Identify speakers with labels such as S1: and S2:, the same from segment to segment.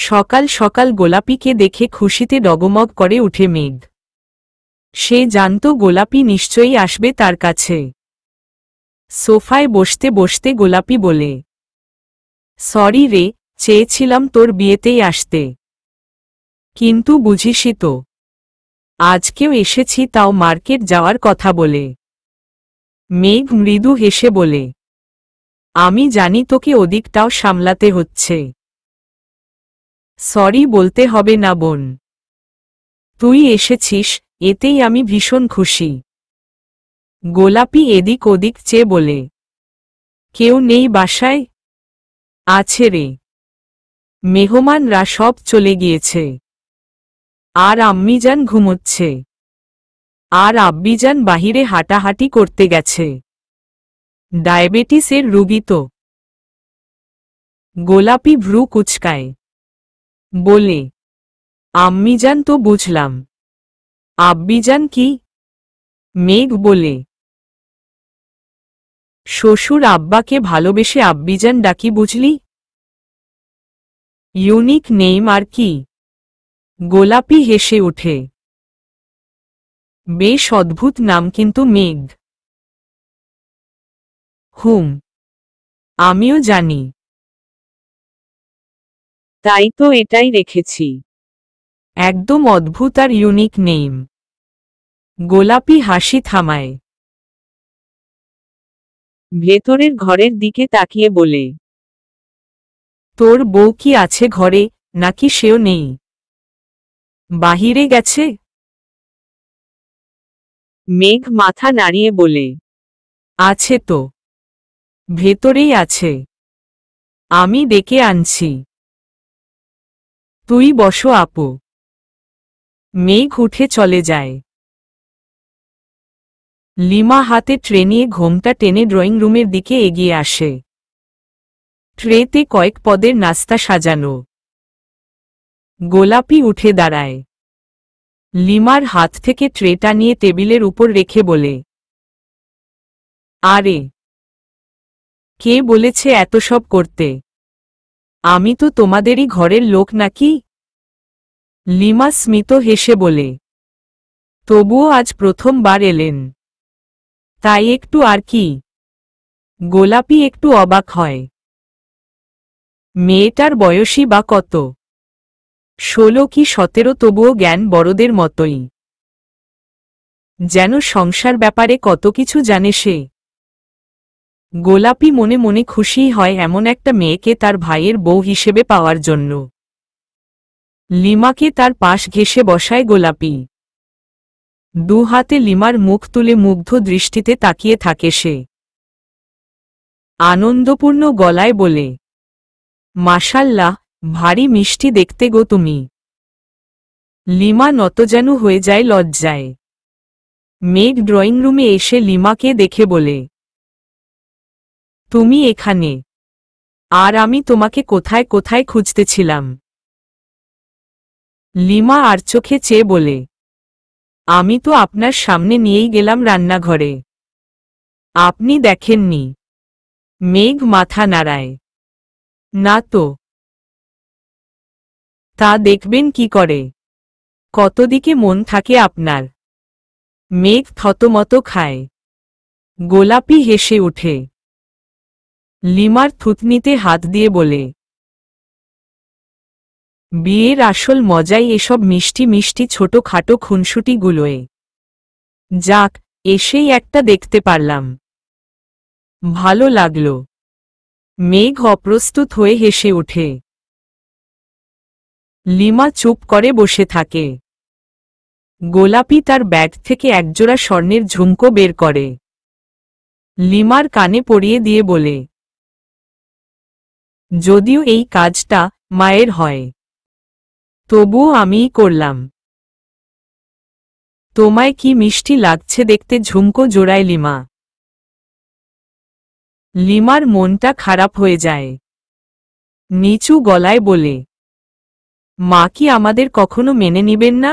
S1: সকাল সকাল গোলাপিকে দেখে খুশিতে ডগমগ করে উঠে মেঘ। সে জানত গোলাপি নিশ্চয়ই আসবে তার কাছে। সোফায় বসতে বসতে গোলাপি বলে, সরি রে, চেয়েছিলাম তোর বিয়েতেই আসতে, কিন্তু বুঝিসই তো আজকেও এসেছি, তাও মার্কেট যাওয়ার কথা বলে। মেঘ মৃদু হেসে বলে, আমি জানি তোকে ওদিকটাও সামলাতে হচ্ছে। সরি বলতে হবে না বোন, তুই এসেছিস এতেই আমি ভীষণ খুশি। গোলাপি এদিক ওদিক চেয়ে বলে, কেউ নেই বাসায়? আছে রে, মেহমানরা সব চলে গিয়েছে, আর আম্মিজান ঘুমোচ্ছে, আর আব্বিজান বাহিরে হাঁটাহাঁটি করতে গেছে। ডায়াবেটিসের রোগী তো। গোলাপি ভ্রু কুচকায়, বলে, আম্মিজান তো বুঝলাম, আব্বিজান কি? মেঘ বলে, শ্বশুর আব্বাকে ভালোবেসে আব্বিজান ডাকি, বুঝলি? ইউনিক নেম আর কি। গোলাপি হেসে ওঠে, বেশ অদ্ভুত নাম কিন্তু মেঘ। হুম, আমিও জানি, তাই তো এটাই রেখেছি। একদম অদ্ভুত আর ইউনিক নেম। গোলাপি হাসি থামায়, ভেতরের ঘরের দিকে তাকিয়ে বলে, তোর বউ কি আছে ঘরে, নাকি সেও নেই? বাহিরে গেছে? মেঘ মাথা নাড়িয়ে বলে, আছে তো, ভেতরেই আছে, আমি ডেকে আনছি। তুই বসো আপু। মেঘ উঠে চলে যায়। লিমা হাতে ট্রে নিয়ে ঘোমটা টেনে ড্রয়িং রুমের দিকে এগিয়ে আসে। ট্রেতে কয়েক পদের নাস্তা সাজানো। গোলাপি উঠে দাঁড়ায়। লিমার হাত থেকে ট্রেটা নিয়ে টেবিলের উপর রেখে বলে, আরে, কে বলেছে এত সব করতে? আমি তো তোমাদেরই ঘরের লোক নাকি? লিমা স্মিত হেসে বলে, তবুও আজ প্রথমবার এলেন, তাই একটু আর কি। গোলাপি একটু অবাক হয়। মেয়েটার বয়সী বা কত? 16 কি 17, তবুও জ্ঞান বড়দের মতোই। যেন সংসার ব্যাপারে কত কিছু জানে সে। গোলাপি মনে মনে খুশিই হয় এমন একটা মেয়েকে তার ভাইয়ের বউ হিসেবে পাওয়ার জন্য। লিমাকে তার পাশ ঘেঁষে বসায় গোলাপি। দু হাতে লিমার মুখ তুলে মুগ্ধ দৃষ্টিতে তাকিয়ে থাকে সে। আনন্দপূর্ণ গলায় বলে, মাশাল্লাহ, ভারী মিষ্টি দেখতে গো তুমি। লিমা নতজানু হয়ে যায় লজ্জায়। মেঘ ড্রয়িং রুমে এসে লিমাকে দেখে বলে, তুমি এখানে? আর আমি তোমাকে কোথায় কোথায় খুঁজতেছিলাম। লিমা আর চোখে চেয়ে বলে, আমি তো আপনার সামনে নিয়েই গেলাম রান্নাঘরে, আপনি দেখেননি? মেঘ মাথা নাড়ায়, না তো। তা দেখবেন কি করে? কতদিকে মন থাকে আপনার? মেঘ থতমত খায়। গোলাপি হেসে ওঠে। লিমার থুতনিতে হাত দিয়ে বলে, বিয়ের আসল মজাই এসব মিষ্টি মিষ্টি ছোটখাটো খুনসুটিগুলোয়। যাক, এসেই একটা দেখতে পারলাম, ভালো লাগলো। মেঘ অপ্রস্তুত হয়ে হেসে ওঠে। লিমা চুপ করে বসে থাকে। গোলাপি তার ব্যাগ থেকে একজোড়া স্বর্ণের ঝুমকো বের করে। লিমার কানে পরিয়ে দিয়ে বলে, যদিও এই কাজটা মায়ের হয়, তবুও আমিই করলাম। তোমায় কি মিষ্টি লাগছে দেখতে, ঝুমকো জোড়ায় লিমা। লিমার মনটা খারাপ হয়ে যায়। নিচু গলায় বলে, মা কি আমাদের কখনো মেনে নিবেন না?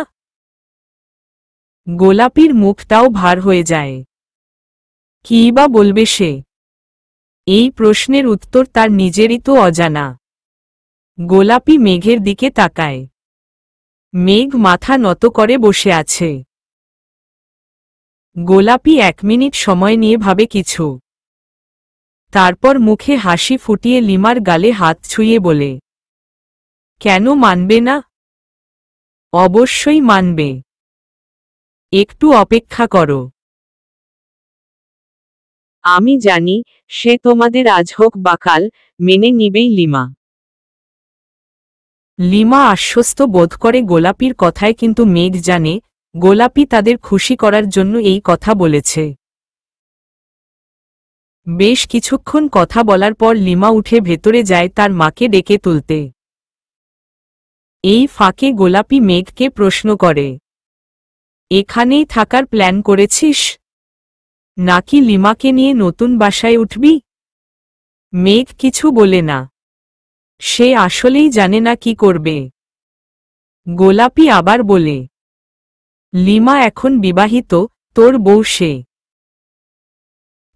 S1: গোলাপির মুখটাও ভার হয়ে যায়। কী বা বলবে সে? এই প্রশ্নের উত্তর তার নিজেরই তো অজানা। গোলাপি মেঘের দিকে তাকায়। মেঘ মাথা নত করে বসে আছে। গোলাপি 1 মিনিট সময় নিয়ে ভাবে কিছু। তারপর মুখে হাসি ফুটিয়ে লিমার গালে হাত ছুঁয়ে বলে, কেন মানবে না? অবশ্যই মানবে। একটু অপেক্ষা করো। আমি জানি সে তোমাদের আজ হোক বা কাল মেনে নিবেই লিমা। লিমা আশ্বস্ত বোধ করে গোলাপির কথায়, কিন্তু মেঘ জানে গোলাপি তাদের খুশি করার জন্য এই কথা বলেছে। বেশ কিছুক্ষণ কথা বলার পর লিমা উঠে ভেতরে যায় তার মাকে ডেকে তুলতে। এই ফাঁকে গোলাপি মেঘকে প্রশ্ন করে, এখানেই থাকার প্ল্যান করেছিস নাকি লিমাকে নিয়ে নতুন বাসায় উঠবি? মেঘ কিছু বলে না। সে আসলেই জানে না কি করবে। গোলাপি আবার বলে, লিমা এখন বিবাহিত, তোর বউ সে।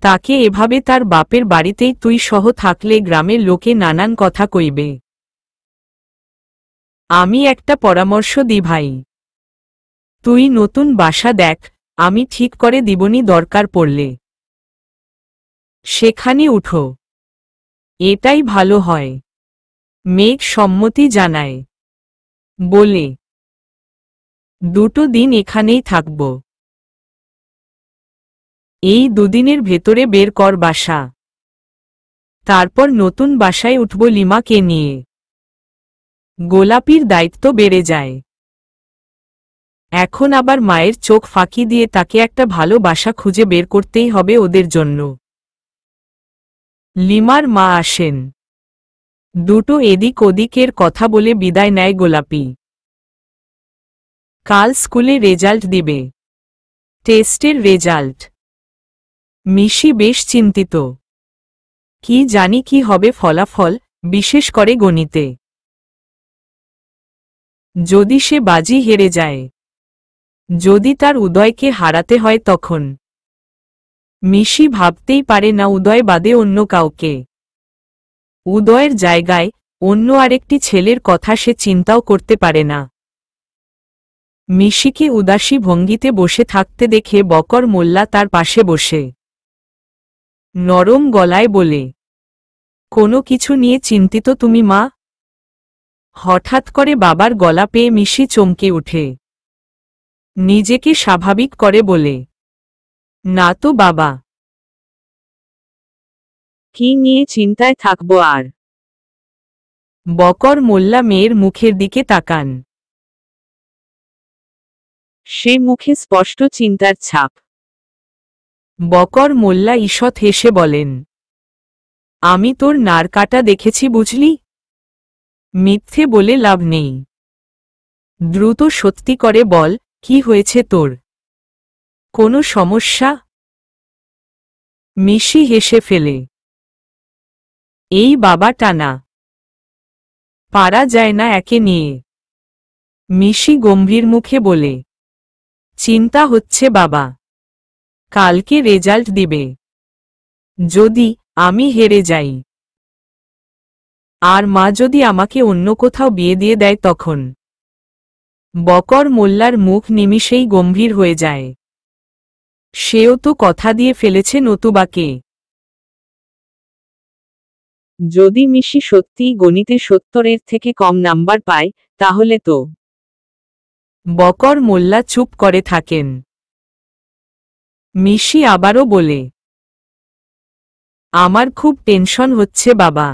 S1: তাকে এভাবে তার বাপের বাড়িতেই তুই সহ থাকলে গ্রামের লোকে নানান কথা কইবে। আমি একটা পরামর্শ দিই ভাই, তুই নতুন বাসা দেখ, আমি ঠিক করে দিবনি দরকার পড়লে। সেখানে উঠো, এটাই ভালো হয়। মেঘ সম্মতি জানায়। বলে, 2 দিন এখানেই থাকব। এই 2 দিনের ভেতরে বের কর বাসা। তারপর নতুন বাসায় উঠব লিমাকে নিয়ে। গোলাপির দায়িত্ব বেড়ে যায়। এখন আবার মায়ের চোখ ফাঁকি দিয়ে তাকে একটা ভালো বাসা খুঁজে বের করতেই হবে ওদের জন্য। লিমার মা আসেন। 2 এদিক ওদিকের কথা বলে বিদায় নেয় গোলাপি। কাল স্কুলে রেজাল্ট দিবে। টেস্টের রেজাল্ট। মিশি বেশ চিন্তিত। কি জানি কি হবে ফলাফল, বিশেষ করে গণিতে। যদি সে বাজি হেরে যায়, যদি তার উদয়কে হারাতে হয় তখন। মিশি ভাবতেই পারে না উদয় বাদে অন্য কাউকে। উদয়ের জায়গায় অন্য আরেকটি ছেলের কথা সে চিন্তাও করতে পারে না। মিশিকে উদাসী ভঙ্গিতে বসে থাকতে দেখে বকর মোল্লা তার পাশে বসে নরম গলায় বলে, কোনো কিছু নিয়ে চিন্তিত তুমি মা? হঠাৎ করে বাবার গলা পেয়ে মিশি চমকে উঠে। নিজেকে স্বাভাবিক করে বলে, না তো বাবা। কি নিয়ে চিন্তায় থাকবো আর? বকর মোল্লা মেয়ের মুখের দিকে তাকান। সে মুখে স্পষ্ট চিন্তার ছাপ। বকর মোল্লা ঈষৎ হেসে বলেন, আমি তোর নারকাটা দেখেছি বুঝলি? মিথ্যে বলে লাভ নেই। দ্রুত সত্যি করে বল, কি হয়েছে তোর? কোনো সমস্যা? মিশি হেসে ফেলে, এই বাবা টানা পারা যায় না একে নিয়ে। মিশি গম্ভীর মুখে বলে, চিন্তা হচ্ছে বাবা। কালকে রেজাল্ট দিবে। যদি আমি হেরে যাই, আর মা যদি আমাকে অন্য কোথাও বিয়ে দিয়ে দেয় তখন? বকর মোল্লার মুখ নিমিষেই গম্ভীর হয়ে যায়। সেও তো কথা দিয়ে ফেলেছে নতুবাকে। যদি মিশি সত্যিই গণিতে 70-এর থেকে কম নাম্বার পায়, তাহলে তো। বকর মোল্লা চুপ করে থাকেন। মিশি আবারও বলে, আমার খুব টেনশন হচ্ছে বাবা।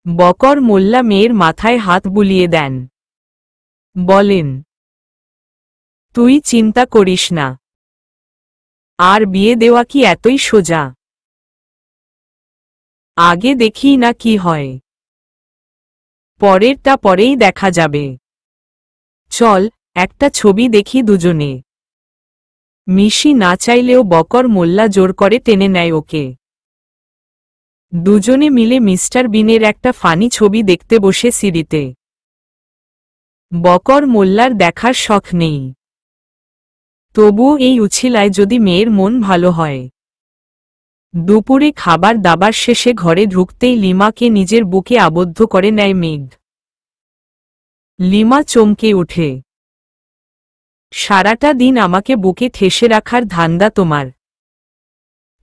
S1: বকর মোল্লা মেয়ের মাথায় হাত বুলিয়ে দেন। বলেন, তুই চিন্তা করিস না। আর বিয়ে দেওয়া কি এতই সোজা? আগে দেখি না কি হয়। পরেরটা পরেই দেখা যাবে। চল একটা ছবি দেখি দুজনে। মিশি না চাইলেও বকর মোল্লা জোর করে টেনে নেয় ওকে। দুজনে মিলে মিস্টার বিনের একটা ফানি ছবি দেখতে বসে সিঁড়িতে। বকর মোল্লার দেখার শখ নেই, তবুও এই উছিলায় যদি মেয়ের মন ভালো হয়। দুপুরে খাবার দাবার শেষে ঘরে ঢুকতেই লিমাকে নিজের বুকে আবদ্ধ করে নেয় মেঘ। লিমা চমকে ওঠে। সারাটা দিন আমাকে বুকে ঠেসে রাখার ধান্দা তোমার?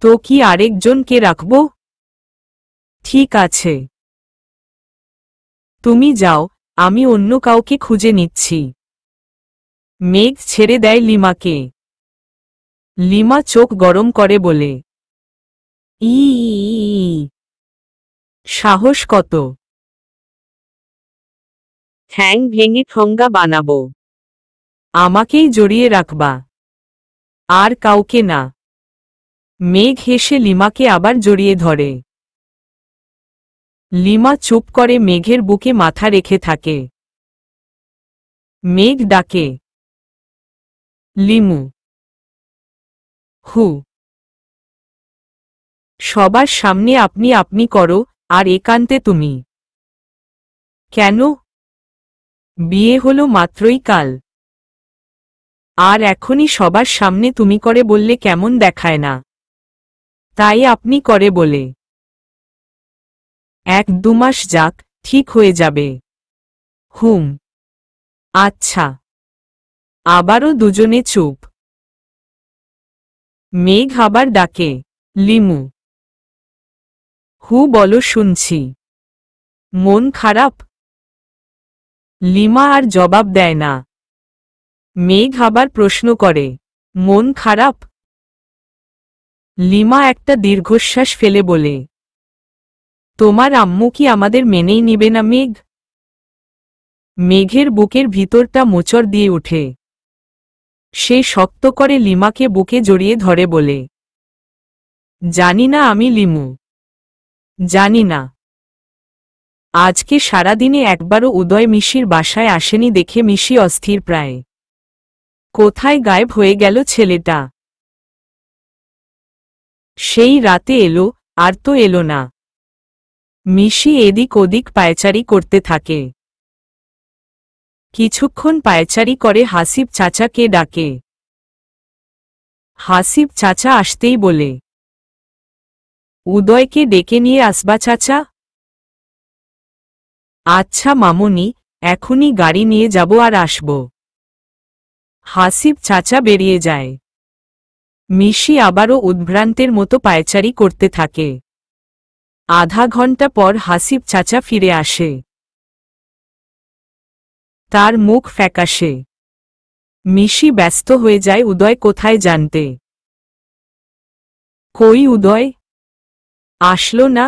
S1: তো কি আরেকজনকে রাখব? ঠিক আছে, তুমি যাও, আমি অন্য কাউকে খুঁজে নিচ্ছি। মেঘ ছেড়ে দেয় লিমাকে। লিমা চোখ গরম করে বলে, ই সাহস কত! ঠ্যাং ভেঙে ঠোঙ্গা বানাবো। আমাকেই জড়িয়ে রাখবা, আর কাউকে না। মেঘ হেসে লিমাকে আবার জড়িয়ে ধরে। লিমা চুপ করে মেঘের বুকে মাথা রেখে থাকে। মেঘ ডাকে, লিমু। হু। সবার সামনে আপনি আপনি করো, আর একান্তে তুমি। কেন? বিয়ে হলো মাত্রই কাল, আর এখনই সবার সামনে তুমি করে বললে কেমন দেখায় না? তাই আপনি করে বলে। 1-2 মাস যাক, ঠিক হয়ে যাবে। হুম। আচ্ছা। আবারও দুজনে চুপ। মেঘ আবার ডাকে, লিমু। হু বলো শুনছি। মন খারাপ? লিমা আর জবাব দেয় না। মেঘ আবার প্রশ্ন করে, মন খারাপ? লিমা একটা দীর্ঘশ্বাস ফেলে বলে, তোমার আম্মু কি আমাদের মেনেই নিবে না মেঘ? মেঘের বুকের ভিতরটা মোচড় দিয়ে ওঠে। সে শক্ত করে লিমাকে বুকে জড়িয়ে ধরে বলে, জানি না আমি লিমু। জানি না। আজকে সারাদিনে একবারও উদয় মিশির বাসায় আসেনি দেখে মিশি অস্থির প্রায়। কোথায় গায়েব হয়ে গেল ছেলেটা? সেই রাতে এলো, আর তো এলো না। মিশি এদিক ওদিক পায়চারি করতে থাকে। কিছুক্ষণ পায়চারি করে হাসিব চাচাকে ডাকে। হাসিব চাচা আসতেই বলে, উদয়কে ডেকে নিয়ে আসবা চাচা? আচ্ছা মামুনি, এখনই গাড়ি নিয়ে যাব আর আসব। হাসিব চাচা বেরিয়ে যায়। মিশি আবারও উদ্ভ্রান্তের মতো পায়চারি করতে থাকে। আধা ঘন্টা পর হাসিব চাচা ফিরে আসে। তার মুখ ফ্যাকাশে। মিশি ব্যস্ত হয়ে যায় উদয় কোথায় জানতে। কই উদয়? আসলো না?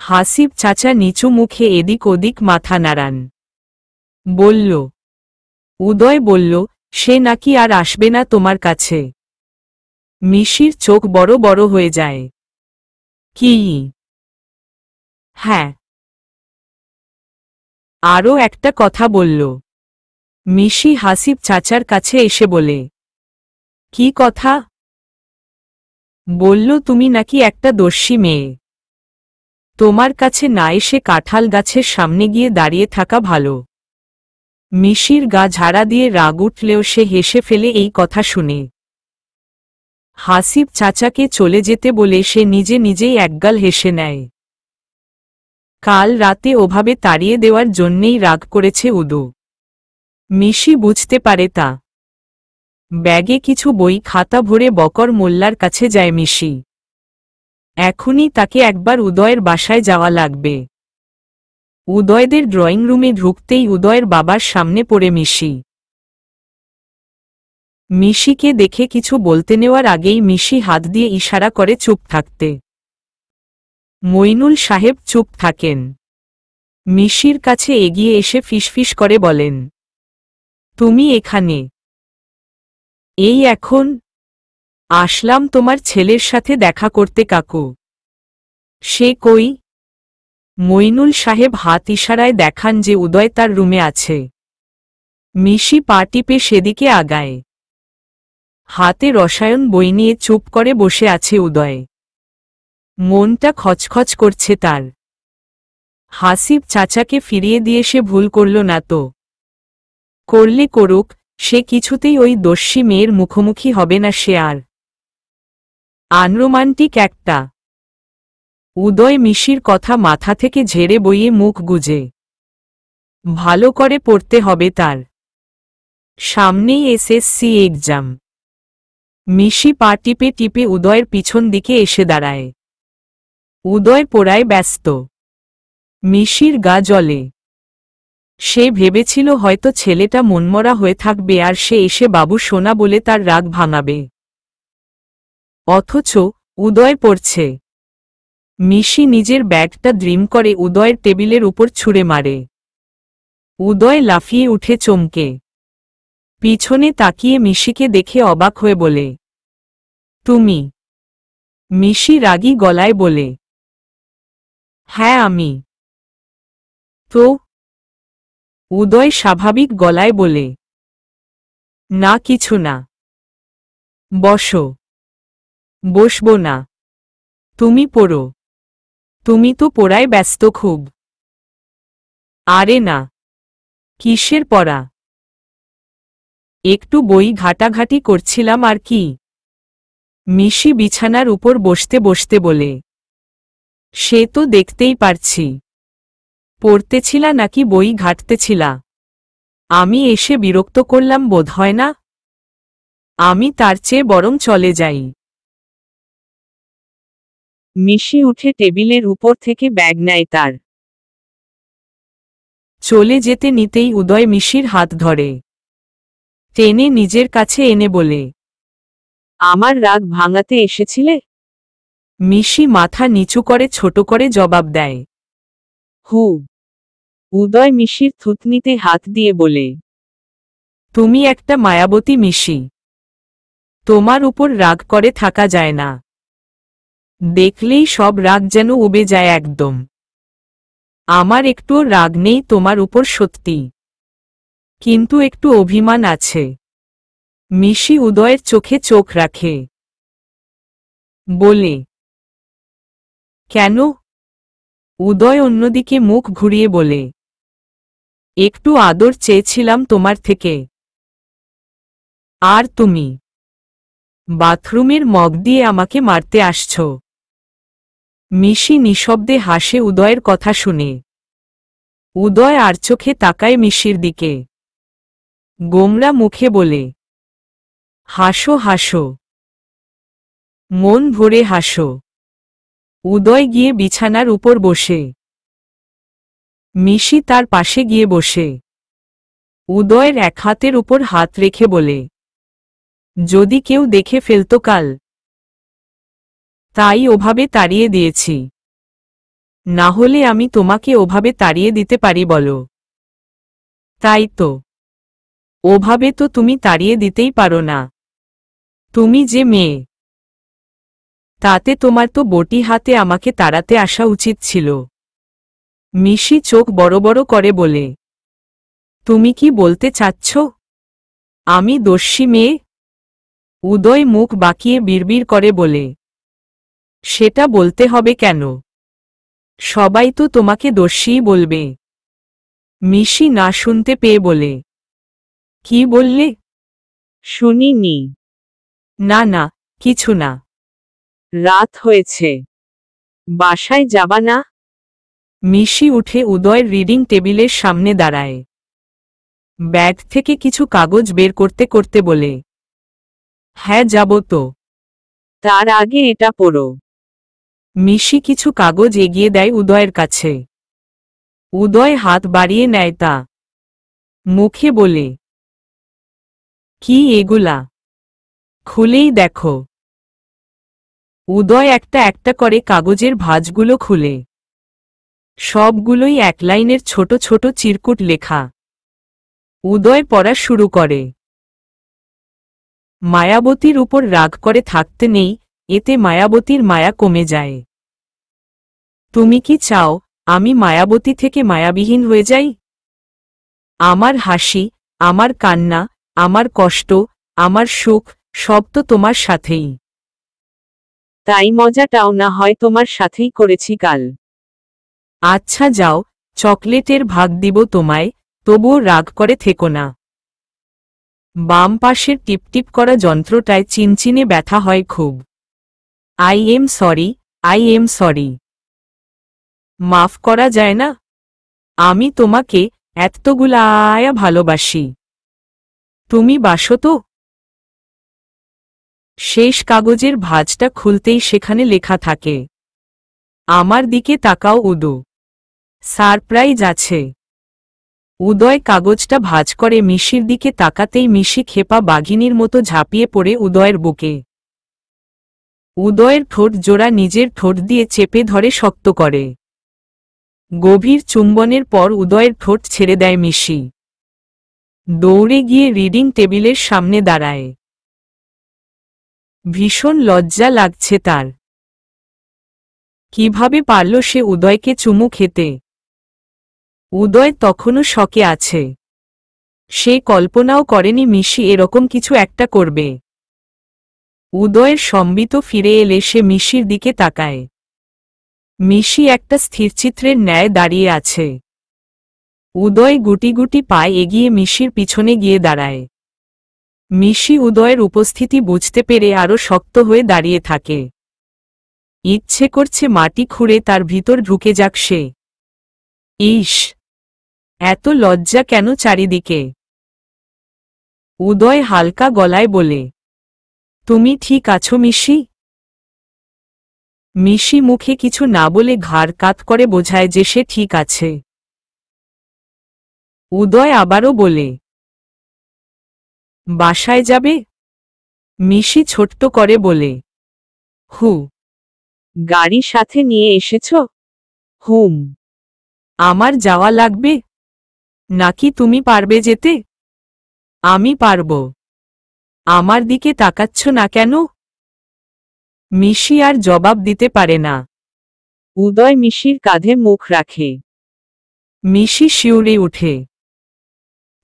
S1: হাসিব চাচা নিচু মুখে এদিক ওদিক মাথা নাড়ান। বলল, উদয় বলল, সে নাকি আর আসবে না তোমার কাছে। মিশির চোখ বড় বড় হয়ে যায়। কি? হ্যাঁ। আরও একটা কথা বলল। মিশি হাসিব চাচার কাছে এসে বলে, কি কথা? বলল তুমি নাকি একটা দস্যি মেয়ে। তোমার কাছে না এসে কাঁঠাল গাছের সামনে গিয়ে দাঁড়িয়ে থাকা ভালো। মিশির গা ঝাড়া দিয়ে রাগ উঠলেও সে হেসে ফেলে এই কথা শুনে। হাসিব চাচাকে চলে যেতে বলে সে নিজে নিজেই একগাল হেসে নেয়। কাল রাতে ওভাবে তাড়িয়ে দেওয়ার জন্যেই রাগ করেছে উদু। মিশি বুঝতে পারে তা। ব্যাগে কিছু বই খাতা ভরে বকর মোল্লার কাছে যায় মিশি। এখনই তাকে একবার উদয়ের বাসায় যাওয়া লাগবে। উদয়দের ড্রয়িং রুমে ঢুকতেই উদয়ের বাবার সামনে পড়ে মিশি। মিশিকে দেখে কিছু বলতে নেওয়ার আগেই মিশি হাত দিয়ে ইশারা করে চুপ থাকতে। মইনুল সাহেব চুপ থাকেন। মিশির কাছে এগিয়ে এসে ফিসফিস করে বলেন, তুমি এখানে? এই এখন আসলাম তোমার ছেলের সাথে দেখা করতে কাকু। সে কই? মইনুল সাহেব হাত ইশারায় দেখান যে উদয় তার রুমে আছে। মিশি পা টিপে সেদিকে আগায়। হাতে রসায়ন বই নিয়ে চুপ করে বসে আছে উদয়। মনটা খচখচ করছে তার। হাসিব চাচাকে ফিরিয়ে দিয়ে সে ভুল করল না তো? করলে করুক, সে কিছুতেই ওই দস্যি মেয়ের মুখোমুখি হবে না সে আর। আনরোমান্টিক একটা। উদয় মিশির কথা মাথা থেকে ঝেড়ে বইয়ে মুখ গুজে। ভালো করে পড়তে হবে তার, সামনেই এসএসসি এক্সাম। মিশি পা টিপে টিপে উদয়ের পিছন দিকে এসে দাঁড়ায়। উদয় পড়ায় ব্যস্ত। মিশির গা জ্বলে। সে ভেবেছিল হয়তো ছেলেটা মনমরা হয়ে থাকবে আর সে এসে বাবু সোনা বলে তার রাগ ভাঙাবে। অথচ উদয় পড়ছে। মিশি নিজের ব্যাগটা ড্রিম করে উদয়ের টেবিলের উপর ছুঁড়ে মারে। উদয় লাফিয়ে উঠে চমকে পিছনে তাকিয়ে মিশিকে দেখে অবাক হয়ে বলে, তুমি? মিশি রাগী গলায় বলে, হ্যাঁ আমি। তো? উদয় স্বাভাবিক গলায় বলে, না কিছু না। বসো। বসবো না, তুমি পড়ো। তুমি তো পড়ায় ব্যস্ত খুব। আরে না, কিসের পড়া? একটু বই ঘাটাঘাটি করছিলাম আর কি। মিশি বিছানার উপর বসতে বসতে বলে, সে তো দেখতেই পারছি। পড়তেছিলা নাকি বই ঘাটতেছিলা? আমি এসে বিরক্ত করলাম বোধ হয় না? আমি তার চেয়ে বরং চলে যাই। মিশি উঠে টেবিলের উপর থেকে ব্যাগ নেয় তার। চলে যেতে নিতেই উদয় মিশির হাত ধরে টেনে নিজের কাছে এনে বলে, আমার রাগ ভাঙাতে এসেছিলে? মিশি মাথা নিচু করে ছোট করে জবাব দেয়, হু। উদয় মিশির থুতনিতে হাত দিয়ে বলে, তুমি একটা মায়াবতী মিশি। তোমার উপর রাগ করে থাকা যায় না। দেখলেই সব রাগ যেন উবে যায় একদম। আমার একটুও রাগ নেই তোমার উপর সত্যি, কিন্তু একটু অভিমান আছে। মিশি উদয়ের চোখে চোখ রাখে বলে, কেন? উদয় অন্যদিকে মুখ ঘুরিয়ে বলে, একটু আদর চেয়েছিলাম তোমার থেকে। আর তুমি বাথরুমের মগ দিয়ে আমাকে মারতে আসছ। মিশি নিঃশব্দে হাসে উদয়ের কথা শুনে। উদয় আর চোখে তাকায় মিশির দিকে, গোমরা মুখে বলে, হাসো হাসো, মন ভরে হাসো। উদয় গিয়ে বিছানার উপর বসে। মিশি তার পাশে গিয়ে বসে উদয়ের এক হাতের উপর হাত রেখে বলে, যদি কেউ দেখে ফেলত কাল। তাই ওভাবে তাড়িয়ে দিয়েছি। না হলে আমি তোমাকে ওভাবে তাড়িয়ে দিতে পারি বলো? তাই তো। ওভাবে তো তুমি তাড়িয়ে দিতেই পারো না। তুমি যে মেয়ে। তাতে তোমার তো বটি হাতে আমাকে তাড়াতে আসা উচিত ছিল। মিশি চোখ বড় বড় করে বলে, তুমি কি বলতে চাচ্ছ আমি দোষী মেয়ে? উদয় মুখ বাঁকিয়ে বিড়বিড় করে বলে, সেটা বলতে হবে কেন? সবাই তো তোমাকে দোষীই বলবে। মিশি না শুনতে পেয়ে বলে, কি বললে? শুনিনি। না না, কিছু না। রাত হয়েছে, বাসায় যাবা না? মিশি উঠে উদয়ের রিডিং টেবিলের সামনে দাঁড়ায়। ব্যাগ থেকে কিছু কাগজ বের করতে করতে বলে, হ্যাঁ যাব তো। তার আগে এটা পড়ো। মিশি কিছু কাগজ এগিয়ে দেয় উদয়ের কাছে। উদয় হাত বাড়িয়ে নেয় তা। মুখে বলে, কি এগুলা? খুলেই দেখো। উদয় একটা একটা করে কাগজের ভাঁজগুলো খুলে। সবগুলোই এক লাইনের ছোট ছোট চিরকুট লেখা। উদয় পড়া শুরু করে, মায়াবতীর উপর রাগ করে থাকতে নেই, এতে মায়াবতীর মায়া কমে যায়। তুমি কি চাও আমি মায়াবতী থেকে মায়াবিহীন হয়ে যাই? আমার হাসি, আমার কান্না, আমার কষ্ট, আমার সুখ, সব তো তোমার সাথেই। তাই মজাটাও না হয় তোমার সাথেই করেছি কাল। আচ্ছা যাও, চকলেটের ভাগ দিব তোমায়, তবুও রাগ করে থেকো না। বাম পাশের টিপটিপ করা যন্ত্রটায় চিনচিনে ব্যথা হয় খুব। I am sorry, I am sorry. মাফ করা যায় না? আমি তোমাকে এতগুলা ভালোবাসি। তুমি বাসো তো? শেষ কাগজের ভাঁজটা খুলতেই সেখানে লেখা থাকে, আমার দিকে তাকাও উদু, সারপ্রাইজ আছে। উদয় কাগজটা ভাঁজ করে মিশির দিকে তাকাতেই মিশি খেপা বাঘিনীর মতো ঝাঁপিয়ে পড়ে উদয়ের বুকে। উদয়ের ঠোঁট জোড়া নিজের ঠোঁট দিয়ে চেপে ধরে শক্ত করে। গভীর চুম্বনের পর উদয়ের ঠোঁট ছেড়ে দেয় মিশি। দৌড়ে গিয়ে রিডিং টেবিলের সামনে দাঁড়ায়। ভীষণ লজ্জা লাগছে তার। কিভাবে পারল সে উদয়কে চুমু খেতে? উদয় তখনও শকে আছে। সে কল্পনাও করেনি মিশি এরকম কিছু একটা করবে। উদয়ের সম্বিত ফিরে এলে সে মিশির দিকে তাকায়। মিশি একটা স্থিরচিত্রের ন্যায় দাঁড়িয়ে আছে। উদয় গুটি গুটি পায়ে এগিয়ে মিশির পিছনে গিয়ে দাঁড়ায়। মিশি উদয়ের উপস্থিতি বুঝতে পেরে আরও শক্ত হয়ে দাঁড়িয়ে থাকে। ইচ্ছে করছে মাটি খুঁড়ে তার ভিতর ঢুকে যাক সে। ইস, এত লজ্জা কেন চারিদিকে? উদয় হালকা গলায় বলে, তুমি ঠিক আছো মিশি? মিশি মুখে কিছু না বলে ঘাড় কাত করে বোঝায় যে সে ঠিক আছে। উদয় আবারও বলে, বাসায় যাবে? মিশি ছোট্ট করে বলে, হু। গাড়ি সাথে নিয়ে এসেছ? হুম। আমার যাওয়া লাগবে? নাকি তুমি পারবে যেতে? আমি পারব। আমার দিকে তাকাচ্ছ না কেন? মিশি আর জবাব দিতে পারে না। উদয় মিশির কাঁধে মুখ রাখে। মিশি শিউরে উঠে।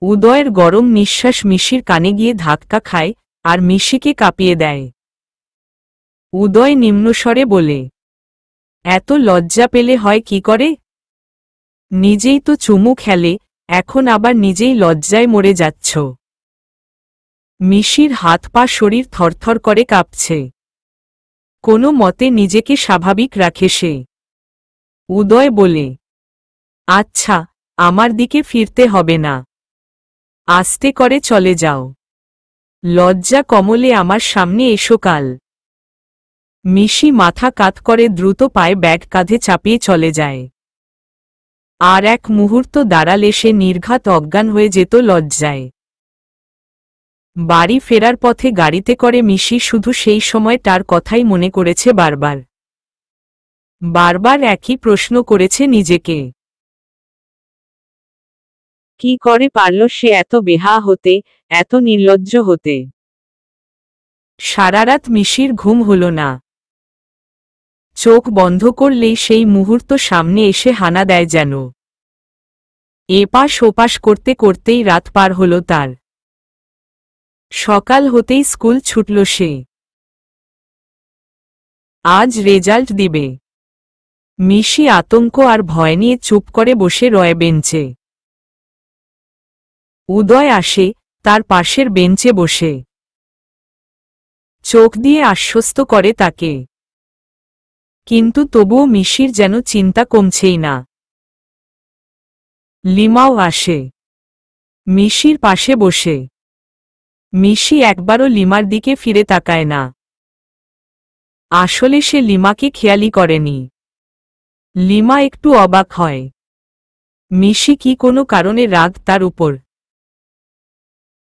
S1: উদয়ের গরম নিঃশ্বাস মিশির কানে গিয়ে ধাক্কা খায় আর মিশিকে কাঁপিয়ে দেয়। উদয় নিম্নস্বরে বলে, এত লজ্জা পেলে হয় কি করে? নিজেই তো চুমু খেলে, এখন আবার নিজেই লজ্জায় মরে যাচ্ছ। মিশির হাত পা শরীর থরথর করে কাঁপছে। কোনো মতে নিজেকে স্বাভাবিক রাখে সে। উদয় বলে, আচ্ছা, আমার দিকে ফিরতে হবে না। আস্তে করে চলে যাও। লজ্জা কমলে আমার সামনে এসো কাল। মিশি মাথা কাত করে দ্রুত পায়ে ব্যাগ কাঁধে চাপিয়ে চলে যায়। আর এক মুহূর্ত দাঁড়ালে সে নির্ঘাত অজ্ঞান হয়ে যেত লজ্জায়। বাড়ি ফেরার পথে গাড়িতে করে মিশি শুধু সেই সময় তার কথাই মনে করেছে বারবার। বারবার একই প্রশ্ন করেছে নিজেকে, কি করে পারল সে এত বেহায়া হতে, এত নির্লজ্জ হতে? সারারাত মিশির ঘুম হল না। চোখ বন্ধ করলেই সেই মুহূর্ত সামনে এসে হানা দেয় যেন। এপাশ ওপাশ করতে করতেই রাত পার হল তার। সকাল হতেই স্কুল ছুটল সে। আজ রেজাল্ট দিবে। মিশি আতঙ্ক আর ভয় নিয়ে চুপ করে বসে রয় বেঞ্চে। উদয় আসে, তার পাশের বেঞ্চে বসে। চোখ দিয়ে আশ্বস্ত করে তাকে। কিন্তু তবুও মিশির যেন চিন্তা কমছেই না। লিমাও আসে। মিশির পাশে বসে। মিশি একবারও লিমার দিকে ফিরে তাকায় না। আসলে সে লিমাকে খেয়ালই করেনি। লিমা একটু অবাক হয়। মিশি কি কোনো কারণে রাগ তার উপর?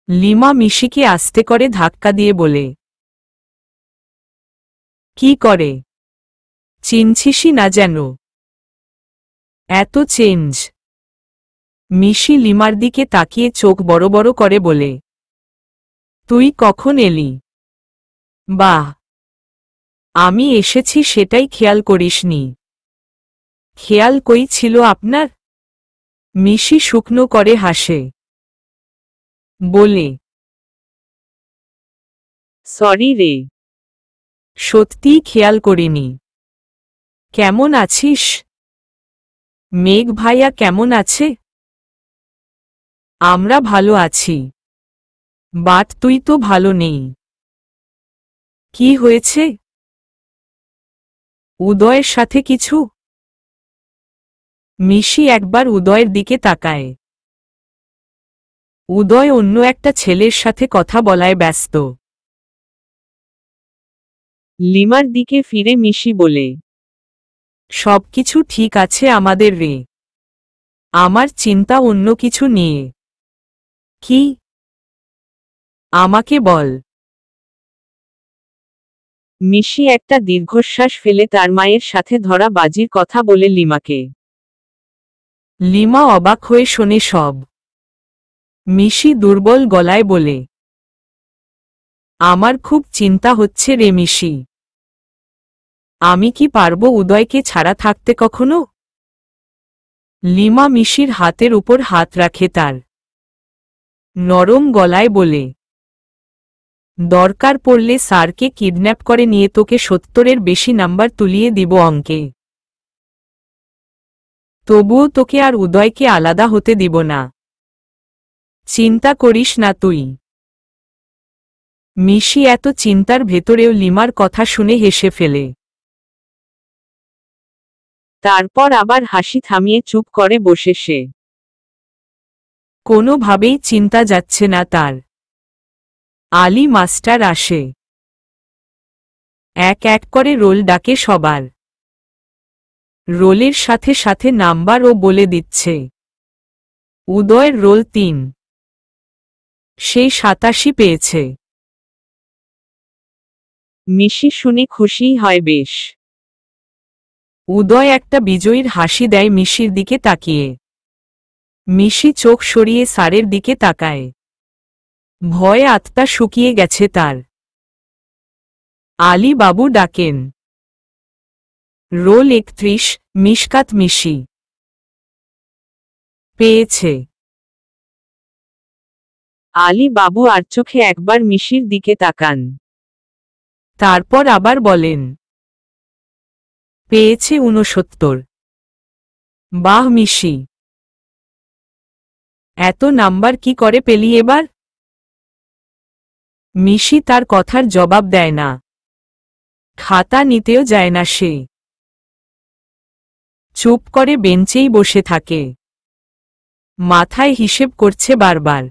S1: লিমা মিশিকে আস্তে করে ধাক্কা দিয়ে বলে, কি করে? চিনছিসই না যেন? এত চেঞ্জ। মিশি লিমার দিকে তাকিয়ে চোখ বড় বড় করে বলে, তুই কখন এলি? বাহ, আমি এসেছি সেটাই খেয়াল করিসনি। খেয়াল কই ছিল আপনার? মিশি শুকনো করে হাসে। বলে, সরি রে, সত্যিই খেয়াল করিনি। কেমন আছিস? মেঘ ভাইয়া কেমন আছে? আমরা ভালো আছি। বাট তুই তো ভালো নেই। কি হয়েছে? উদয়ের সাথে কিছু? মিশি একবার উদয়ের দিকে তাকায়। উদয় অন্য একটা ছেলের সাথে কথা বলায় ব্যস্ত।
S2: লিমার দিকে ফিরে মিশি বলে,
S1: সবকিছু ঠিক আছে আমাদের রে। আমার চিন্তা অন্য কিছু নিয়ে। কি? আমাকে বল।
S2: মিশি একটা দীর্ঘশ্বাস ফেলে তার মায়ের সাথে ধরা বাজির কথা বলে লিমাকে।
S1: লিমা অবাক হয়ে শোনে সব। মিশি দুর্বল গলায় বলে, আমার খুব চিন্তা হচ্ছে রে মিশি। আমি কি পারবো উদয়কে ছাড়া থাকতে কখনো? লিমা মিশির হাতের উপর হাত রাখে তার। নরম গলায় বলে, দরকার পড়লে স্যারকে কিডন্যাপ করে নিয়ে তোকে 70-এর বেশি নাম্বার তুলিয়ে দিব অঙ্কে। তবুও তোকে আর উদয়কে আলাদা হতে দিব না। চিন্তা করিস না তুই। মিশি এত চিন্তার ভেতরেও লিমার কথা শুনে হেসে ফেলে।
S2: তারপর আবার হাসি থামিয়ে চুপ করে বসে সে।
S1: কোনোভাবেই চিন্তা যাচ্ছে না তার। আলী মাস্টার আসে। এক এক করে রোল ডাকে সবার। রোলের সাথে সাথে নাম্বারও বলে দিচ্ছে। উদয়ের রোল 3। সে 87 পেয়েছে।
S2: মিশি শুনে খুশিই হয় বেশ।
S1: উদয় একটা বিজয়ীর হাসি দেয় মিশির দিকে তাকিয়ে। মিশি চোখ সরিয়ে স্যারের দিকে তাকায়। ভয়ে আত্মা শুকিয়ে গেছে তার। আলী বাবু ডাকেন। রোল 31, মিশকাত মিশি। পেয়েছে।
S2: আলী বাবু আর চোখে একবার মিশির দিকে তাকান।
S1: তারপর আবার বলেন, পেয়েছে 69। বাহ মিশি, এত নাম্বার কি করে পেলি এবার? মিশি তার কথার জবাব দেয় না। খাতা নিতেও যায় না সে। চুপ করে বেঞ্চেই বসে থাকে। মাথায় হিসেব করছে বারবার।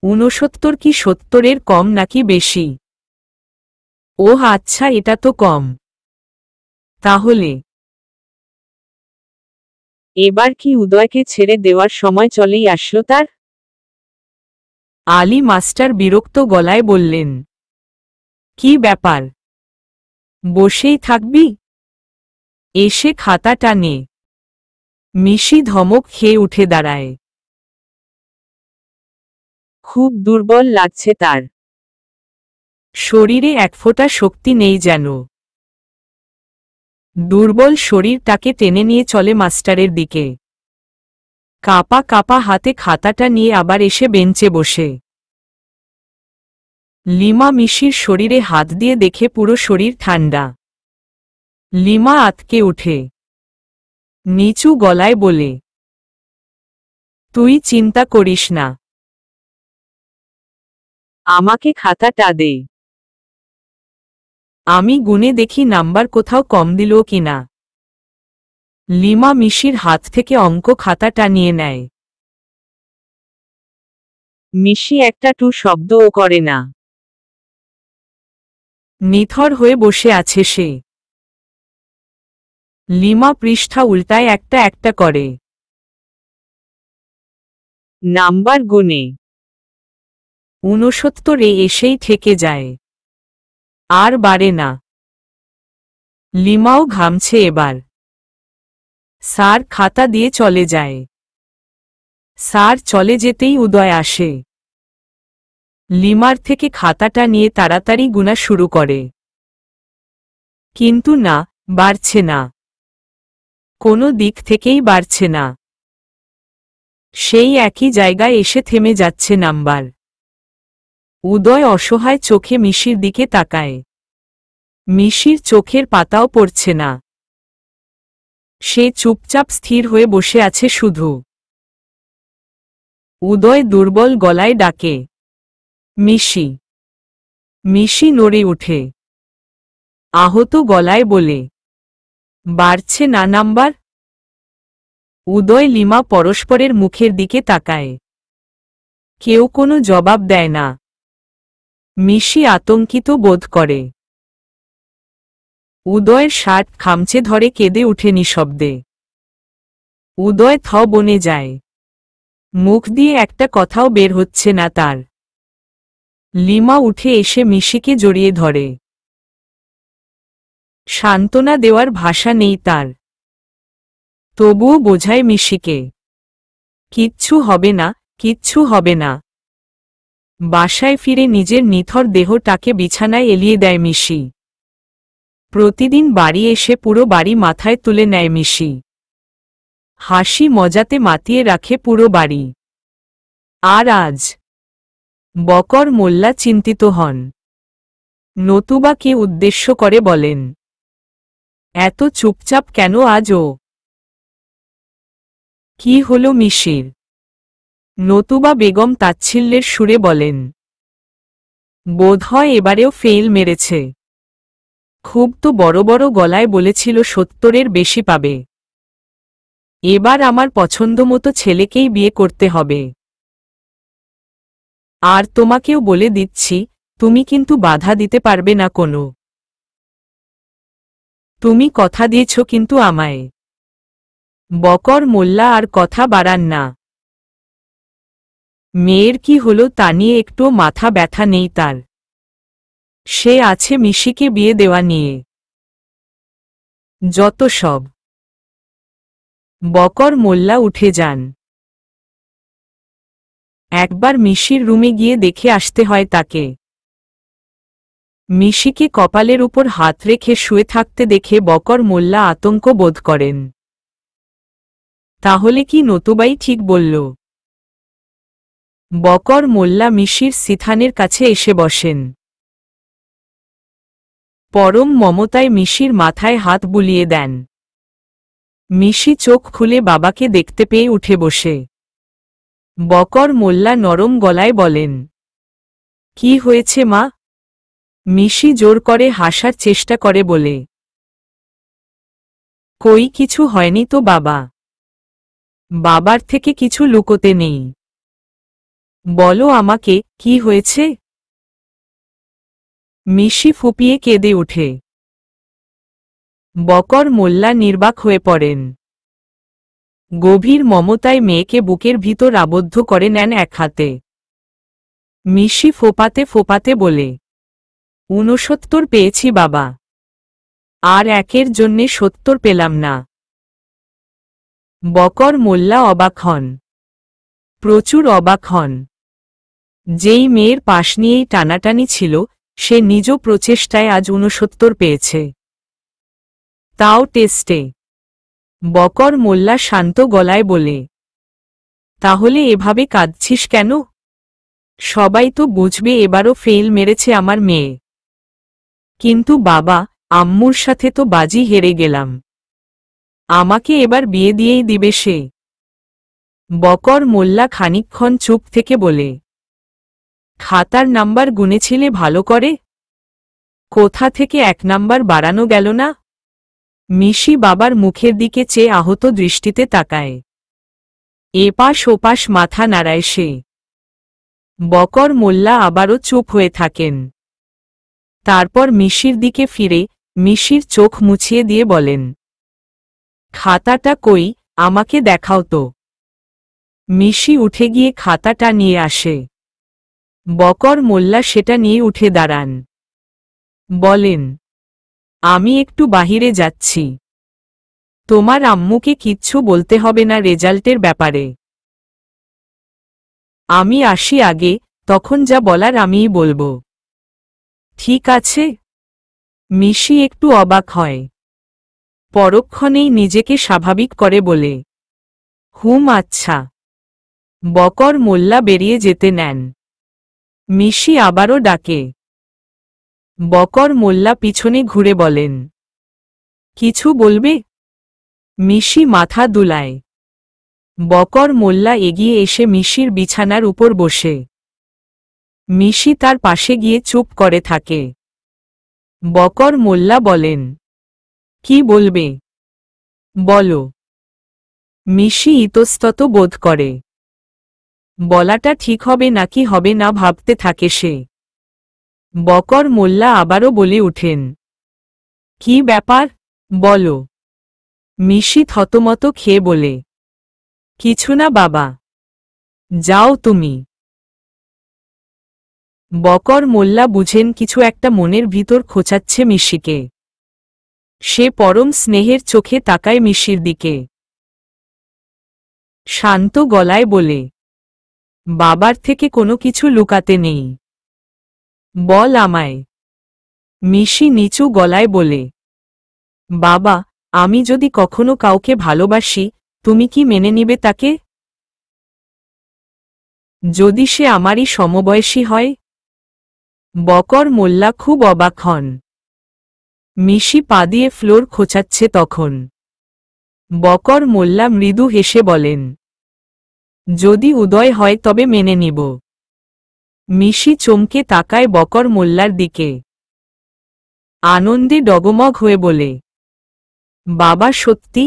S1: 69 কি 70-এর কম নাকি বেশি? ওহ আচ্ছা, এটা তো কম। তাহলে
S2: এবার কি উদয়কে ছেড়ে দেওয়ার সময় চলেই আসলো তার?
S1: আলী মাস্টার বিরক্ত গলায় বললেন, কি ব্যাপার? বসেই থাকবি? এসে খাতা টানে। মিশি ধমক খেয়ে উঠে দাঁড়ায়।
S2: খুব দুর্বল লাগছে তার।
S1: শরীরে এক ফোঁটা শক্তি নেই যেন। দুর্বল শরীর তাকে টেনে নিয়ে চলে মাস্টারের দিকে। কাপা কাপা হাতে খাতাটা নিয়ে আবার এসে বেঞ্চে বসে। লিমা মিশির শরীরে হাত দিয়ে দেখে পুরো শরীর ঠান্ডা। লিমা আতকে উঠে। নিচু গলায় বলে, তুই চিন্তা করিস না।
S2: আমাকে খাতাটা দে।
S1: আমি গুনে দেখি নাম্বার কোথাও কম দিল কিনা। লিমা মিশির হাত থেকে অঙ্ক খাতাটা নিয়ে নেয়।
S2: মিশি একটা টু শব্দও করে না।
S1: নিথর হয়ে বসে আছে সে। লিমা পৃষ্ঠা উল্টায় একটা একটা করে।
S2: নাম্বার গুনে
S1: 69-এ এসেই ঠেকে যায়। আর বাড়ে না। লিমাও ঘামছে এবার। স্যার খাতা দিয়ে চলে যায়। স্যার চলে যেতেই উদয় আসে। লিমার থেকে খাতাটা নিয়ে তাড়াতাড়ি গুনা শুরু করে। কিন্তু না, বাড়ছে না। কোনো দিক থেকেই বাড়ছে না। সেই একই জায়গায় এসে থেমে যাচ্ছে নাম্বার। উদয় অসহায় চোখে মিশির দিকে তাকায়। মিশির চোখের পাতাও পড়ছে না। সে চুপচাপ স্থির হয়ে বসে আছে শুধু। উদয় দুর্বল গলায় ডাকে, মিশি। মিশি নড়ে উঠে। আহত গলায় বলে। বাড়ছে না নাম্বার? উদয় লিমা পরস্পরের মুখের দিকে তাকায়। কেউ কোনো জবাব দেয় না। মিশি আতঙ্কিত বোধ করে। উদয়ের শার্ট খামচে ধরে কেঁদে উঠে নিঃশব্দে। উদয় বনে যায়। মুখ দিয়ে একটা কথাও বের হচ্ছে না তার। লিমা উঠে এসে মিশিকে জড়িয়ে ধরে। সান্ত্বনা দেওয়ার ভাষা নেই তার। তবুও বোঝায় মিশিকে, কিচ্ছু হবে না, কিচ্ছু হবে না। বাসায় ফিরে নিজের নিথর দেহটাকে বিছানায় এলিয়ে দেয় মিশি। প্রতিদিন বাড়ি এসে পুরো বাড়ি মাথায় তুলে নেয় মিশি। হাসি মজাতে মাতিয়ে রাখে পুরো বাড়ি। আর আজ বকর মোল্লা চিন্তিত হন। নতুবাকে উদ্দেশ্য করে বলেন, এত চুপচাপ কেন আজ ও? কি হলো মিশির? নতুবা বেগম তাচ্ছিল্যের সুরে বলেন, বোধহয় এবারেও ফেল মেরেছে। খুব তো বড় বড় গলায় বলেছিল 70-এর বেশি পাবে। এবার আমার পছন্দমতো ছেলেকেই বিয়ে করতে হবে। আর তোমাকেও বলে দিচ্ছি, তুমি কিন্তু বাধা দিতে পারবে না কোনো। তুমি কথা দিয়েছ কিন্তু আমায়। বকর মোল্লা আর কথা বাড়ান না। মেয়ের কি হলো তা নিয়ে একটু মাথা ব্যথা নেই তার। সে আছে মিশিকে বিয়ে দেওয়া নিয়ে। যত সব। বকর মোল্লা উঠে যান। একবার মিশির রুমে গিয়ে দেখে আসতে হয় তাকে। মিশিকে কপালের উপর হাত রেখে শুয়ে থাকতে দেখে বকর মোল্লা আতঙ্ক বোধ করেন। তাহলে কি নতুবাই ঠিক বলল? বকর মোল্লা মিশির সিথানের কাছে এসে বসেন। পরম মমতায় মিশির মাথায় হাত বুলিয়ে দেন। মিশি চোখ খুলে বাবাকে দেখতে পেয়ে উঠে বসে। বকর মোল্লা নরম গলায় বলেন, কি হয়েছে মা? মিশি জোর করে হাসার চেষ্টা করে বলে, কই কিছু হয়নি তো বাবা। বাবার থেকে কিছু লুকোতে নেই। বলো আমাকে, কি হয়েছে? মিশি ফুপিয়ে কেঁদে উঠে। বকর মোল্লা নির্বাক হয়ে পড়েন। গভীর মমতায় মেয়েকে বুকের ভিতর আবদ্ধ করে নেন এক হাতে। মিশি ফোপাতে ফোপাতে বলে, 69 পেয়েছি বাবা। আর একের জন্যে 70 পেলাম না। বকর মোল্লা অবাক হন। প্রচুর অবাক হন। যেই মেয়ের পাশ নিয়েই টানাটানি ছিল, সে নিজ প্রচেষ্টায় আজ 69 পেয়েছে। তাও টেস্টে। বকর মোল্লা শান্ত গলায় বলে, তাহলে এভাবে কাঁদছিস কেন? সবাই তো বুঝবে এবারও ফেল মেরেছে আমার মেয়ে। কিন্তু বাবা, আম্মুর সাথে তো বাজি হেরে গেলাম। আমাকে এবার বিয়ে দিয়েই দিবে সে। বকর মোল্লা খানিকক্ষণ চুপ থেকে বলে, খাতার নাম্বার গুনেছিলে ভালো করে? কোথা থেকে 1 নাম্বার বাড়ানো গেল না? মিশি বাবার মুখের দিকে চেয়ে আহত দৃষ্টিতে তাকায়। এপাশ ওপাশ মাথা নাড়ায় সে। বকর মোল্লা আবারও চুপ হয়ে থাকেন। তারপর মিশির দিকে ফিরে, মিশির চোখ মুছিয়ে দিয়ে বলেন, খাতাটা কই, আমাকে দেখাও তো। মিশি উঠে গিয়ে খাতাটা নিয়ে আসে। বকর মোল্লা সেটা নিয়ে উঠে দাঁড়ান। বলেন, আমি একটু বাহিরে যাচ্ছি। তোমার আম্মুকে কিচ্ছু বলতে হবে না রেজাল্টের ব্যাপারে। আমি আসি আগে, তখন যা বলার আমিই বলবো। ঠিক আছে? মিশি একটু অবাক হয়। পরক্ষণেই নিজেকে স্বাভাবিক করে বলে, আচ্ছা। বকর মোল্লা বেরিয়ে যেতে নেন। মিশি আবারও ডাকে। বকর মোল্লা পিছনে ঘুরে বলেন, কিছু বলবে? মিশি মাথা দুলায়। বকর মোল্লা এগিয়ে এসে মিশির বিছানার উপর বসে। মিশি তার পাশে গিয়ে চুপ করে থাকে। বকর মোল্লা বলেন, কি বলবে বলো। মিশি ইতস্তত বোধ করে। বলাটা ঠিক হবে নাকি হবে না ভাবতে থাকে সে। বকর মোল্লা আবারও বলে উঠেন, কি ব্যাপার বলো। মিশি থতমত খেয়ে বলে, কিছু না বাবা, যাও তুমি। বকর মোল্লা বুঝেন কিছু একটা মনের ভিতর খোঁচাচ্ছে মিশিকে। সে পরম স্নেহের চোখে তাকায় মিশির দিকে। শান্ত গলায় বলে, বাবার থেকে কোনো কিছু লুকাতে নেই, বল আমায়। মিশি নিচু গলায় বলে, বাবা, আমি যদি কখনো কাউকে ভালোবাসি, তুমি কি মেনে নিবে তাকে? যদি সে আমারই সমবয়সী হয়? বকর মোল্লা খুব অবাক হন। মিশি পা দিয়ে ফ্লোর খোঁচাচ্ছে তখন। বকর মোল্লা মৃদু হেসে বলেন, যদি উদয় হয় তবে মেনে নিব। মিশি চমকে তাকায় বকর মোল্লার দিকে। আনন্দে ডগমগ হয়ে বলে, বাবা সত্যি?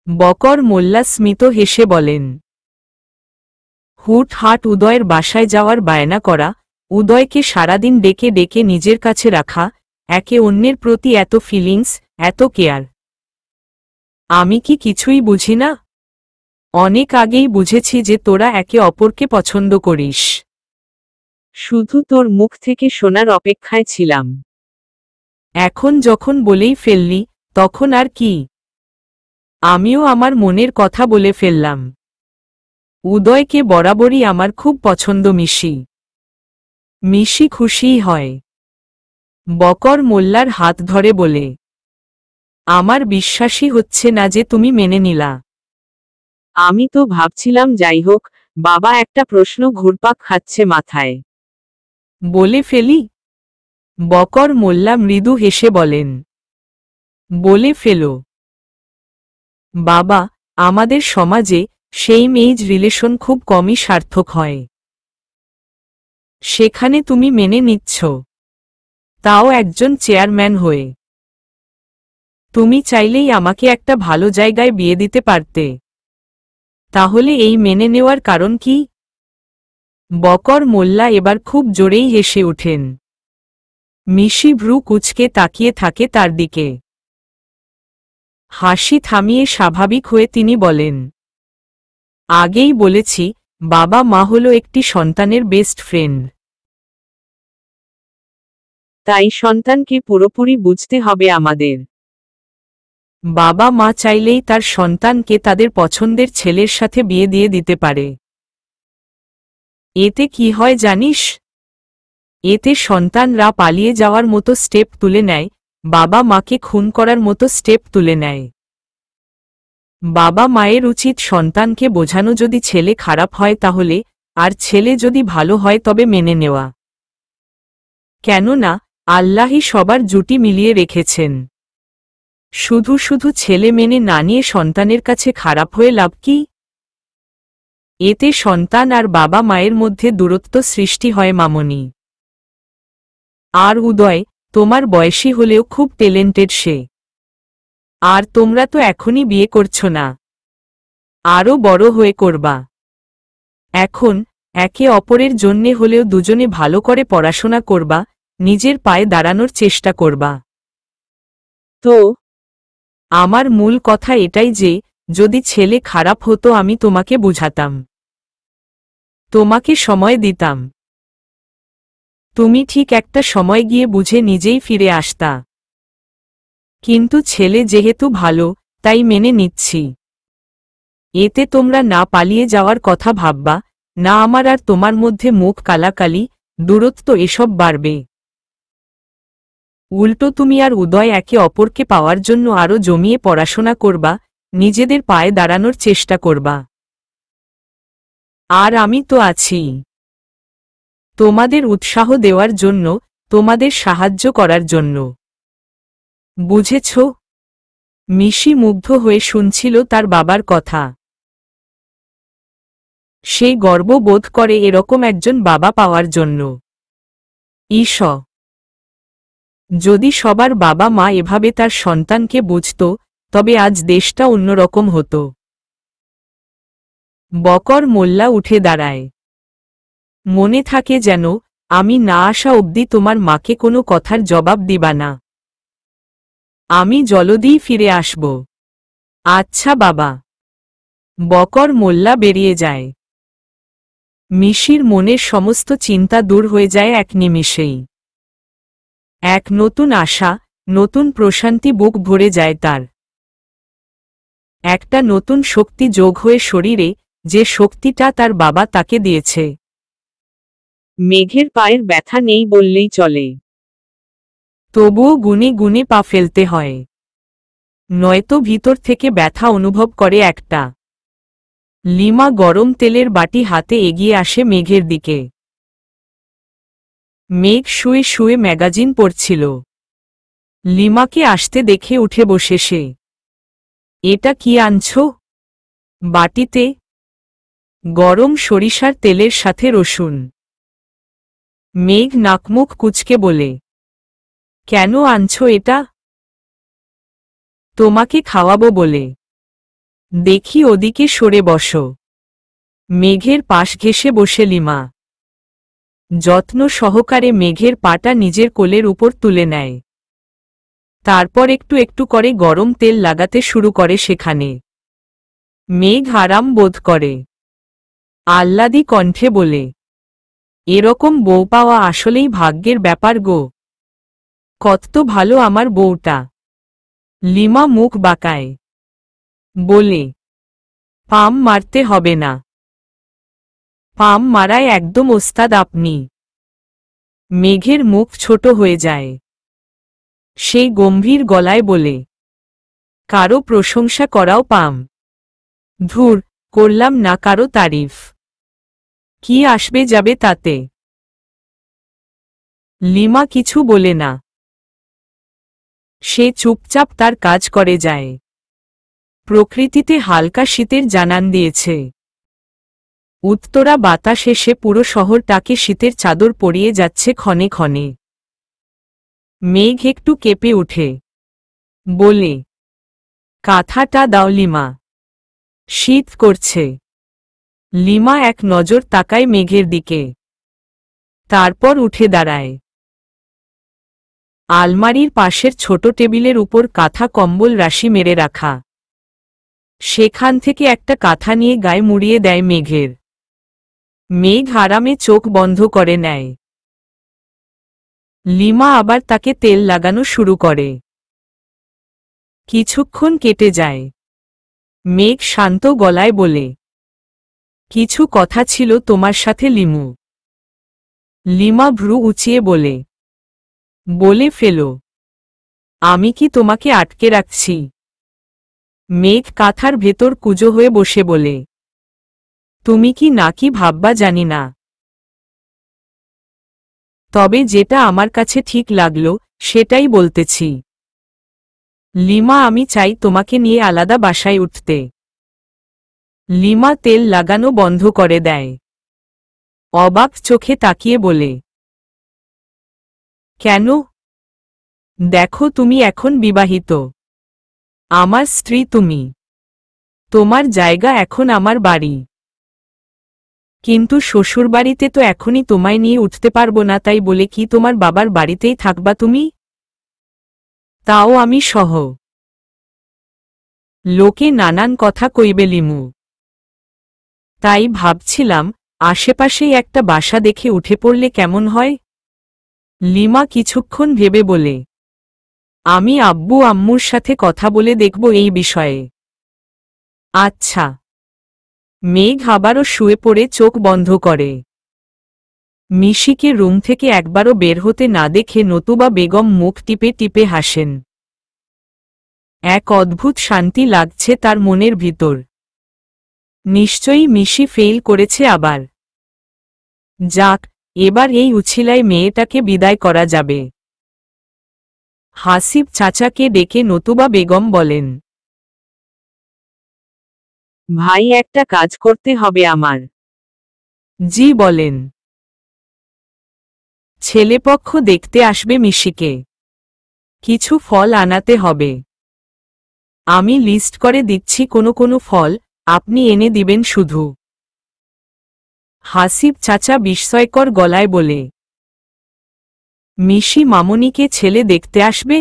S1: বকর মোল্লা স্মিত হেসে বলেন, হুটহাট উদয়ের বাসায় যাওয়ার বায়না করা, উদয়কে সারাদিন ডেকে ডেকে নিজের কাছে রাখা, একে অন্যের প্রতি এত ফিলিংস, এত কেয়ার। আমি কি কিছুই বুঝি না? অনেক আগেই বুঝেছি যে তোরা একে অপরকে পছন্দ করিস।
S2: শুধু তোর মুখ থেকে শোনার অপেক্ষায় ছিলাম।
S1: এখন যখন বলেই ফেললি, তখন আর কি? আমিও আমার মনের কথা বলে ফেললাম। উদয়কে বরাবরই আমার খুব পছন্দ মিশি। মিশি খুশিই হয়। বকর মোল্লার হাত ধরে বলে, আমার বিশ্বাসই হচ্ছে না যে তুমি মেনে নিলা।
S2: আমি তো ভাবছিলাম যাই হোক, বাবা একটা প্রশ্ন ঘুরপাক খাচ্ছে মাথায়।
S1: বলে ফেলি? বকর মোল্লা মৃদু হেসে বলেন, বলে ফেলো। বাবা, আমাদের সমাজে সেইম এজ রিলেশন খুব কমই সার্থক হয়। সেখানে তুমি মেনে নিচ্ছ, তাও একজন চেয়ারম্যান হয়ে। তুমি চাইলেই আমাকে একটা ভালো জায়গায় বিয়ে দিতে পারতে। তাহলে এই মেনে নেওয়ার কারণ কি? বকর মোল্লা এবার খুব জোরেই হেসে ওঠেন। মিশি ভ্রু কুঁচকে তাকিয়ে থাকে তার দিকে। হাসি থামিয়ে স্বাভাবিক হয়ে তিনি বলেন, আগেই বলেছি, বাবা মা হলো একটি সন্তানের বেস্ট ফ্রেন্ড।
S2: তাই সন্তানকে পুরোপুরি বুঝতে হবে আমাদের।
S1: বাবা মা চাইলেই তার সন্তানকে তাদের পছন্দের ছেলের সাথে বিয়ে দিয়ে দিতে পারে। এতে কি হয় জানিস? এতে সন্তানরা পালিয়ে যাওয়ার মতো স্টেপ তুলে নেয়, বাবা মাকে খুন করার মতো স্টেপ তুলে নেয়। বাবা মায়ের উচিত সন্তানকে বোঝানো যদি ছেলে খারাপ হয় তাহলে, আর ছেলে যদি ভালো হয় তবে মেনে নেওয়া। কেননা আল্লাহই সবার জুটি মিলিয়ে রেখেছেন। শুধু শুধু ছেলে মেনে না নিয়ে সন্তানের কাছে খারাপ হয়ে লাভ কি? এতে সন্তান আর বাবা মায়ের মধ্যে দূরত্ব সৃষ্টি হয় মামনি। আর উদয়, তোমার বয়সী হলেও খুব ট্যালেন্টেড সে। আর তোমরা তো এখনই বিয়ে করছো না, আরও বড় হয়ে করবা। এখন একে অপরের জন্যে হলেও দুজনে ভালো করে পড়াশোনা করবা, নিজের পায়ে দাঁড়ানোর চেষ্টা করবা।
S2: তো
S1: আমার মূল কথা এটাই যে, যদি ছেলে খারাপ হতো আমি তোমাকে বুঝাতাম, তোমাকে সময় দিতাম। তুমি ঠিক একটা সময় গিয়ে বুঝে নিজেই ফিরে আসতা। কিন্তু ছেলে যেহেতু ভালো, তাই মেনে নিচ্ছি। এতে তোমরা না পালিয়ে যাওয়ার কথা ভাববা, না আমার আর তোমার মধ্যে মুখ কালাকালি, দূরত্ব এসব বাড়বে। উল্টো তুমি আর উদয় একে অপরকে পাওয়ার জন্য আরও জমিয়ে পড়াশোনা করবা, নিজেদের পায়ে দাঁড়ানোর চেষ্টা করবা। আর আমি তো আছি, তোমাদের উৎসাহ দেওয়ার জন্য, তোমাদের সাহায্য করার জন্য। বুঝেছ? মিশি মুগ্ধ হয়ে শুনছিল তার বাবার কথা। সে গর্ব বোধ করে এরকম একজন বাবা পাওয়ার জন্য। ঈশ যদি সবার বাবা মা এভাবে তার সন্তানকে বুঝত, তবে আজ দেশটা অন্যরকম হতো। বকর মোল্লা উঠে দাঁড়ায়। মনে থাকে যেন, আমি না আসা অবধি তোমার মাকে কোনো কথার জবাব দিবা না। আমি জলদিই ফিরে আসব। আচ্ছা বাবা। বকর মোল্লা বেরিয়ে যায়। মিশির মনের সমস্ত চিন্তা দূর হয়ে যায় এক নিমিষেই। এক নতুন আশা, নতুন প্রশান্তি বুক ভরে যায় তার। একটা নতুন শক্তি যোগ হয়ে শরীরে, যে শক্তিটা তার বাবা তাকে দিয়েছে।
S2: মেঘের পায়ের ব্যথা নেই বললেই চলে।
S1: তবুও গুনে গুনে পা ফেলতে হয়, নয়তো ভিতর থেকে ব্যথা অনুভব করে একটা। লিমা গরম তেলের বাটি হাতে এগিয়ে আসে মেঘের দিকে। মেঘ শুয়ে শুয়ে ম্যাগাজিন পড়ছিল। লিমাকে আসতে দেখে উঠে বসে সে। এটা কি আনছো? বাটিতে গরম সরিষার তেলের সাথে রসুন। মেঘ নাকমুখ কুঁচকে বলে, কেন আনছো এটা? তোমাকে খাওয়াবো বলে। দেখি ওদিকে সরে বসো। মেঘের পাশ ঘেঁষে বসে লিমা যত্ন সহকারে মেঘের পাটা নিজের কোলের উপর তুলে নেয়। তারপর একটু একটু করে গরম তেল লাগাতে শুরু করে সেখানে। মেঘ আরাম বোধ করে। আহ্লাদি কণ্ঠে বলে, এরকম বউ পাওয়া আসলেই ভাগ্যের ব্যাপার গো। কত ভালো আমার বউটা। লিমা মুখ বাঁকায় বলে, পাম মারতে হবে না। পাম মারায় একদম ওস্তাদ আপনি। মেঘের মুখ ছোট হয়ে যায়। সেই গম্ভীর গলায় বলে, কারো প্রশংসা করাও পাম? ধুর, করলাম না কারো তারিফ। কি আসবে যাবে তাতে? লিমা কিছু বলে না। সে চুপচাপ তার কাজ করে যায়। প্রকৃতিতে হালকা শীতের জানান দিয়েছে। উত্তরা বাতাস এসে পুরো শহরটাকে শীতের চাদর পরিয়ে যাচ্ছে ক্ষণে ক্ষণে। মেঘ একটু কেঁপে উঠে বলে, কাঁথাটা দাও লিমা, শীত করছে। লিমা এক নজর তাকায় মেঘের দিকে, তারপর উঠে দাঁড়ায়। আলমারির পাশের ছোট টেবিলের উপর কাঁথা কম্বল রাশি মেরে রাখা। সেখান থেকে একটা কাঁথা নিয়ে গায়ে মুড়িয়ে দেয় মেঘের। মেঘ আরামে চোখ বন্ধ করে নেয়। লিমা আবার তাকে তেল লাগানো শুরু করে। কিছুক্ষণ কেটে যায়। মেঘ শান্ত গলায় বলে, কিছু কথা ছিল তোমার সাথে লিমু। লিমা ভ্রু উঁচিয়ে বলে, বলে ফেলো। আমি কি তোমাকে আটকে রাখছি? মেঘ কাঁথার ভেতর কুজো হয়ে বসে বলে, তুমি কি নাকি ভাববা জানি না, তবে যেটা আমার কাছে ঠিক লাগলো সেটাই বলতেছি। লিমা আমি চাই তোমাকে নিয়ে আলাদা বাসায় উঠতে। লিমা তেল লাগানো বন্ধ করে দেয়। অবাক চোখে তাকিয়ে বলে, কেন? দেখো তুমি এখন বিবাহিত। আমার স্ত্রী তুমি। তোমার জায়গা এখন আমার বাড়ি। কিন্তু শ্বশুরবাড়িতে তো এখনই তোমায় নিয়ে উঠতে পারবো না, তাই বলে কি তোমার বাবার বাড়িতেই থাকবা তুমি? তাও আমি সহ। লোকে নানান কথা কইবে লিমু। তাই ভাবছিলাম, আশেপাশেই একটা বাসা দেখে উঠে পড়লে কেমন হয়? লিমা কিছুক্ষণ ভেবে বলে, আমি আব্বু আম্মুর সাথে কথা বলে দেখব এই বিষয়ে। আচ্ছা। মেঘ আবারও শুয়ে পড়ে চোখ বন্ধ করে। মিশিকে রুম থেকে একবারও বের হতে না দেখে নতুবা বেগম মুখ টিপে টিপে হাসেন। এক অদ্ভুত শান্তি লাগছে তার মনের ভিতর। নিশ্চয়ই মিশি ফেল করেছে আবার। যাক, এবার এই উছিলায় মেয়েটাকে বিদায় করা যাবে। হাসিব চাচাকে ডেকে নতুবা বেগম বলেন,
S2: ভাই একটা কাজ করতে হবে আমার।
S1: জি বলেন। ছেলেপক্ষ দেখতে আসবে মিশিকে। কিছু ফল আনাতে হবে। আমি লিস্ট করে দিচ্ছি কোনো কোনো ফল, আপনি এনে দিবেন শুধু। হাসিব চাচা বিস্ময়কর গলায় বলে। মিশি মামনিকে ছেলে দেখতে আসবে?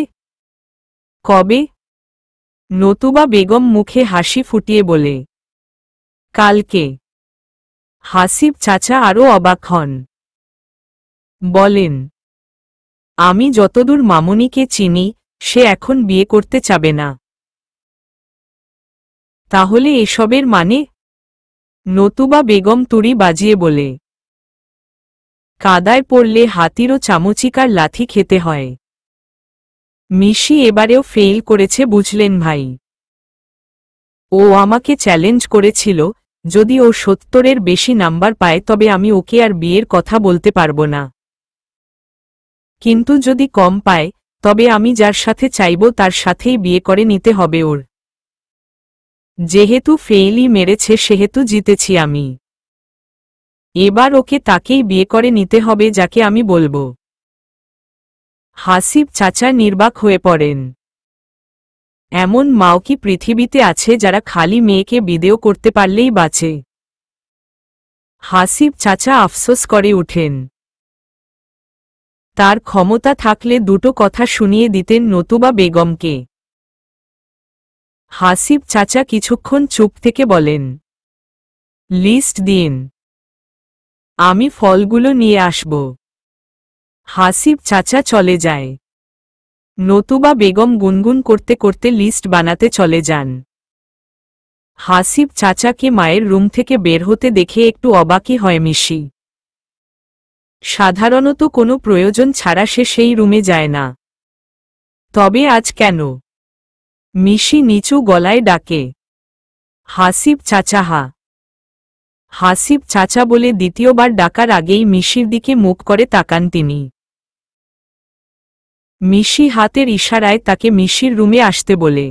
S1: কবে? নতুবা বেগম মুখে হাসি ফুটিয়ে বলে। কালকে। হাসিব চাচা আরও অবাক হন। বলেন, আমি যতদূর মামনিকে চিনি, সে এখন বিয়ে করতে চাবে না। তাহলে এসবের মানে? নতুবা বেগম তুড়ি বাজিয়ে বলে। কাদায় পড়লে হাতিরও চামচিকার লাথি খেতে হয়। মিশি এবারেও ফেইল করেছে বুঝলেন ভাই। ও আমাকে চ্যালেঞ্জ করেছিল, যদি ও 70-এর বেশি নাম্বার পায় তবে আমি ওকে আর বিয়ের কথা বলতে পারবো না। কিন্তু যদি কম পায়, তবে আমি যার সাথে চাইব তার সাথেই বিয়ে করে নিতে হবে ওর। যেহেতু ফেইলই মেরেছে সেহেতু জিতেছি আমি। এবার ওকে তাকেই বিয়ে করে নিতে হবে যাকে আমি বলবো। হাসিব চাচা নির্বাক হয়ে পড়েন। এমন মাও কি পৃথিবীতে আছে যারা খালি মেয়েকে বিদেয় করতে পারলেই বাঁচে? হাসিব চাচা আফসোস করে উঠেন। তার ক্ষমতা থাকলে দুটো কথা শুনিয়ে দিতেন নতুবা বেগমকে। হাসিব চাচা কিছুক্ষণ চুপ থেকে বলেন, লিস্ট দিন, আমি ফলগুলো নিয়ে আসব। হাসিব চাচা চলে যায়। নতুবা বেগম গুনগুন করতে করতে লিস্ট বানাতে চলে যান। হাসিব চাচাকে মায়ের রুম থেকে বের হতে দেখে একটু অবাকই হয় মিশি। সাধারণত কোনো প্রয়োজন ছাড়া সে সেই রুমে যায় না। তবে আজ কেন? মিশি নিচু গলায় ডাকে, হাসিব চাচা। হাসিব চাচা বলে দ্বিতীয়বার ডাকার আগেই মিশির দিকে মুখ করে তাকান তিনি। মিশি হাতের ইশারায় তাকে মিশির রুমে আসতে বলে।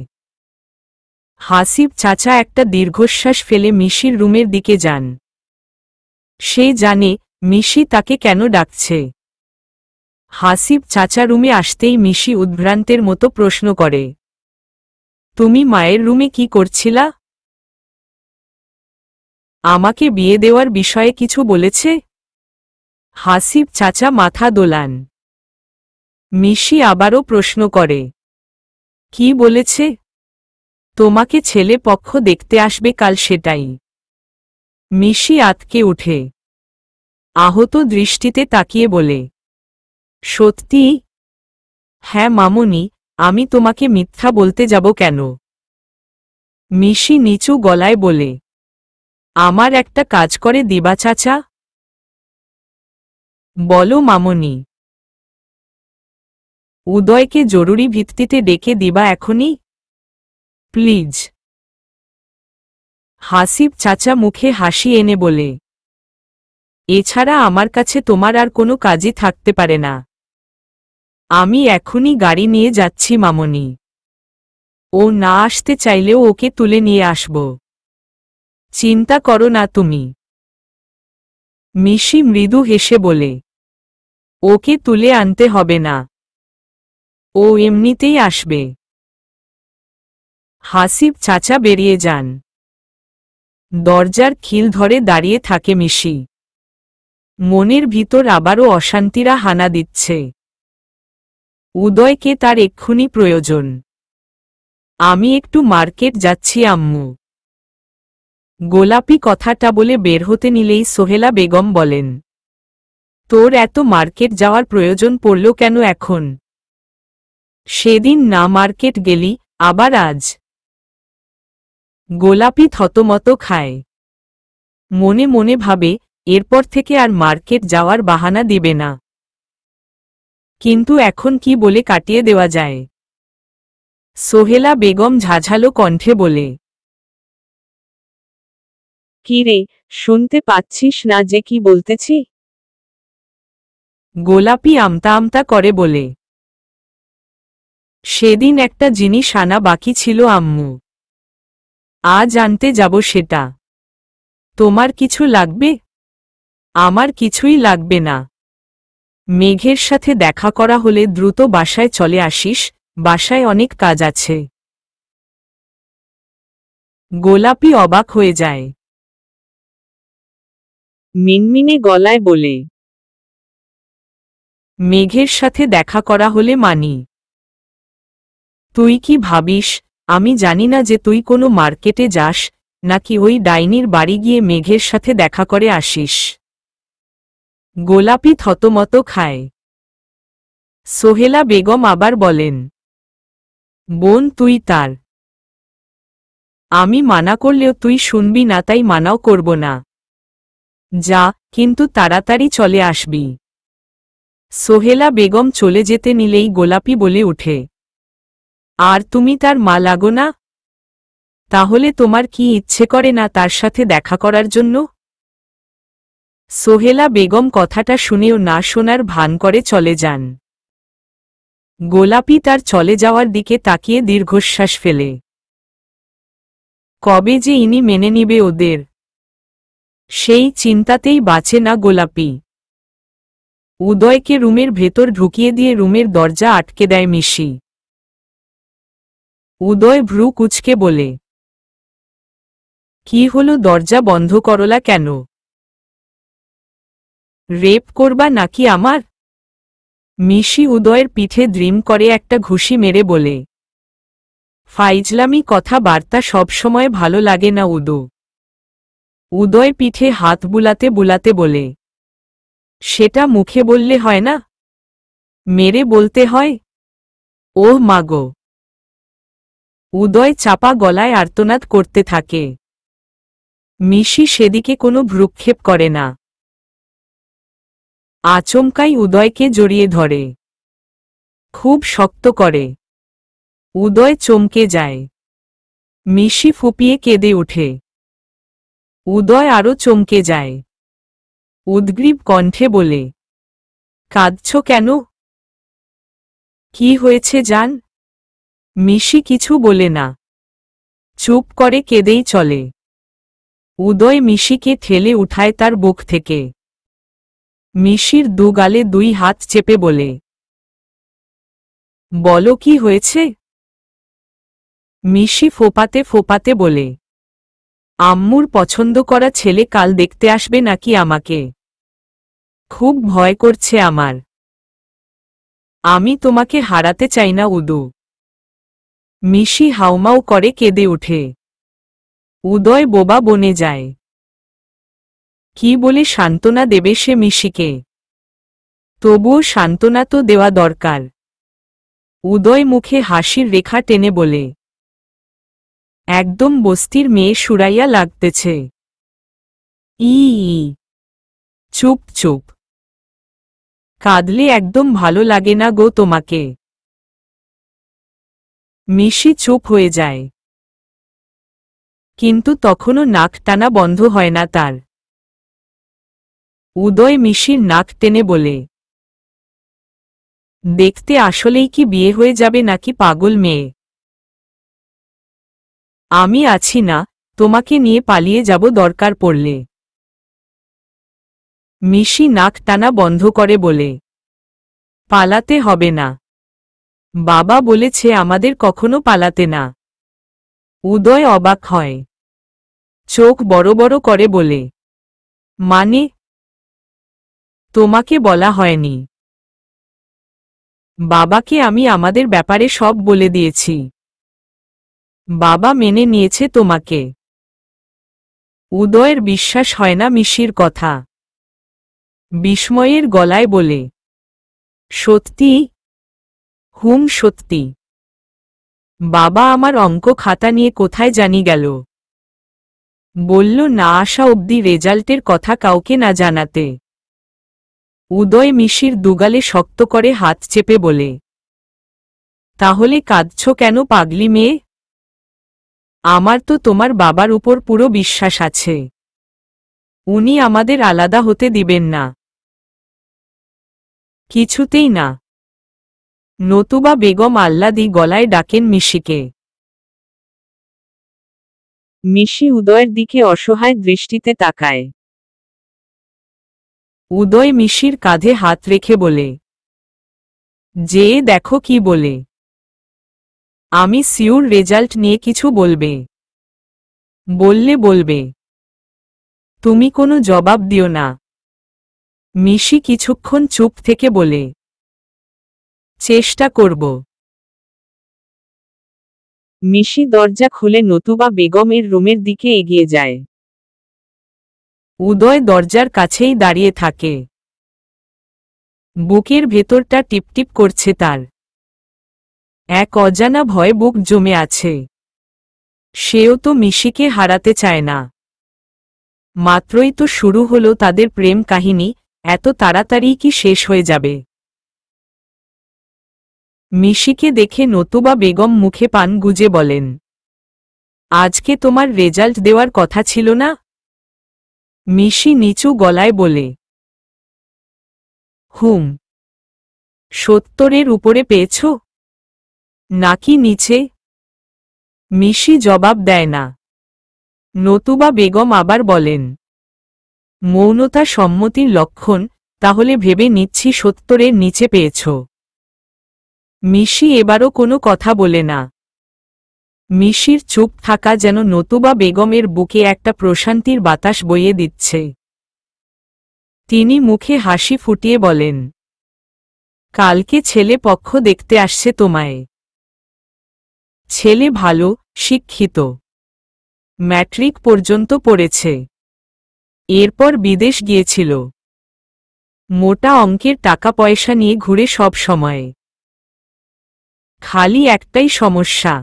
S1: হাসিব চাচা একটা দীর্ঘশ্বাস ফেলে মিশির রুমের দিকে যান। সে জানে মিশি তাকে কেন ডাকছে। হাসিব চাচা রুমে আসতেই মিশি উদ্ভ্রান্তের মতো প্রশ্ন করে, তুমি মায়ের রুমে কি করছিলা? আমাকে বিয়ে দেওয়ার বিষয়ে কিছু বলেছে? হাসিব চাচা মাথা দোলান। মিশি আবারও প্রশ্ন করে, কি বলেছে? তোমাকে ছেলে পক্ষ দেখতে আসবে কাল সেটাই। মিশি আতকে উঠে আহত দৃষ্টিতে তাকিয়ে বলে, সত্যি? হ্যাঁ মামুনি, আমি তোমাকে মিথ্যা বলতে যাব কেন? মিশি নিচু গলায় বলে, আমার একটা কাজ করে দিবা চাচা? বলো মামুনি। উদয়কে জরুরি ভিত্তিতে ডেকে দিবা এখনই? প্লিজ। হাসিব চাচা মুখে হাসি এনে বলে, এছাড়া আমার কাছে তোমার আর কোনো কাজই থাকতে পারে না। আমি এখনই গাড়ি নিয়ে যাচ্ছি মামুনি। ও না আসতে চাইলেও ওকে তুলে নিয়ে আসব। চিন্তা করো না তুমি। মিশি মৃদু হেসে বলে, ওকে তুলে আনতে হবে না, ও এমনিতেই আসবে। হাসিব চাচা বেরিয়ে যান। দরজার খিল ধরে দাঁড়িয়ে থাকে মিশি। মনের ভিতর আবারও অশান্তিরা হানা দিচ্ছে। উদয়কে তার এক্ষুনি প্রয়োজন। আমি একটু মার্কেট যাচ্ছি আম্মু। গোলাপি কথাটা বলে বের হতে নিলেই সোহেলা বেগম বলেন, তোর এত মার্কেট যাওয়ার প্রয়োজন পড়ল কেন এখন? সেদিন না মার্কেট গেলি, আবার আজ? গোলাপি থতমত খায়। মনে মনে ভাবে এরপর থেকে আর মার্কেট যাওয়ার বাহানা দিবে না। কিন্তু এখন কি বলে কাটিয়ে দেওয়া যায়? সোহেলা বেগম ঝাঝালো কণ্ঠে বলে,
S2: কি রে, শুনতে পাচ্ছিস না যে কি বলতেছি?
S1: গোলাপি আমতা আমতা করে বলে, সেদিন একটা জিনিস আনা বাকি ছিল আম্মু, আজ আনতে যাব সেটা। তোমার কিছু লাগবে? আমার কিছুই লাগবে না। মেঘের সাথে দেখা করা হলে দ্রুত বাসায় চলে আসিস, বাসায় অনেক কাজ আছে। গোলাপি অবাক হয়ে যায়।
S2: মিনমিনে গলায় বলে,
S1: মেঘের সাথে দেখা করা হলে মানি। তুই কি ভাবিস আমি জানি না যে তুই কোনো মার্কেটে যাস, নাকি ওই ডাইনির বাড়ি গিয়ে মেঘের সাথে দেখা করে আসিস? গোলাপি থতমত খায়। সোহেলা বেগম আবার বলেন, বোন তুই তার। আমি মানা করলেও তুই শুনবি না, তাই মানাও করব না। যা, কিন্তু তাড়াতাড়ি চলে আসবি। সোহেলা বেগম চলে যেতে নিলেই গোলাপি বলে উঠে, আর তুমি তার মা লাগো না? তাহলে তোমার কি ইচ্ছে করে না তার সাথে দেখা করার জন্য? সোহেলা বেগম কথাটা শুনেও না শোনার ভান করে চলে যান। গোলাপি তার চলে যাওয়ার দিকে তাকিয়ে দীর্ঘশ্বাস ফেলে। কবে যে ইনি মেনে নিবে ওদের, সেই চিন্তাতেই বাঁচে না গোলাপি। উদয়কে রুমের ভেতর ঢুকিয়ে দিয়ে রুমের দরজা আটকে দেয় মিশি। উদয় ভ্রু কুঁচকে বলে, কি হলো, দরজা বন্ধ করলা কেন? রেপ করবা নাকি আমার? মিশি উদয়ের পিঠে দ্রিম করে একটা ঘুষি মেরে বলে, ফাইজলামি কথা বার্তা সবসময় ভালো লাগে না উদো। উদয় পিঠে হাত বুলাতে বুলাতে বলে, সেটা মুখে বললে হয় না, মেরে বলতে হয়। ওহ মাগো! উদয় চাপা গলায় আর্তনাদ করতে থাকে। মিশি সেদিকে কোনো ভ্রুক্ষেপ করে না। আচমকাই উদয়কে জড়িয়ে ধরে, খুব শক্ত করে। উদয় চমকে যায়। মিশি ফুপিয়ে কেঁদে ওঠে। উদয় আরও চমকে যায়। উদ্গ্রীব কণ্ঠে বলে, কাঁদছ কেন? কি হয়েছে জান? মিশি কিছু বলে না, চুপ করে কেঁদেই চলে। উদয় মিশিকে ঠেলে উঠায় তার বুক থেকে। মিশির দু গালে দুই হাত চেপে বলে, বলো কি হয়েছে? মিশি ফোপাতে ফোপাতে বলে, আম্মুর পছন্দ করা ছেলে কাল দেখতে আসবে নাকি আমাকে? খুব ভয় করছে আমার। আমি তোমাকে হারাতে চাই না উদু। মিশি হাউমাউ করে কেঁদে ওঠে। উদয় বোবা বনে যায়। কি বলে সান্ত্বনা দেবে সে মিশিকে? তবুও সান্ত্বনা তো দেওয়া দরকার। উদয় মুখে হাসির রেখা টেনে বলে, একদম বস্তির মেয়ে সুরাইয়া লাগতেছে। ই চুপ চুপ, কাঁদলে একদম ভালো লাগে না গো তোমাকে। মিশি চুপ হয়ে যায়। কিন্তু তখনও নাক টানা বন্ধ হয় না তার। উদয় মিশির নাক টেনে বলে, দেখতে আসলেই কি বিয়ে হয়ে যাবে নাকি পাগল মেয়ে? আমি আছি না, তোমাকে নিয়ে পালিয়ে যাব দরকার পড়লে। মিশি নাক টানা বন্ধ করে বলে, পালাতে হবে না। বাবা বলেছে আমাদের কখনো পালাতে না। উদয় অবাক হয়। চোখ বড় বড় করে বলে, মানে? তোমাকে বলা হয়নি? বাবাকে আমি আমাদের ব্যাপারে সব বলে দিয়েছি। বাবা মেনে নিয়েছে তোমাকে। উদয়ের বিশ্বাস হয় না মিশির কথা। বিস্ময়ের গলায় বলে, সত্যি? হুম সত্যি। বাবা আমার অঙ্ক খাতা নিয়ে কোথায় জানি গেল। বলল না আসা অবধি রেজাল্টের কথা কাউকে না জানাতে। উদয় মিশির দুগালে শক্ত করে হাত চেপে বলে, তাহলে কাঁদছ কেন পাগলি মেয়ে? আমার তো তোমার বাবার উপর পুরো বিশ্বাস আছে। উনি আমাদের আলাদা হতে দিবেন না। কিছুতেই না। নতুবা বেগম আহ্লাদি গলায় ডাকেন মিশিকে।
S2: মিশি উদয়ের দিকে অসহায় দৃষ্টিতে তাকায়।
S1: উদয় মিশির কাঁধে হাত রেখে বলে, যে দেখো কি বলে। আমি সিউর রেজাল্ট নিয়ে কিছু বলবে। বলবে। তুমি কোনো জবাব দিও না। মিশি কিছুক্ষণ চুপ থেকে বলে, চেষ্টা করব।
S2: মিশি দরজা খুলে নতুবা বেগমের রুমের দিকে এগিয়ে যায়।
S1: উদয় দরজার কাছেই দাঁড়িয়ে থাকে। বুকের ভেতরটা টিপটিপ করছে তার। এক অজানা ভয় বুক জমে আছে। সেও তো মিশিকে হারাতে চায় না। মাত্রই তো শুরু হলো তাদের প্রেম কাহিনী, এত তাড়াতাড়ি কি শেষ হয়ে যাবে? মিশিকে দেখে নতুবা বেগম মুখে পান গুজে বলেন, আজকে তোমার রেজাল্ট দেওয়ার কথা ছিল না? মিশি নিচু গলায় বলে, হুম। 70-এর উপরে পেয়েছ? নাকি নিচে? মিশি জবাব দেয় না। নতুবা বেগম আবার বলেন, মৌনতা সম্মতির লক্ষণ, তাহলে ভেবে নিচ্ছি 70-এর নিচে পেয়েছ। মিশি এবারও কোনো কথা বলে না। মিশির চুপ থাকা যেন নতুবা বেগমের বুকে একটা প্রশান্তির বাতাস বইয়ে দিচ্ছে। তিনি মুখে হাসি ফুটিয়ে বলেন, কালকে ছেলে পক্ষ দেখতে আসছে তোমায়। ছেলে ভালো, শিক্ষিত। ম্যাট্রিক পর্যন্ত পড়েছে। এরপর বিদেশ গিয়েছিল। মোটা অঙ্কের টাকা পয়সা নিয়ে ঘুরে সব সময়। খালি একটাই সমস্যা,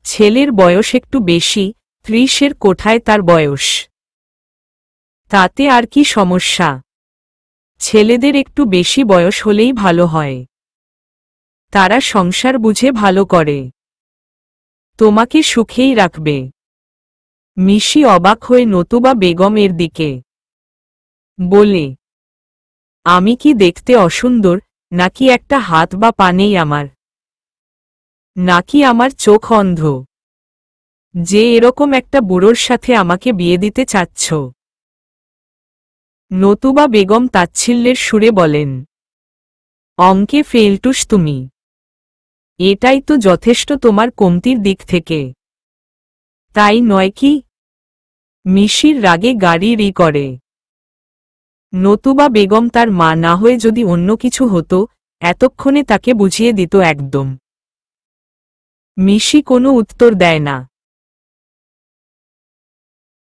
S1: ছেলের বয়স একটু বেশি, 30-এর কোঠায় তার বয়স। তাতে আর কি সমস্যা? ছেলেদের একটু বেশি বয়স হলেই ভালো হয়। তারা সংসার বুঝে ভালো করে। তোমাকে সুখেই রাখবে। মিশি অবাক হয়ে নতুবা বেগমের দিকে বলে, আমি কি দেখতে অসুন্দর, নাকি একটা হাত বা পা নেই আমার? নাকি আমার চোখ অন্ধ, যে এরকম একটা বুড়োর সাথে আমাকে বিয়ে দিতে চাচ্ছ? নতুবা বেগম তাচ্ছিল্যের সুরে বলেন, অঙ্কে ফেলটুস তুমি। এটাই তো যথেষ্ট তোমার কমতির দিক থেকে। তাই নয় কি? মিশির রাগে গাড়ি করে। নতুবা বেগম তার মা না হয়ে যদি অন্য কিছু হতো, এতক্ষণে তাকে বুঝিয়ে দিত একদম। মিশি কোনো উত্তর দেয় না।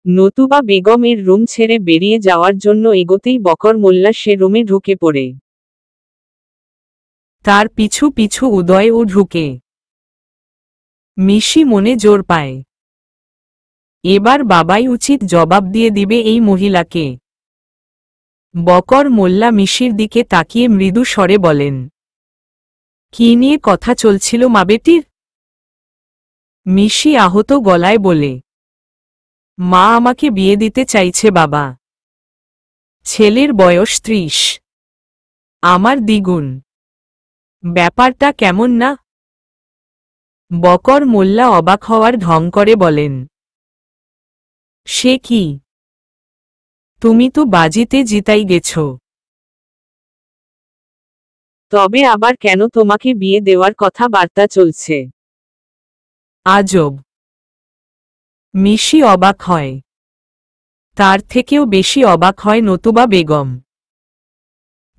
S2: নতুবা বেগমের রুম ছেড়ে বেরিয়ে যাওয়ার জন্য এগোতেই বকর মোল্লা সে রুমে ঢুকে পড়ে।
S1: তার পিছু পিছু উদয়ও ঢুকে। মিশি মনে জোর পায়, এবার বাবাই উচিত জবাব দিয়ে দিবে এই মহিলাকে। বকর মোল্লা মিশির দিকে তাকিয়ে মৃদু স্বরে বলেন, কি নিয়ে কথা চলছিল মা বেটির? মিশি আহত গলায় বলে, মা আমাকে বিয়ে দিতে চাইছে বাবা। ছেলের বয়স 30, আমার দ্বিগুণ। ব্যাপারটা কেমন না? বকর মোল্লা অবাক হওয়ার ঢং করে বলেন, সে কি? তুমি তো বাজিতে জিতাই গেছ।
S2: তবে আবার কেন তোমাকে বিয়ে দেওয়ার কথা বার্তা চলছে?
S1: আজব। মিশি অবাক হয়। তার থেকেও বেশি অবাক হয় নতুবা বেগম।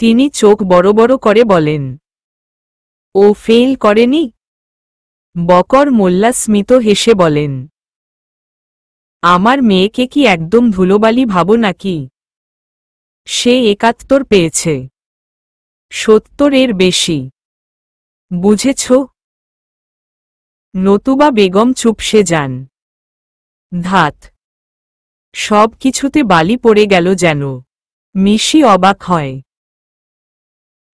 S1: তিনি চোখ বড় বড় করে বলেন, ও ফেল করেনি? বকর মোল্লা স্মিত হেসে বলেন, আমার মেয়েকে কি একদম ধুলোবালি ভাবো নাকি? সে 71 পেয়েছে। 70-এর বেশি। বুঝেছ? নতুবা বেগম চুপসে যান। ধাত। সব কিছুতে বালি পড়ে গেল যেন। মিশি অবাক হয়।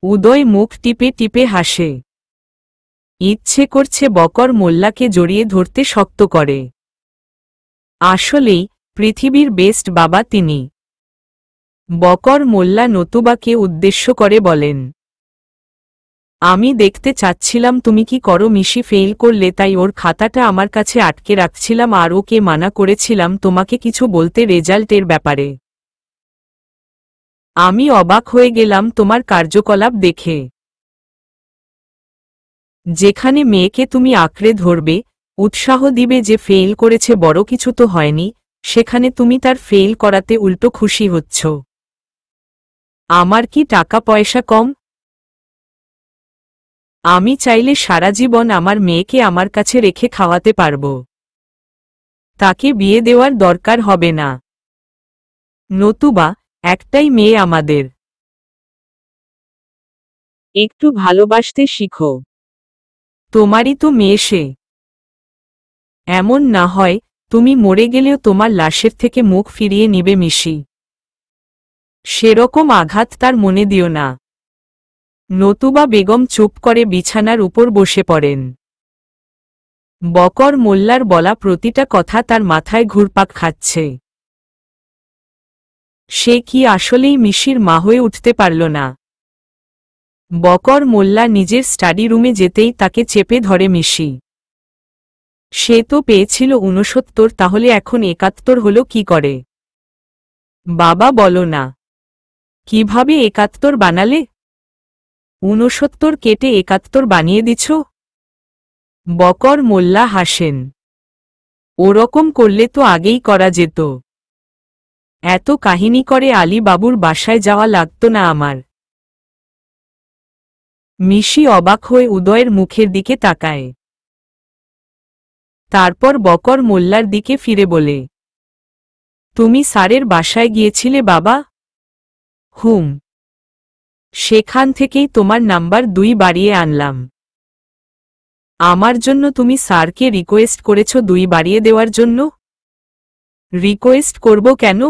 S1: উদয় মুখ টিপে টিপে হাসে। ইচ্ছে করছে বকর মোল্লাকে জড়িয়ে ধরতে শক্ত করে। আসলেই পৃথিবীর বেস্ট বাবা তিনি। বকর মোল্লা নতুবাকে উদ্দেশ্য করে বলেন, আমি দেখতে চাচ্ছিলাম তুমি কি করো। মিশি ফেল করলে তাই ওর খাতাটা আমার কাছে আটকে রাখছিলাম আর ওকে মানা করেছিলাম তোমাকে কিছু বলতে রেজাল্টের ব্যাপারে। আমি অবাক হয়ে গেলাম তোমার কার্যকলাপ দেখে। যেখানে মেয়েকে তুমি আঁকড়ে ধরবে, উৎসাহ দিবে যে ফেল করেছে, বড় কিছু তো হয়নি, সেখানে তুমি তার ফেল করাতে উল্টো খুশি হচ্ছ। আমার কি টাকা পয়সা কম? আমি চাইলে সারা জীবন আমার মেয়েকে আমার কাছে রেখে খাওয়াতে পারব। তাকে বিয়ে দেওয়ার দরকার হবে না। নতুবা একটাই মেয়ে আমাদের।
S2: একটু ভালোবাসতে শিখো।
S1: তোমারই তো মেয়ে সে। এমন না হয় তুমি মরে গেলেও তোমার লাশের থেকে মুখ ফিরিয়ে নিবে মিশি। সেরকম আঘাত তার মনে দিও না। নতুবা বেগম চুপ করে বিছানার উপর বসে পড়েন। বকর মোল্লার বলা প্রতিটা কথা তার মাথায় ঘুরপাক খাচ্ছে। সে কি আসলেই মিশির মা হয়ে উঠতে পারল না? বকর মোল্লা নিজের স্টাডি রুমে যেতেই তাকে চেপে ধরে মিশি। সে তো পেয়েছিল 69, তাহলে এখন 71 হলো কি করে? বাবা বলো না, কিভাবে 71 বানালে? 69 কেটে 71 বানিয়ে দিছ? বকর মোল্লা হাসেন। ওরকম করলে তো আগেই করা যেত। এত কাহিনী করে আলী বাবুর বাসায় যাওয়া লাগত না আমার। মিশি অবাক হয়ে উদয়ের মুখের দিকে তাকায়। তারপর বকর মোল্লার দিকে ফিরে বলে, তুমি স্যারের বাসায় গিয়েছিলে বাবা? হুম। সেখান থেকেই তোমার নাম্বার 2 বাড়িয়ে আনলাম। আমার জন্য তুমি স্যারকে রিকোয়েস্ট করেছ 2 বাড়িয়ে দেওয়ার জন্য? রিকোয়েস্ট করব কেন?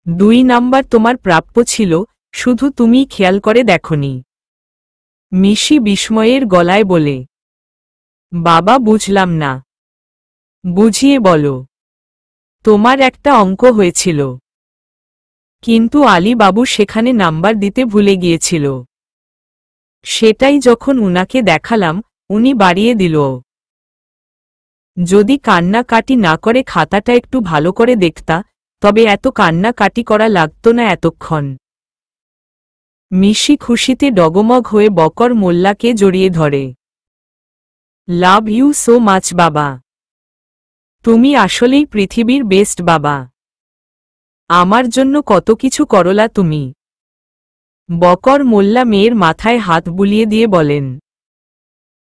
S1: 2 নাম্বার তোমার প্রাপ্য ছিল, শুধু তুমি খেয়াল করে দেখনি। মিশি বিস্ময়ের গলায় বলে, বাবা বুঝলাম না। বুঝিয়ে বলো। তোমার একটা অঙ্ক হয়েছিল, কিন্তু আলী বাবু সেখানে নাম্বার দিতে ভুলে গিয়েছিল। সেটাই যখন উনাকে দেখালাম, উনি বাড়িয়ে দিল। যদি কান্নাকাটি না করে খাতাটা একটু ভালো করে দেখতা, তবে এত কান্নাকাটি করা লাগতো না এতক্ষণ। মিশি খুশিতে ডগমগ হয়ে বকর মোল্লাকে জড়িয়ে ধরে। লাভ ইউ সো মাচ বাবা। তুমি আসলেই পৃথিবীর বেস্ট বাবা। আমার জন্য কত কিছু করলা তুমি। বকর মোল্লা মেয়ের মাথায় হাত বুলিয়ে দিয়ে বলেন,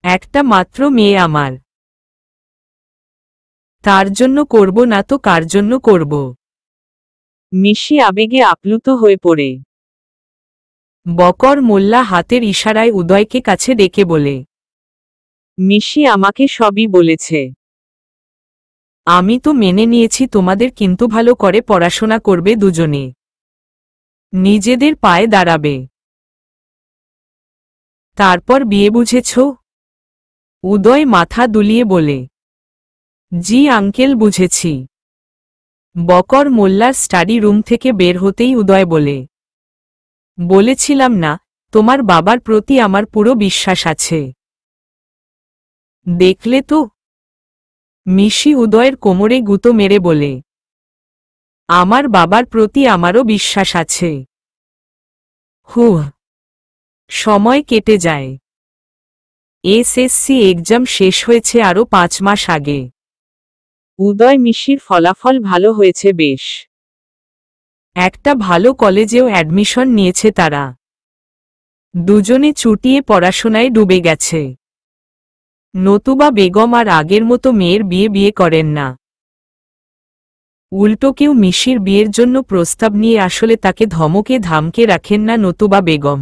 S1: একটা মাত্র মেয়ে আমার। তার জন্য করব না তো কার জন্য করব?
S2: মিশি আবেগে আপ্লুত হয়ে পড়ে।
S1: বকর মোল্লা হাতের ইশারায় উদয়কে কাছে ডেকে বলে,
S2: মিশি আমাকে সবই বলেছে।
S1: আমি তো মেনে নিয়েছি তোমাদের, কিন্তু ভালো করে পড়াশোনা করবে দুজনে। নিজেদের পায়ে দাঁড়াবে। তারপর বিয়ে বুঝেছ? উদয় মাথা দুলিয়ে বলে, জি আঙ্কেল বুঝেছি। বকর মোল্লার স্টাডি রুম থেকে বের হতেই উদয় বলে, বলেছিলাম না, তোমার বাবার প্রতি আমার পুরো বিশ্বাস আছে। দেখলে তো? মিশি উদয়ের কোমরে গুঁতো মেরে বলে, আমার বাবার প্রতি আমারও বিশ্বাস আছে। হুহ। সময় কেটে যায়। এসএসসি এক্সাম শেষ হয়েছে আরও 5 মাস আগে।
S2: উদয় মিশির ফলাফল ভালো হয়েছে বেশ।
S1: একটা ভালো কলেজেও অ্যাডমিশন নিয়েছে তারা। দুজনে চুটিয়ে পড়াশোনায় ডুবে গেছে। নতুবা বেগম আর আগের মতো মেয়ের বিয়ে করেন না। উল্টো কেউ মিশির বিয়ের জন্য প্রস্তাব নিয়ে আসলে তাকে ধমকে ধামকে রাখেন না নতুবা বেগম।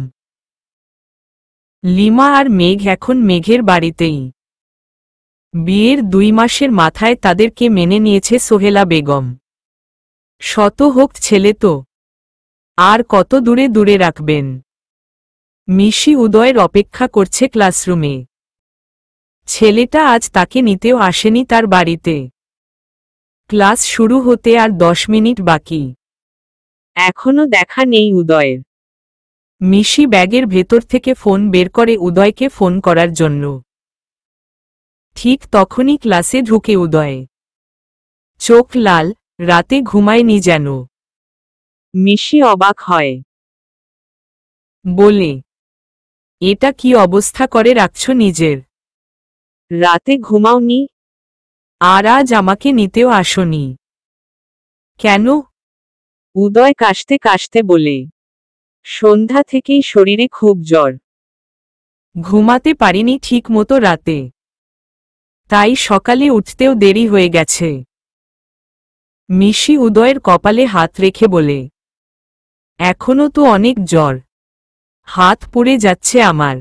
S1: লিমা আর মেঘ এখন মেঘের বাড়িতেই। বিয়ের 2 মাসের মাথায় তাদেরকে মেনে নিয়েছে সোহেলা বেগম। শত হোক ছেলে তো, আর কত দূরে দূরে রাখবেন? মিশি উদয়ের অপেক্ষা করছে ক্লাসরুমে। ছেলেটা আজ তাকে নিতেও আসেনি তার বাড়িতে। ক্লাস শুরু হতে আর 10 মিনিট বাকি।
S2: এখনো দেখা নেই উদয়ের।
S1: মিশি ব্যাগের ভেতর থেকে ফোন বের করে উদয়কে ফোন করার জন্য। ঠিক তখনই ক্লাসে ঢুকে উদয়। চোখ লাল, রাতে ঘুমায়নি যেন।
S2: মিশি অবাক হয়।
S1: বলে, এটা কি অবস্থা করে রাখছ নিজের?
S2: রাতে ঘুমাওনি?
S1: আর আজ আমাকে নিতেও আসনি কেন?
S2: উদয় কাশতে কাশতে বলে। সন্ধ্যা থেকেই শরীরে খুব জ্বর।
S1: ঘুমাতে পারিনি ঠিক মতো রাতে, তাই সকালে উঠতেও দেরি হয়ে গেছে। মিশি উদয়ের কপালে হাত রেখে বলে, এখনো তো অনেক জ্বর, হাত পুড়ে যাচ্ছে আমার।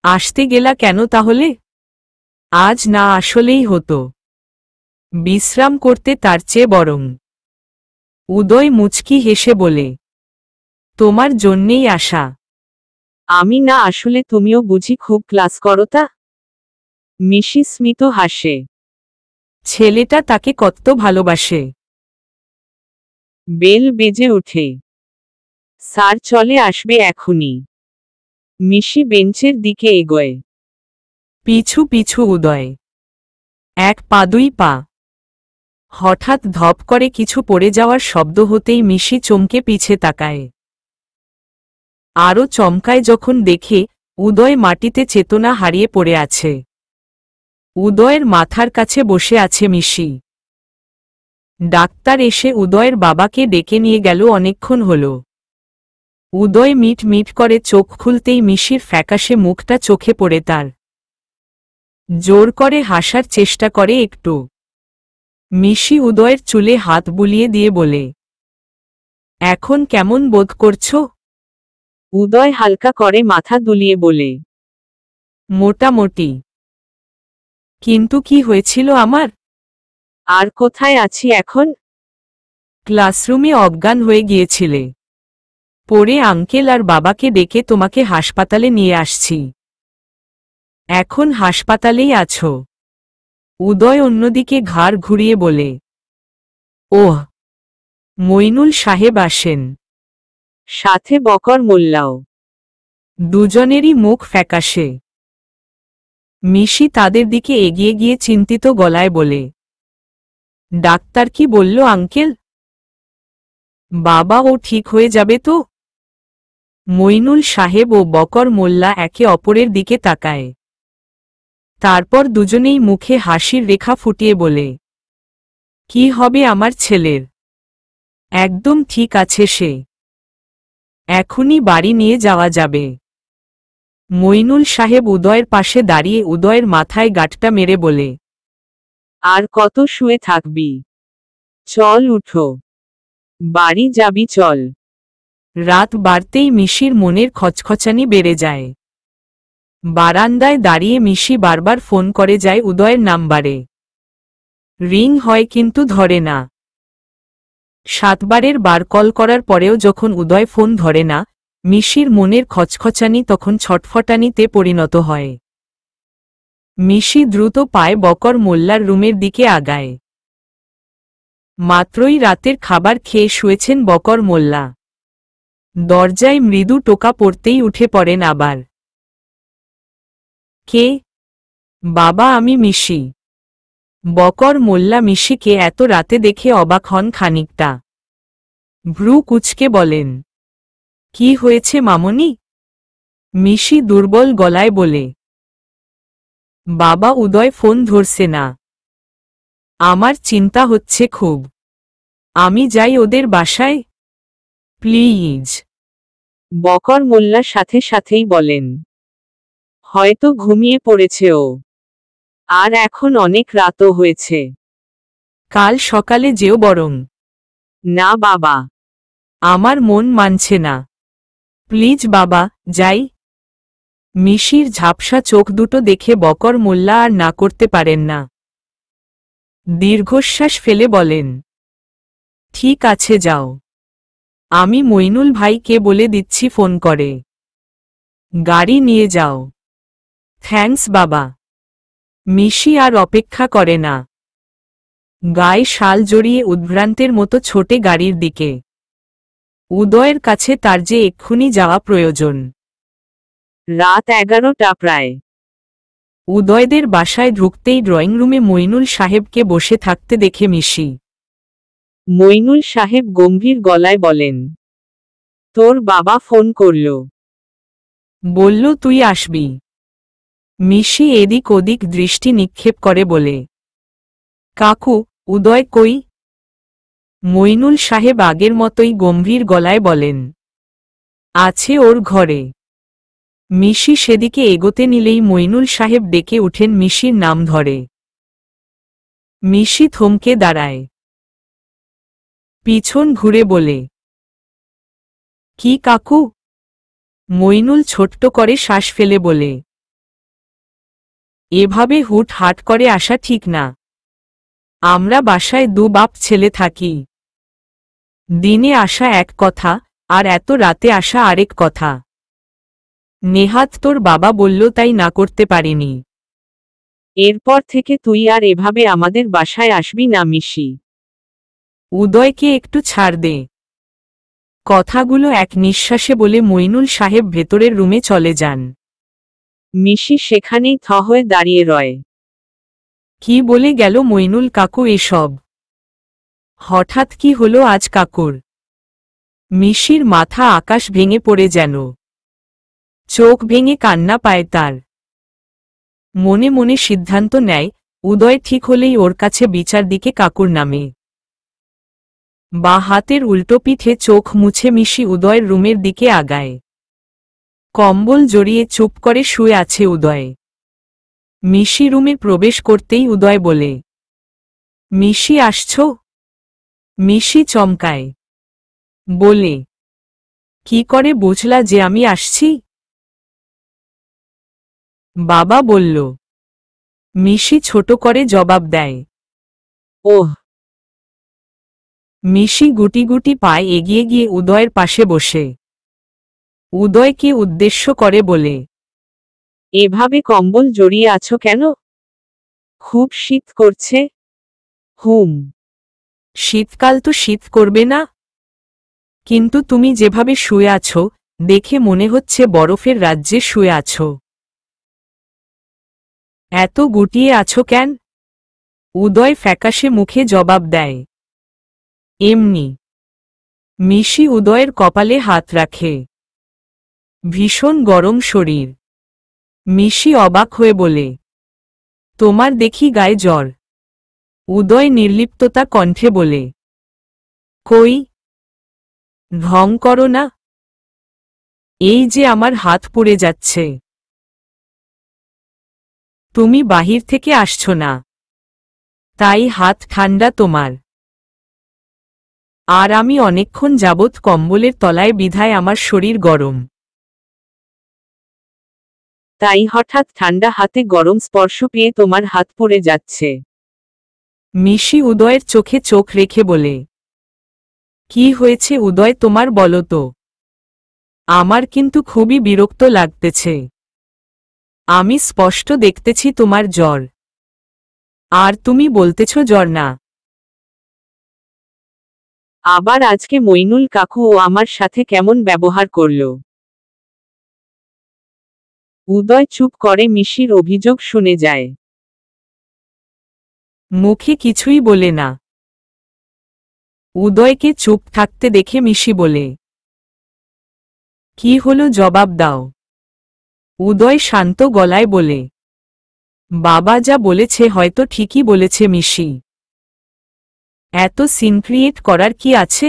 S1: আসতে গেলা কেন তাহলে? আজ না আসলেই হতো, বিশ্রাম করতে তার চেয়ে বরং। উদয় মুচকি হেসে বলে, তোমার জন্যেই আসা।
S2: আমি না আসলে তুমিও বুঝি খুব ক্লাস করো তা? মিশি স্মিত হাসে।
S1: ছেলেটা তাকে কত ভালোবাসে।
S2: বেল বেজে ওঠে। স্যার চলে আসবে এখনই। মিশি বেঞ্চের দিকে এগোয়।
S1: পিছু পিছু উদয়। এক পা দুই পা। হঠাৎ ধপ করে কিছু পড়ে যাওয়ার শব্দ হতেই মিশি চমকে পিছে তাকায়। আরও চমকায় যখন দেখে উদয় মাটিতে চেতনা হারিয়ে পড়ে আছে। উদয়ের মাথার কাছে বসে আছে মিশি। ডাক্তার এসে উদয়ের বাবাকে ডেকে নিয়ে গেল অনেকক্ষণ হল। উদয় মিট মিট করে চোখ খুলতেই মিশির ফ্যাকাশে মুখটা চোখে পড়ে তার। জোর করে হাসার চেষ্টা করে একটু। মিশি উদয়ের চুলে হাত বুলিয়ে দিয়ে বলে, এখন কেমন বোধ করছো?
S2: উদয় হালকা করে মাথা দুলিয়ে বলে,
S1: মোটামুটি। কিন্তু কি হয়েছিল আমার?
S2: আর কোথায় আছি এখন?
S1: ক্লাসরুমে অজ্ঞান হয়ে গিয়েছিলে। পরে আঙ্কেল আর বাবাকে ডেকে তোমাকে হাসপাতালে নিয়ে আসছি। এখন হাসপাতালেই আছো। উদয় অন্যদিকে ঘাড় ঘুরিয়ে বলে, ওহ, মইনুল সাহেব আসেন।
S2: সাথে বকর মোল্লাও।
S1: দুজনেরই মুখ ফ্যাকাশে। মিশি তাদের দিকে এগিয়ে গিয়ে চিন্তিত গলায় বলে, ডাক্তার কি বলল আঙ্কেল? বাবা ও ঠিক হয়ে যাবে তো? মইনুল সাহেব ও বকর মোল্লা একে অপরের দিকে তাকায়। তারপর দুজনেই মুখে হাসির রেখা ফুটিয়ে বলে, কি হবে আমার ছেলের? একদম ঠিক আছে সে। এখনই বাড়ি নিয়ে যাওয়া যাবে। মইনুল সাহেব উদয়ের পাশে দাঁড়িয়ে উদয়ের মাথায় গাঁটটা মেরে বলে,
S2: আর কত শুয়ে থাকবি? চল উঠো, বাড়ি যাবি চল।
S1: রাত বাড়তেই মিশির মনের খচখচানি বেড়ে যায়। বারান্দায় দাঁড়িয়ে মিশি বারবার ফোন করে যায় উদয়ের নাম্বারে। রিং হয় কিন্তু ধরে না। 7 বারের বার কল করার পরেও যখন উদয় ফোন ধরে না, মিশির মনের খচখচানি তখন ছটফটানিতে পরিণত হয়। মিশি দ্রুত পায়ে বকর মোল্লার রুমের দিকে আগায়। মাত্রই রাতের খাবার খেয়ে শুয়েছেন বকর মোল্লা। দরজায় মৃদু টোকা পড়তেই উঠে পড়েন আবার। কে? বাবা, আমি মিশি। বকর মোল্লা মিশিকে এত রাতে দেখে অবাক হন খানিকটা। ভ্রু কুঁচকে বলেন, কি হয়েছে মামনি? মিশি দুর্বল গলায় বলে, বাবা, উদয় ফোন ধরছে না। আমার চিন্তা হচ্ছে খুব। আমি যাই ওদের বাসায়? প্লিজ।
S2: বকর মোল্লা সাথে সাথেই বলেন, হয়তো ঘুমিয়ে পড়েছে ও। আর এখন অনেক রাতও হয়েছে।
S1: কাল সকালে যেও বরং।
S2: না বাবা।
S1: আমার মন মানছে না। প্লিজ বাবা, যাই। মিশির ঝাপসা চোখ দুটো দেখে বকর মোল্লা আর না করতে পারেন না। দীর্ঘশ্বাস ফেলে বলেন, ঠিক আছে যাও। আমি মইনুল ভাইকে বলে দিচ্ছি ফোন করে। গাড়ি নিয়ে যাও। থ্যাঙ্কস বাবা। মিশি আর অপেক্ষা করে না। গায়ে শাল জড়িয়ে উদ্ভ্রান্তের মতো ছোটে গাড়ির দিকে। উদয়ের কাছে তার যে এক্ষুনি যাওয়া প্রয়োজন।
S2: রাত 11টা প্রায়।
S1: উদয়দের বাসায় ঢুকতেই ড্রয়িং রুমে মইনুল সাহেবকে বসে থাকতে দেখে মিশি।
S2: মইনুল সাহেব গম্ভীর গলায় বলেন, তোর বাবা ফোন করল।
S1: বলল তুই আসবি। মিশি এদিক ওদিক দৃষ্টি নিক্ষেপ করে বলে, কাকু, উদয় কই? মইনুল সাহেব আগের মতোই গম্ভীর গলায় বলেন, আছে ওর ঘরে। মিশি সেদিকে এগোতে নিলেই মইনুল সাহেব ডেকে উঠেন মিশির নাম ধরে। মিশি থমকে দাঁড়ায়, পিছন ঘুরে বলে, কি কাকু? মইনুল ছোট্ট করে শ্বাস ফেলে বলে, এভাবে হুট হাট করে আসা ঠিক না। আমরা বাসায় দু বাপ ছেলে থাকি। দিনে আসা এক কথা, আর এত রাতে আসা আরেক কথা। নেহাত তোর বাবা বলল তাই না করতে পারিনি।
S2: এরপর থেকে তুই আর এভাবে আমাদের বাসায় আসবি না মিশি।
S1: উদয়কে একটু ছাড় দে। কথাগুলো এক নিঃশ্বাসে বলে মইনুল সাহেব ভেতরের রুমে চলে যান।
S2: মিশি সেখানেই থ হয়ে দাঁড়িয়ে রয়।
S1: কি বলে গেল মইনুল কাকু এসব? হঠাৎ কি হলো আজ কাকুর? মিশির মাথা আকাশ ভেঙে পড়ে যেন। চোখ ভেঙে কান্না পায় তার। মনে মনে সিদ্ধান্ত নেয়, উদয় ঠিক হলেই ওর কাছে বিচার দিকে কাকুর নামে। বা হাতের উল্টো পিঠে চোখ মুছে মিশি উদয়ের রুমের দিকে আগায়। কম্বল জড়িয়ে চুপ করে শুয়ে আছে উদয়। মিশি রুমে প্রবেশ করতেই উদয় বলে, মিশি আসছ? মিশি চমকায়, বলে, কি করে বুঝলা যে আমি আসছি? বাবা বলল। মিশি ছোট করে জবাব দেয়,
S2: ওহ।
S1: মিশি গুটি গুটি পায়ে এগিয়ে গিয়ে উদয়ের পাশে বসে। উদয়কে উদ্দেশ্য করে বলে,
S2: এভাবে কম্বল জড়িয়ে আছো কেন? খুব শীত করছে। হুম।
S1: শীতকাল তো শীত করবে না, কিন্তু তুমি যেভাবে শুয়ে আছো দেখে মনে হচ্ছে বরফের রাজ্যে শুয়ে আছো। এত গুটিয়ে আছো কেন? উদয় ফ্যাকাশে মুখে জবাব দেয়, এমনি। মিশি উদয়ের কপালে হাত রাখে। ভীষণ গরম শরীর। মিশি অবাক হয়ে বলে, তোমার দেখি গায়ে জ্বর। উদয় নির্লিপ্ততা কণ্ঠে বলে, কই? ঢং করো না। এই যে আমার হাত পুড়ে যাচ্ছে। তুমি বাহির থেকে আসছো না, তাই হাত ঠান্ডা তোমার। আর আমি অনেকক্ষণ যাবৎ কম্বলের তলায় বিধায় আমার শরীর গরম।
S2: তাই হঠাৎ ঠান্ডা হাতে গরম স্পর্শ পেয়ে তোমার হাত পুড়ে যাচ্ছে।
S1: মিশি উদয়ের চোখে চোখ রেখে বলে, কি হয়েছে উদয় তোমার বলো তো? আমার কিন্তু খুবই বিরক্ত লাগতেছে। আমি স্পষ্ট দেখতেছি তোমার জ্বর, আর তুমি বলতেছ জ্বর না।
S2: আবার আজকে মইনুল কাকু ও আমার সাথে কেমন ব্যবহার করল? উদয় চুপ করে মিশির অভিযোগ শুনে যায়।
S1: মুখে কিছুই বলে না। উদয়কে চুপ থাকতে দেখে মিশি বলে, কি হলো জবাব দাও। উদয় শান্ত গলায় বলে, বাবা যা বলেছে হয়তো ঠিকই বলেছে মিশি। এত সিন ক্রিয়েট করার কি আছে?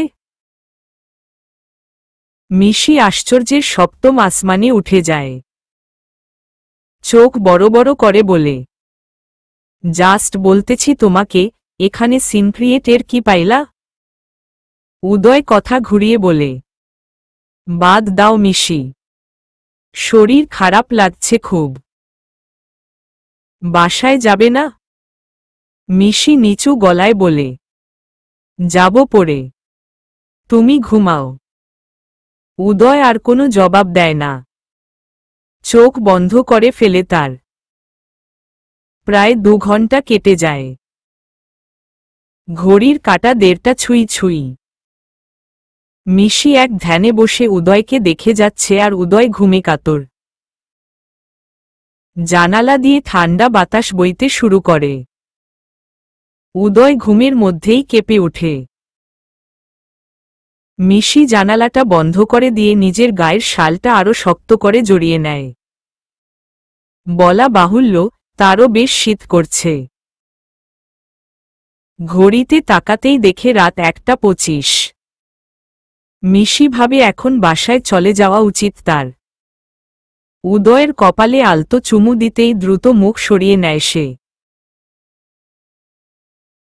S1: মিশি আশ্চর্যের সপ্তম আসমানে উঠে যায়। চোখ বড় বড় করে বলে, জাস্ট বলতেছি তোমাকে, এখানে সিন ক্রিয়েটের কি পাইলা? উদয় কথা ঘুরিয়ে বলে, বাদ দাও মিশি, শরীর খারাপ লাগছে খুব। বাসায় যাবে না? মিশি নিচু গলায় বলে, যাব পরে। তুমি ঘুমাও। উদয় আর কোনো জবাব দেয় না। চোখ বন্ধ করে ফেলে তার। প্রায় 2 ঘন্টা কেটে যায়। ঘড়ির কাঁটা 1:30 ছুঁই ছুঁই। মিশি এক ধ্যানে বসে উদয়কে দেখে যাচ্ছে আর উদয় ঘুমে কাতর। জানালা দিয়ে ঠান্ডা বাতাস বইতে শুরু করে। উদয় ঘুমের মধ্যেই কেঁপে ওঠে। মিশি জানালাটা বন্ধ করে দিয়ে নিজের গায়ের শালটা আরো শক্ত করে জড়িয়ে নেয়। বলা বাহুল্য, তারও বেশ শীত করছে। ঘড়িতে তাকাতেই দেখে রাত 1:25। মিশি ভাবে এখন বাসায় চলে যাওয়া উচিত তার। উদয়ের কপালে আলতো চুমু দিতেই দ্রুত মুখ সরিয়ে নেয় সে।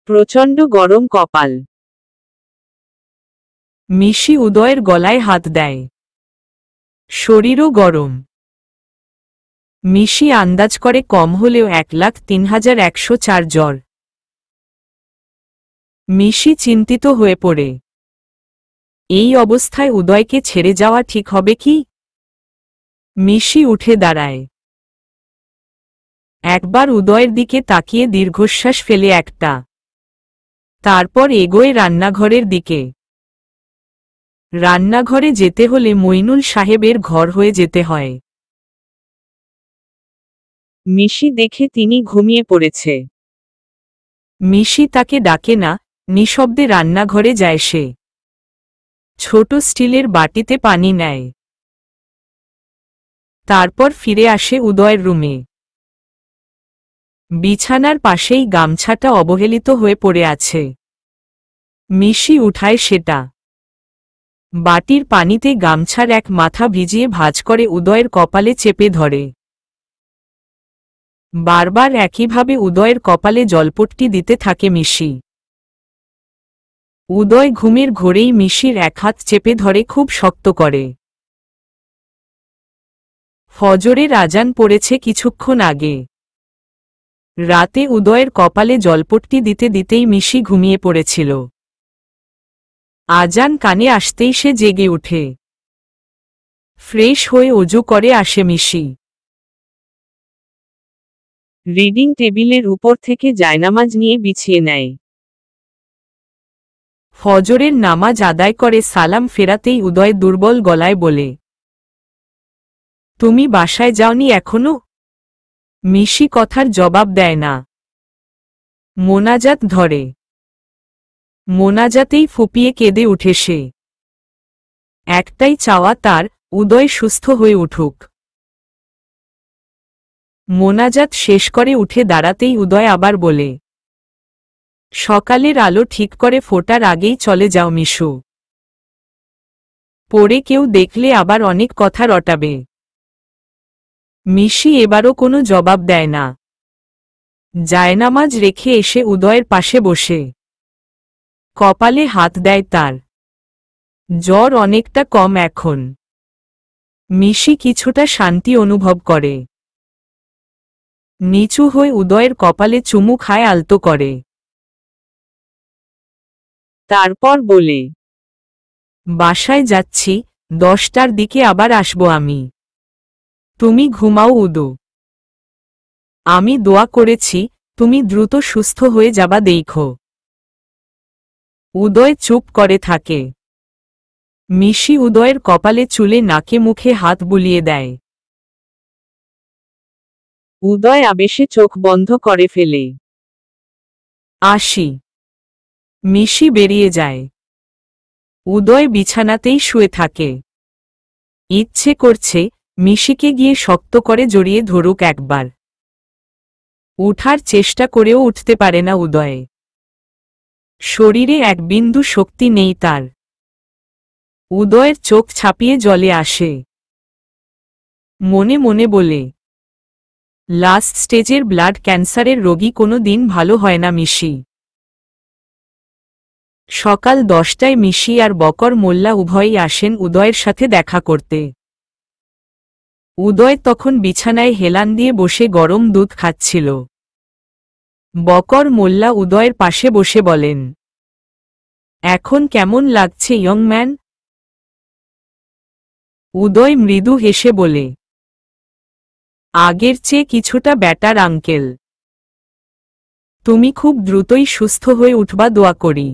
S2: প্রচণ্ড গরম কপাল।
S1: মিশি উদয়ের গলায় হাত দেয়। শরীরও গরম। মিশি আন্দাজ করে কম হলেও 1,03,104 জ্বর। মিশি চিন্তিত হয়ে পড়ে। এই অবস্থায় উদয়কে ছেড়ে যাওয়া ঠিক হবে কি? মিশি উঠে দাঁড়ায়। একবার উদয়ের দিকে তাকিয়ে দীর্ঘশ্বাস ফেলে একটা। তারপর এগোয় রান্নাঘরের দিকে। রান্নাঘরে যেতে হলে মইনুল সাহেবের ঘর হয়ে যেতে হয়।
S2: মিশি দেখে তিনি ঘুমিয়ে পড়েছে।
S1: মিশি তাকে ডাকে না, নিঃশব্দে রান্নাঘরে যায় সে। ছোট স্টিলের বাটিতে পানি নেয়। তারপর ফিরে আসে উদয়ের রুমে। বিছানার পাশেই গামছাটা অবহেলিত হয়ে পড়ে আছে। মিশি উঠায় সেটা। বাটির পানিতে গামছার এক মাথা ভিজিয়ে ভাঁজ করে উদয়ের কপালে চেপে ধরে। বারবার একইভাবে উদয়ের কপালে জলপট্টি দিতে থাকে মিশি। উদয় ঘুমের ঘোরেই মিশির এক হাত চেপে ধরে খুব শক্ত করে। ফজরের আজান পড়েছে কিছুক্ষণ আগে। রাতে উদয়ের কপালে জলপট্টি দিতে দিতেই মিশি ঘুমিয়ে পড়েছিল। আজান কানে আসতেই সে জেগে ওঠে। ফ্রেশ হয়ে অজু করে আসে মিশি।
S2: রিডিং টেবিলের উপর থেকে জায়নামাজ নিয়ে বিছিয়ে নেয়।
S1: ফজরের নামাজ আদায় করে সালাম ফেরাতেই উদয় দুর্বল গলায় বলে, তুমি বাসায় যাওনি এখনো? মিশি কথার জবাব দেয় না। মোনাজাত ধরে। মোনাজাতেই ফুপিয়ে কেঁদে উঠে সে। একটাই চাওয়া তার, উদয় সুস্থ হয়ে উঠুক। মোনাজাত শেষ করে উঠে দাঁড়াতেই উদয় আবার বলে, সকালের আলো ঠিক করে ফোটার আগেই চলে যাও মিশু। পরে কেউ দেখলে আবার অনেক কথা রটাবে। মিশি এবারও কোনো জবাব দেয় না। জায়নামাজ রেখে এসে উদয়ের পাশে বসে কপালে হাত দেয় তার। জ্বর অনেকটা কম এখন। মিশি কিছুটা শান্তি অনুভব করে। নিচু হয়ে উদয়ের কপালে চুমু খায় আলতো করে।
S2: তারপর বলে,
S1: বাসায় যাচ্ছি, 10টার দিকে আবার আসবো আমি। তুমি ঘুমাও উদু। আমি দোয়া করেছি, তুমি দ্রুত সুস্থ হয়ে যাবা দেখো। উদয় চুপ করে থাকে। মিশি উদয়ের কপালে চুলে নাকে মুখে হাত বুলিয়ে দেয়।
S2: উদয় আবেশে চোখ বন্ধ করে ফেলে।
S1: আসি। মিশি বেরিয়ে যায়। উদয় বিছানাতেই শুয়ে থাকে। ইচ্ছে করছে মিশিকে গিয়ে শক্ত করে জড়িয়ে ধরুক একবার। উঠার চেষ্টা করেও উঠতে পারে না উদয়ে। শরীরে এক বিন্দু শক্তি নেই তার। উদয়ের চোখ ছাপিয়ে জলে আসে। মনে মনে বলে, লাস্ট স্টেজের ব্লাড ক্যান্সারের রোগী কোনো দিন ভালো হয় না মিশি। সকাল 10টায় মিশি আর বকর মোল্লা উভয়ই আসেন উদয়ের সাথে দেখা করতে। উদয় তখন বিছানায় হেলান দিয়ে বসে গরম দুধ খাচ্ছিল। বকর মোল্লা উদয়ের পাশে বসে বলেন, এখন কেমন লাগছে ইয়ং ম্যান? উদয় মৃদু হেসে বলে, আগের চেয়ে কিছুটা বেটার আঙ্কেল। তুমি খুব দ্রুতই সুস্থ হয়ে উঠবা দোয়া করি।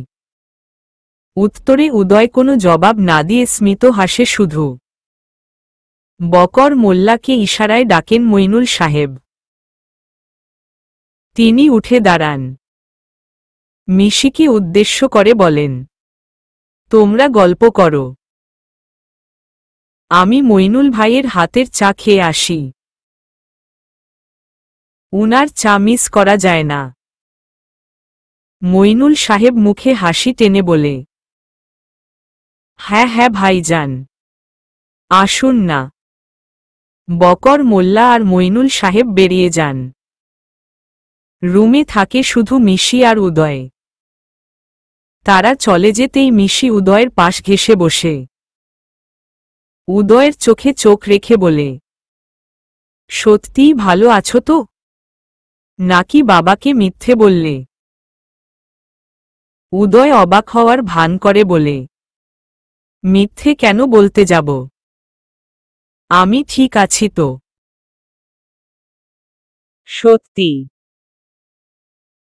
S1: উত্তরে উদয় কোনো জবাব না দিয়ে স্মিত হাসে শুধু। বকর মোল্লাকে ইশারায় ডাকেন মইনুল সাহেব। তিনি উঠে দাঁড়ান। মিশিকে উদ্দেশ্য করে বলেন, তোমরা গল্প করো। আমি মইনুল ভাইয়ের হাতের চা খেয়ে আসি। উনার চা মিস করা যায় না। মইনুল সাহেব মুখে হাসি টেনে বলে। হ্যাঁ হ্যাঁ ভাইজান, আসুন না। বকর মোল্লা আর মইনুল সাহেব বেরিয়ে যান। রুমে থাকে শুধু মিশি আর উদয়। তারা চলে যেতেই মিশি উদয়ের পাশ ঘেঁষে বসে। উদয়ের চোখে চোখ রেখে বলে, সত্যিই ভালো আছো তো, নাকি বাবাকে মিথ্যে বললে? উদয় অবাক হওয়ার ভান করে বলে, মিথ্যে কেন বলতে যাব? আমি ঠিক আছি তো।
S2: সত্যি?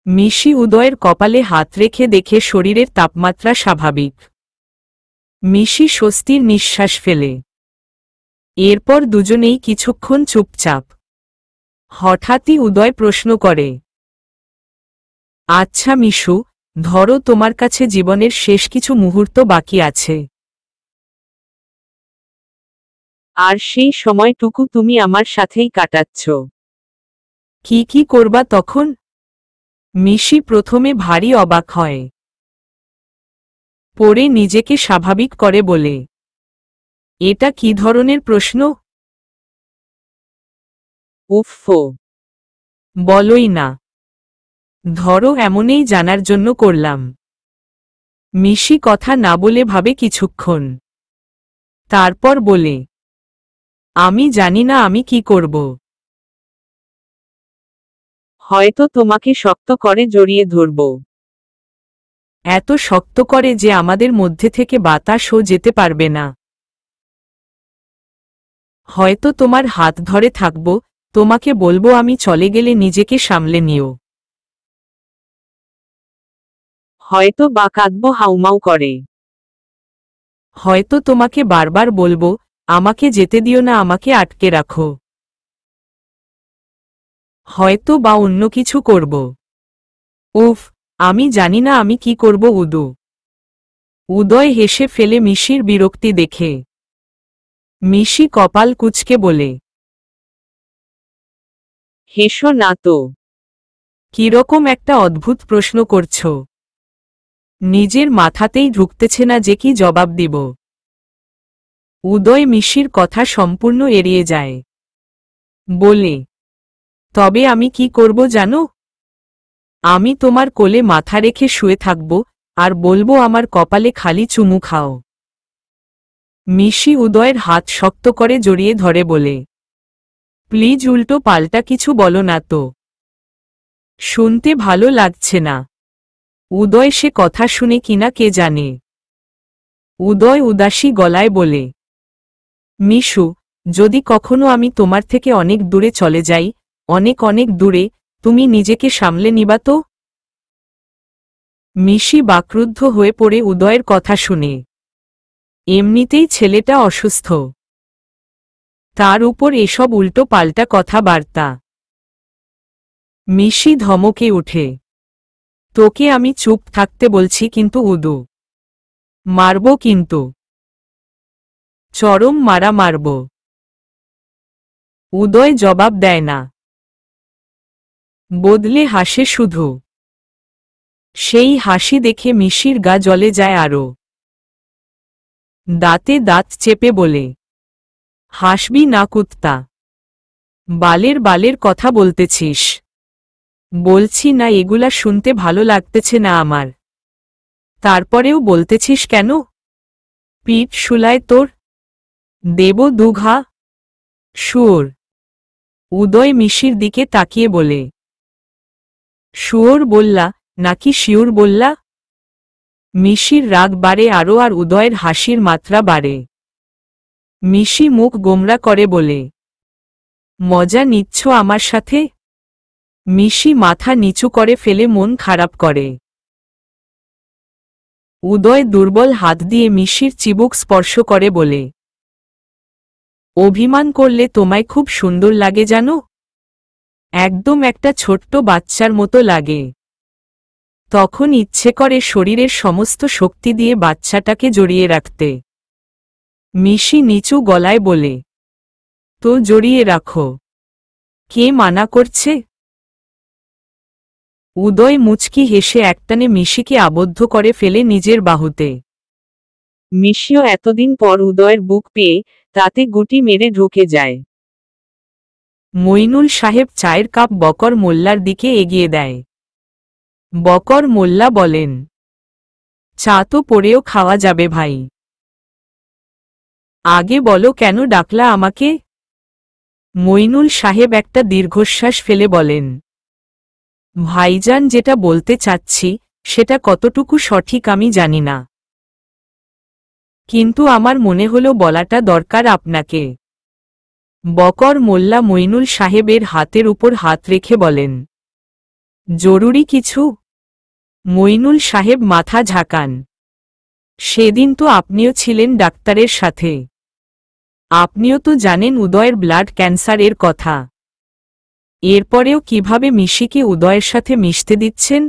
S1: মিশি উদয়ের কপালে হাত রেখে দেখে শরীরের তাপমাত্রা স্বাভাবিক। মিশি স্বস্তির নিঃশ্বাস ফেলে। এরপর দুজনেই কিছুক্ষণ চুপচাপ। হঠাৎই উদয় প্রশ্ন করে, আচ্ছা মিশু, ধরো তোমার কাছে জীবনের শেষ কিছু মুহূর্ত বাকি আছে।
S2: আর সেই সময়টুকু তুমি আমার সাথেই কাটাচ্ছ।
S1: কি কি করবা তখন? মিশি প্রথমে ভারী অবাক হয়, পরে নিজেকে স্বাভাবিক করে বলে, এটা কি ধরনের প্রশ্ন?
S2: উফফো,
S1: বলোই না। ধরো এমনই জানার জন্য করলাম। মিশি কথা না বলে ভাবে কিছুক্ষণ। তারপর বলে, আমি জানি না আমি কি করব।
S2: হয়তো তোমাকে শক্ত করে জড়িয়ে ধরব।
S1: এত শক্ত করে যে আমাদের মধ্যে থেকে বাতাসও যেতে পারবে না। হয়তো তোমার হাত ধরে থাকব, তোমাকে বলবো আমি চলে গেলে নিজেকে সামলে নিও।
S2: হয়তো বা কাঁদবো হাউমাউ করে।
S1: হয়তো তোমাকে বারবার বলবো, আমাকে যেতে দিও না, আমাকে আটকে রাখো। হয়তো বা অন্য কিছু করব। উফ, আমি জানি না আমি কি করব উদু। উদয় হেসে ফেলে মিশির বিরক্তি দেখে। মিশি কপাল কুঁচকে বলে,
S2: হেসো না তো।
S1: কিরকম একটা অদ্ভুত প্রশ্ন করছ। নিজের মাথাতেই ঢুকতেছে না যে কি জবাব দিব। উদয় মিশির কথা সম্পূর্ণ এড়িয়ে যায়। বলে, তবে আমি কি করব জানো? আমি তোমার কোলে মাথা রেখে শুয়ে থাকব, আর বলবো আমার কপালে খালি চুমু খাও। মিশি উদয়ের হাত শক্ত করে জড়িয়ে ধরে বলে, প্লিজ উল্টো পাল্টা কিছু বলো না তো। শুনতে ভালো লাগছে না। উদয় সে কথা শুনে কিনা কে জানে। উদয় উদাসী গলায় বলে, মিশু, যদি কখনো আমি তোমার থেকে অনেক দূরে চলে যাই, অনেক অনেক দূরে, তুমি নিজেকে সামলে নিবা তো? মিশি বাকরুদ্ধ হয়ে পড়ে উদয়ের কথা শুনে। এমনিতেই ছেলেটা অসুস্থ, তার উপর এসব উল্টো পাল্টা কথাবার্তা। মিশি ধমকে উঠে, তোকে আমি চুপ থাকতে বলছি কিন্তু উদু। মারব কিন্তু। চরম মারা মারব। উদয় জবাব দেয় না। বদলে হাসে শুধু। সেই হাসি দেখে মিশির গা জ্বলে যায় আরো। দাঁতে দাঁত চেপে বলে, হাসবি না কুত্তা? বালের বালের কথা বলতেছিস? বলছি না এগুলা শুনতে ভালো লাগতেছে না আমার। তারপরেও বলতেছিস কেন? পিঠ শুলায় তোর? দেব দুঘা? শুয়োর। উদয় মিশির দিকে তাকিয়ে বলে, শুয়োর বললা নাকি শিউর বললা? মিশির রাগ বাড়ে আরো আর উদয়ের হাসির মাত্রা বাড়ে। মিশি মুখ গোমরা করে বলে, মজা নিচ্ছ আমার সাথে? মিশি মাথা নিচু করে ফেলে মন খারাপ করে। উদয় দুর্বল হাত দিয়ে মিশির চিবুক স্পর্শ করে বলে, অভিমান করলে তোমায় খুব সুন্দর লাগে জানো? একদম একটা ছোট্ট বাচ্চার মতো লাগে। তখন ইচ্ছে করে শরীরের সমস্ত শক্তি দিয়ে বাচ্চাটাকে জড়িয়ে রাখতে। মিশি নিচু গলায় বলে, তো জড়িয়ে রাখো, কে মানা করছে? উদয় মুচকি হেসে একটানে মিশিকে আবদ্ধ করে ফেলে নিজের বাহুতে।
S2: মিশিও এতদিন পর উদয়ের বুক পেয়ে তাতে গুটি মেরে ঢুকে যায়।
S1: মইনুল সাহেব চায়ের কাপ বকর মোল্লার দিকে এগিয়ে দেয়। বকর মোল্লা বলেন, চা তো পরেও খাওয়া যাবে ভাই। আগে বলো কেন ডাকলা আমাকে? মইনুল সাহেব একটা দীর্ঘশ্বাস ফেলে বলেন, ভাইজান যেটা বলতে চাচ্ছি সেটা কতটুকু সঠিক আমি জানি না, কিন্তু আমার মনে হলো বলাটা দরকার আপনাকে। বকর মোল্লা মইনুল সাহেবের হাতের উপর হাত রেখে বলেন, জরুরি কিছু? মইনুল সাহেব মাথা ঝাঁকান। সেদিন তো আপনিও ছিলেন ডাক্তারের সাথে, আপনিও তো জানেন উদয়ের ব্লাড ক্যান্সারের কথা। এরপরেও কিভাবে মিশিকে উদয়ের সাথে মিশতে দিচ্ছেন?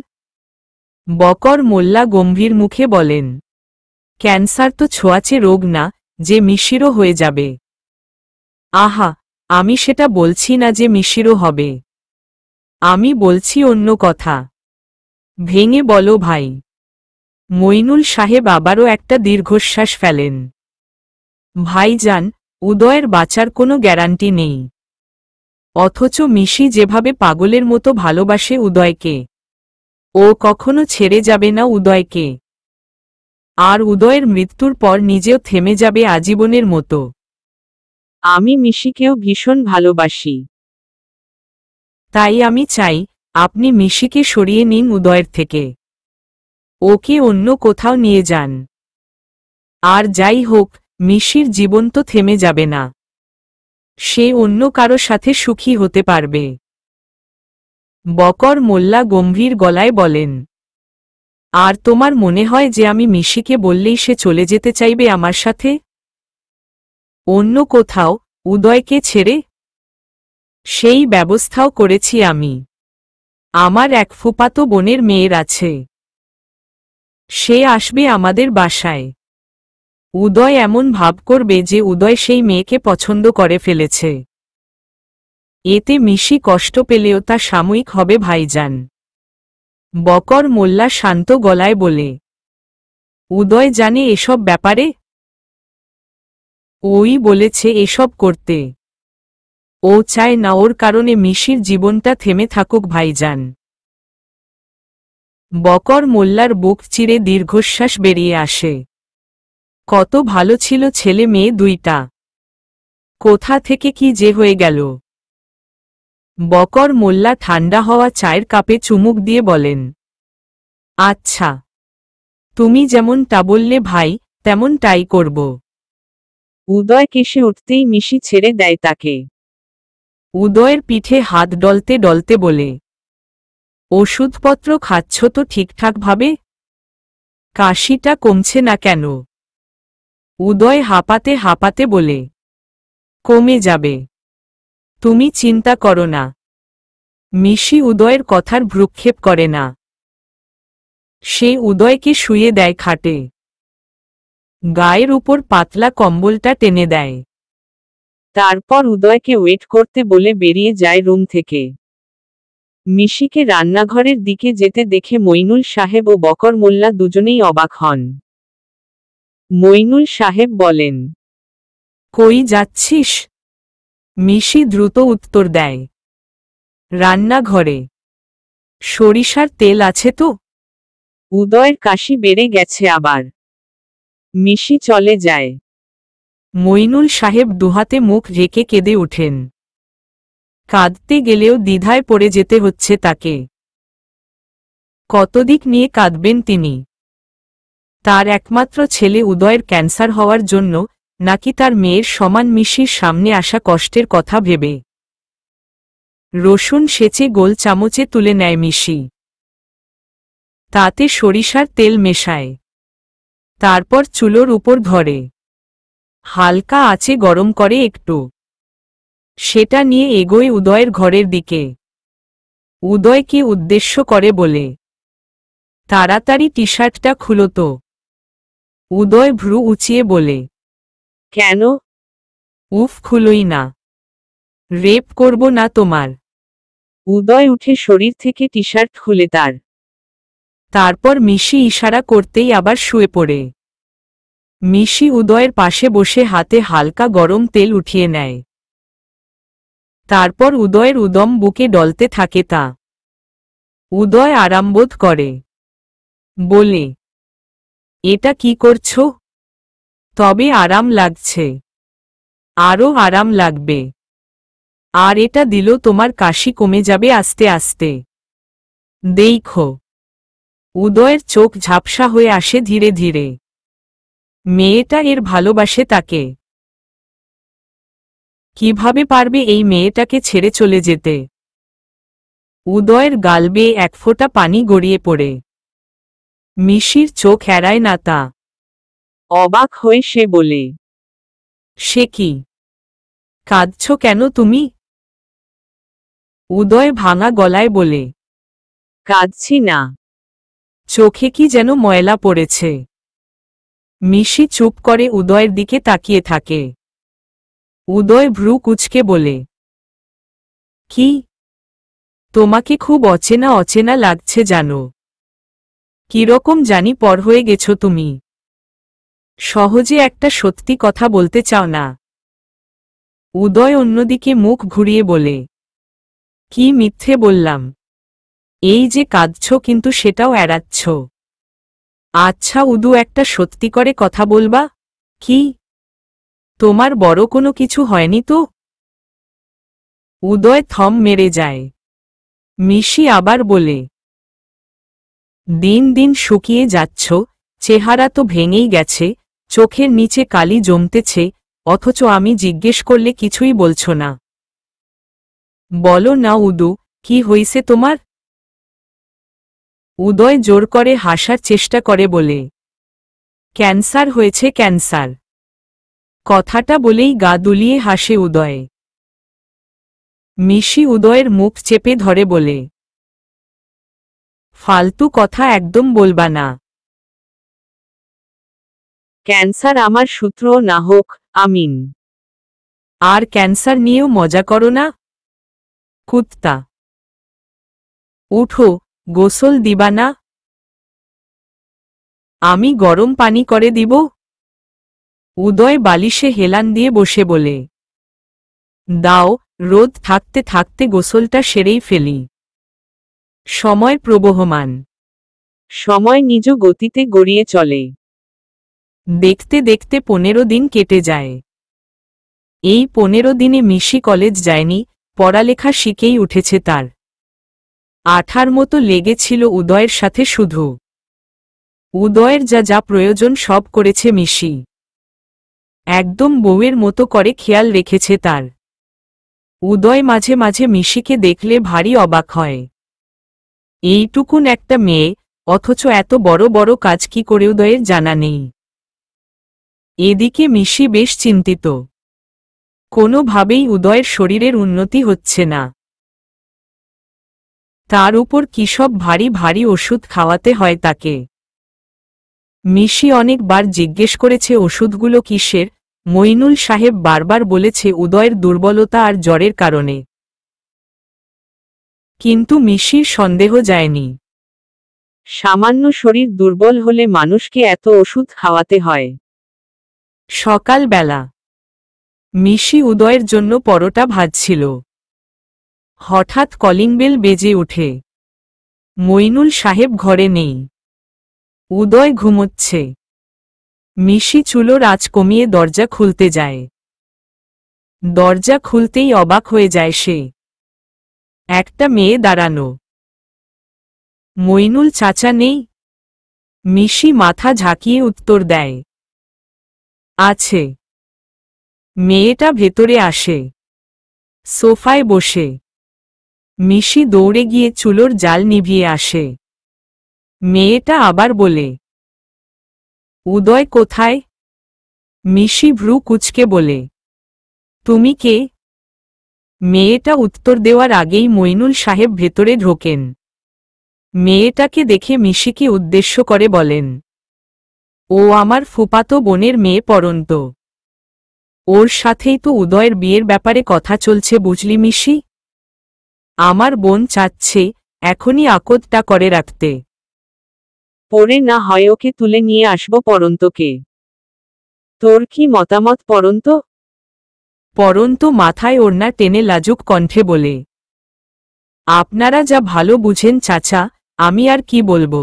S1: বকর মোল্লা গম্ভীর মুখে বলেন, ক্যান্সার তো ছোঁয়াচে রোগ না যে মিশিরও হয়ে যাবে। আহা, আমি সেটা বলছি না যে মিশিরও হবে, আমি বলছি অন্য কথা। ভেঙে বলো ভাই। মইনুল সাহেব আবারও একটা দীর্ঘশ্বাস ফেলেন। ভাইজান, উদয়ের বাঁচার কোনো গ্যারান্টি নেই, অথচ মিশি যেভাবে পাগলের মতো ভালোবাসে উদয়কে, ও কখনো ছেড়ে যাবে না উদয়কে। আর উদয়ের মৃত্যুর পর নিজেও থেমে যাবে আজীবনের মতো।
S2: আমি মিশিকেও ভীষণ ভালোবাসি।
S1: তাই আমি চাই আপনি মিশিকে সরিয়ে নিন উদয়ের থেকে, ওকে অন্য কোথাও নিয়ে যান। আর যাই হোক, মিশির জীবন তো থেমে যাবে না, সে অন্য কারো সাথে সুখী হতে পারবে। বকর মোল্লা গম্ভীর গলায় বলেন, আর তোমার মনে হয় যে আমি মিশিকে বললেই সে চলে যেতে চাইবে আমার সাথে অন্য কোথাও, উদয়কে ছেড়ে? সেই ব্যবস্থাও করেছি আমি। আমার এক ফুফাতো বোনের মেয়ের আছে, সে আসবে আমাদের বাসায়। উদয় এমন ভাব করবে যে উদয় সেই মেয়েকে পছন্দ করে ফেলেছে। এতে মিশি কষ্ট পেলেও তা সাময়িক হবে ভাইজান। বকর মোল্লা শান্ত গলায় বলে, উদয় জানে এসব ব্যাপারে? ওই বলেছে এসব করতে। ও চায় না ওর কারণে মিশির জীবনটা থেমে থাকুক ভাইজান। বকর মোল্লার বুক চিরে দীর্ঘশ্বাস বেরিয়ে আসে। কত ভালো ছিল ছেলে মেয়ে দুইটা, কোথা থেকে কি যে হয়ে গেল। বকর মোল্লা ঠান্ডা হওয়া চায়ের কাপে চুমুক দিয়ে বলেন, আচ্ছা, তুমি যেমনটা বললে ভাই তেমনটাই করব।
S2: উদয় কেশে উঠতেই মিশি ছেড়ে দেয় তাকে।
S1: উদয়ের পিঠে হাত ডলতে ডলতে বলে, ওষুধপত্র খাচ্ছ তো ঠিকঠাকভাবে? কাশিটা কমছে না কেন? উদয় হাঁপাতে হাঁপাতে বলে, কমে যাবে, তুমি চিন্তা করো না। মিশি উদয়ের কথার ভ্রুক্ষেপ করে না। সে উদয়কে শুয়ে দেয় খাটে, গায়ের উপর পাতলা কম্বলটা টেনে দেয়।
S2: তারপর উদয়কে ওয়েট করতে বলে বেরিয়ে যায় রুম থেকে। মিশিকে রান্নাঘরের দিকে যেতে দেখে মইনুল সাহেব ও বকর মোল্লা দুজনেই অবাক হন। মইনুল সাহেব বলেন,
S1: কই যাচ্ছিস? মিশি দ্রুত উত্তর দেয়, রান্নাঘরে। সরিষার তেল আছে তো?
S2: উদয়ের কাশি বেড়ে গেছে আবার। মিশি চলে যায়।
S1: মইনুল সাহেব দুহাতে মুখ রেখে কেঁদে ওঠেন। কাঁদতে গেলেও দ্বিধায় পড়ে যেতে হচ্ছে তাকে। কতদিক নিয়ে কাঁদবেন তিনি? তার একমাত্র ছেলে উদয়ের ক্যান্সার হওয়ার জন্য, নাকি তার মেয়ের সমান মিশির সামনে আসা কষ্টের কথা ভেবে? রসুন সেচে গোল চামচে তুলে নেয় মিশি, তাতে সরিষার তেল মেশায়, তারপর চুলোর উপর ধরে হালকা আঁচে গরম করে একটু। সেটা নিয়ে এগোয় উদয়ের ঘরের দিকে। উদয়কে উদ্দেশ্য করে বলে, তাড়াতাড়ি টি শার্টটা খুলো তো। উদয় ভ্রু উঁচিয়ে বলে।
S2: কেন?
S1: উফ, খুলোই না। রেপ করব না তোমার।
S2: উদয় উঠে শরীর থেকে টি শার্ট খুলে তার।
S1: তারপর মিশি ইশারা করতেই আবার শুয়ে পড়ে। মিশি উদয়ের পাশে বসে হাতে হালকা গরম তেল উঠিয়ে নেয়। তারপর উদয়ের উদম বুকে ডলতে থাকে তা। উদয় আরামবোধ করে। বলে, এটা কি করছো? তবে আরাম লাগছে। আরও আরাম লাগবে। আর এটা দিল তোমার কাশি কমে যাবে আস্তে আস্তে। দেখো। উদয়ের চোখ ঝাপসা হয়ে আসে ধীরে ধীরে। মেয়েটা এর ভালোবাসে তাকে। কিভাবে পারবে এই মেয়েটাকে ছেড়ে চলে যেতে? উদয়ের গাল বেয়ে এক ফোঁটা পানি গড়িয়ে পড়ে। মিশির চোখ এড়ায় না তা।
S2: অবাক হয়ে সে বলে।
S1: সে কি? কাঁদছ কেন তুমি? উদয় ভাঙা গলায় বলে।
S2: কাঁদছি না।
S1: চোখে কি যেন ময়লা পড়েছে। মিশি চুপ করে উদয়ের দিকে তাকিয়ে থাকে। উদয় ভ্রু কুঁচকে বলে। কি? তোমাকে খুব অচেনা অচেনা লাগছে জানো। কিরকম জানি পর হয়ে গেছো তুমি। সহজে একটা সত্যি কথা বলতে চাও না। উদয় অন্যদিকে মুখ ঘুরিয়ে বলে। কি মিথ্যে বললাম? এই যে কাঁদছ কিন্তু সেটাও এড়াচ্ছ। আচ্ছা উদু, একটা সত্যি করে কথা বলবা? কি? তোমার বড় কোনো কিছু হয়নি তো? উদয় থম মেরে যায়। মিশি আবার বলে। দিন দিন শুকিয়ে যাচ্ছ, চেহারা তো ভেঙেই গেছে, চোখের নিচে কালি জমতেছে, অথচ আমি জিজ্ঞেস করলে কিছুই বলছো না। বলো না উদু, কি হইছে তোমার? উদয় জোর করে হাসার চেষ্টা করে বলে। ক্যান্সার হয়েছে, ক্যান্সার। কথাটা বলেই গা দুলিয়ে হাসে উদয়। মিশি উদয়ের মুখ চেপে ধরে বলে। ফালতু কথা একদম বলবা না।
S2: ক্যান্সার আমার সূত্র না হোক, আমিন।
S1: আর ক্যান্সার নিয়েও মজা করো না? কুত্তা। উঠো, গোসল দিবা না? আমি গরম পানি করে দিব? উদয় বালিশে হেলান দিয়ে বসে বলে। দাও, রোদ থাকতে থাকতে গোসলটা সেরেই ফেলি। সময় প্রবহমান।
S2: সময় নিজ গতিতে গড়িয়ে চলে।
S1: দেখতে দেখতে 15 দিন কেটে যায়। এই 15 দিনে মিশি কলেজ যায়নি, পড়ালেখা শিখেই উঠেছে তার। আঠার মতো লেগেছিল উদয়ের সাথে শুধু। উদয়ের যা যা প্রয়োজন সব করেছে মিশি। একদম বউয়ের মতো করে খেয়াল রেখেছে তার। উদয় মাঝে মাঝে মিশিকে দেখলে ভারী অবাক হয়। এইটুকুন একটা মেয়ে, অথচ এত বড় বড় কাজ কি করে উদয়ের জানা নেই। এদিকে মিশি বেশ চিন্তিত। কোনোভাবেই উদয়ের শরীরের উন্নতি হচ্ছে না। তার উপর কি সব ভারী ভারী ওষুধ খাওয়াতে হয় তাকে। মিশি অনেকবার জিজ্ঞেস করেছে ওষুধগুলো কিসের। মইনুল সাহেব বারবার বলেছে উদয়ের দুর্বলতা আর জ্বরের কারণে। কিন্তু মিশির সন্দেহ যায়নি।
S2: সামান্য শরীর দুর্বল হলে মানুষকে এত ওষুধ খাওয়াতে হয়?
S1: সকালবেলা মিশি উদয়ের জন্য পরোটা ভাজছিল। হঠাৎ কলিং বেল বেজে ওঠে। মইনুল সাহেব ঘরে নেই। উদয় ঘুমোচ্ছে। মিশি চুলোর আঁচ কমিয়ে দরজা খুলতে যায়। দরজা খুলতেই অবাক হয়ে যায় সে। একটা মেয়ে দাঁড়ানো। মইনুল চাচা নেই? মিশি মাথা ঝাঁকিয়ে উত্তর দেয়। আছে। মেয়েটা ভেতরে আসে। সোফায় বসে। মিশি দৌড়ে গিয়ে চুলোর জাল নিভিয়ে আসে। মেয়েটা আবার বলে। উদয় কোথায়? মিশি ভ্রু কুঁচকে বলে। তুমি কে? মেয়েটা উত্তর দেওয়ার আগেই মইনুল সাহেব ভেতরে ঢোকেন। মেয়েটাকে দেখে মিশিকে উদ্দেশ্য করে বলেন, ও আমার ফুপাতো বোনের মেয়ে পরন্ত। ওর সাথেই তো উদয়ের বিয়ের ব্যাপারে কথা চলছে বুঝলি মিশি। আমার বোন চাচ্ছে এখনই আকদটা করে রাখতে।
S2: পরে না হয় ওকে তুলে নিয়ে আসবো পরন্তকে। তোর কি মতামত পরন্ত?
S1: পরন্ত মাথায় ওড়না টেনে লাজুক কণ্ঠে বলে, আপনারা যা ভালো বুঝেন চাচা, আমি আর কি বলবো।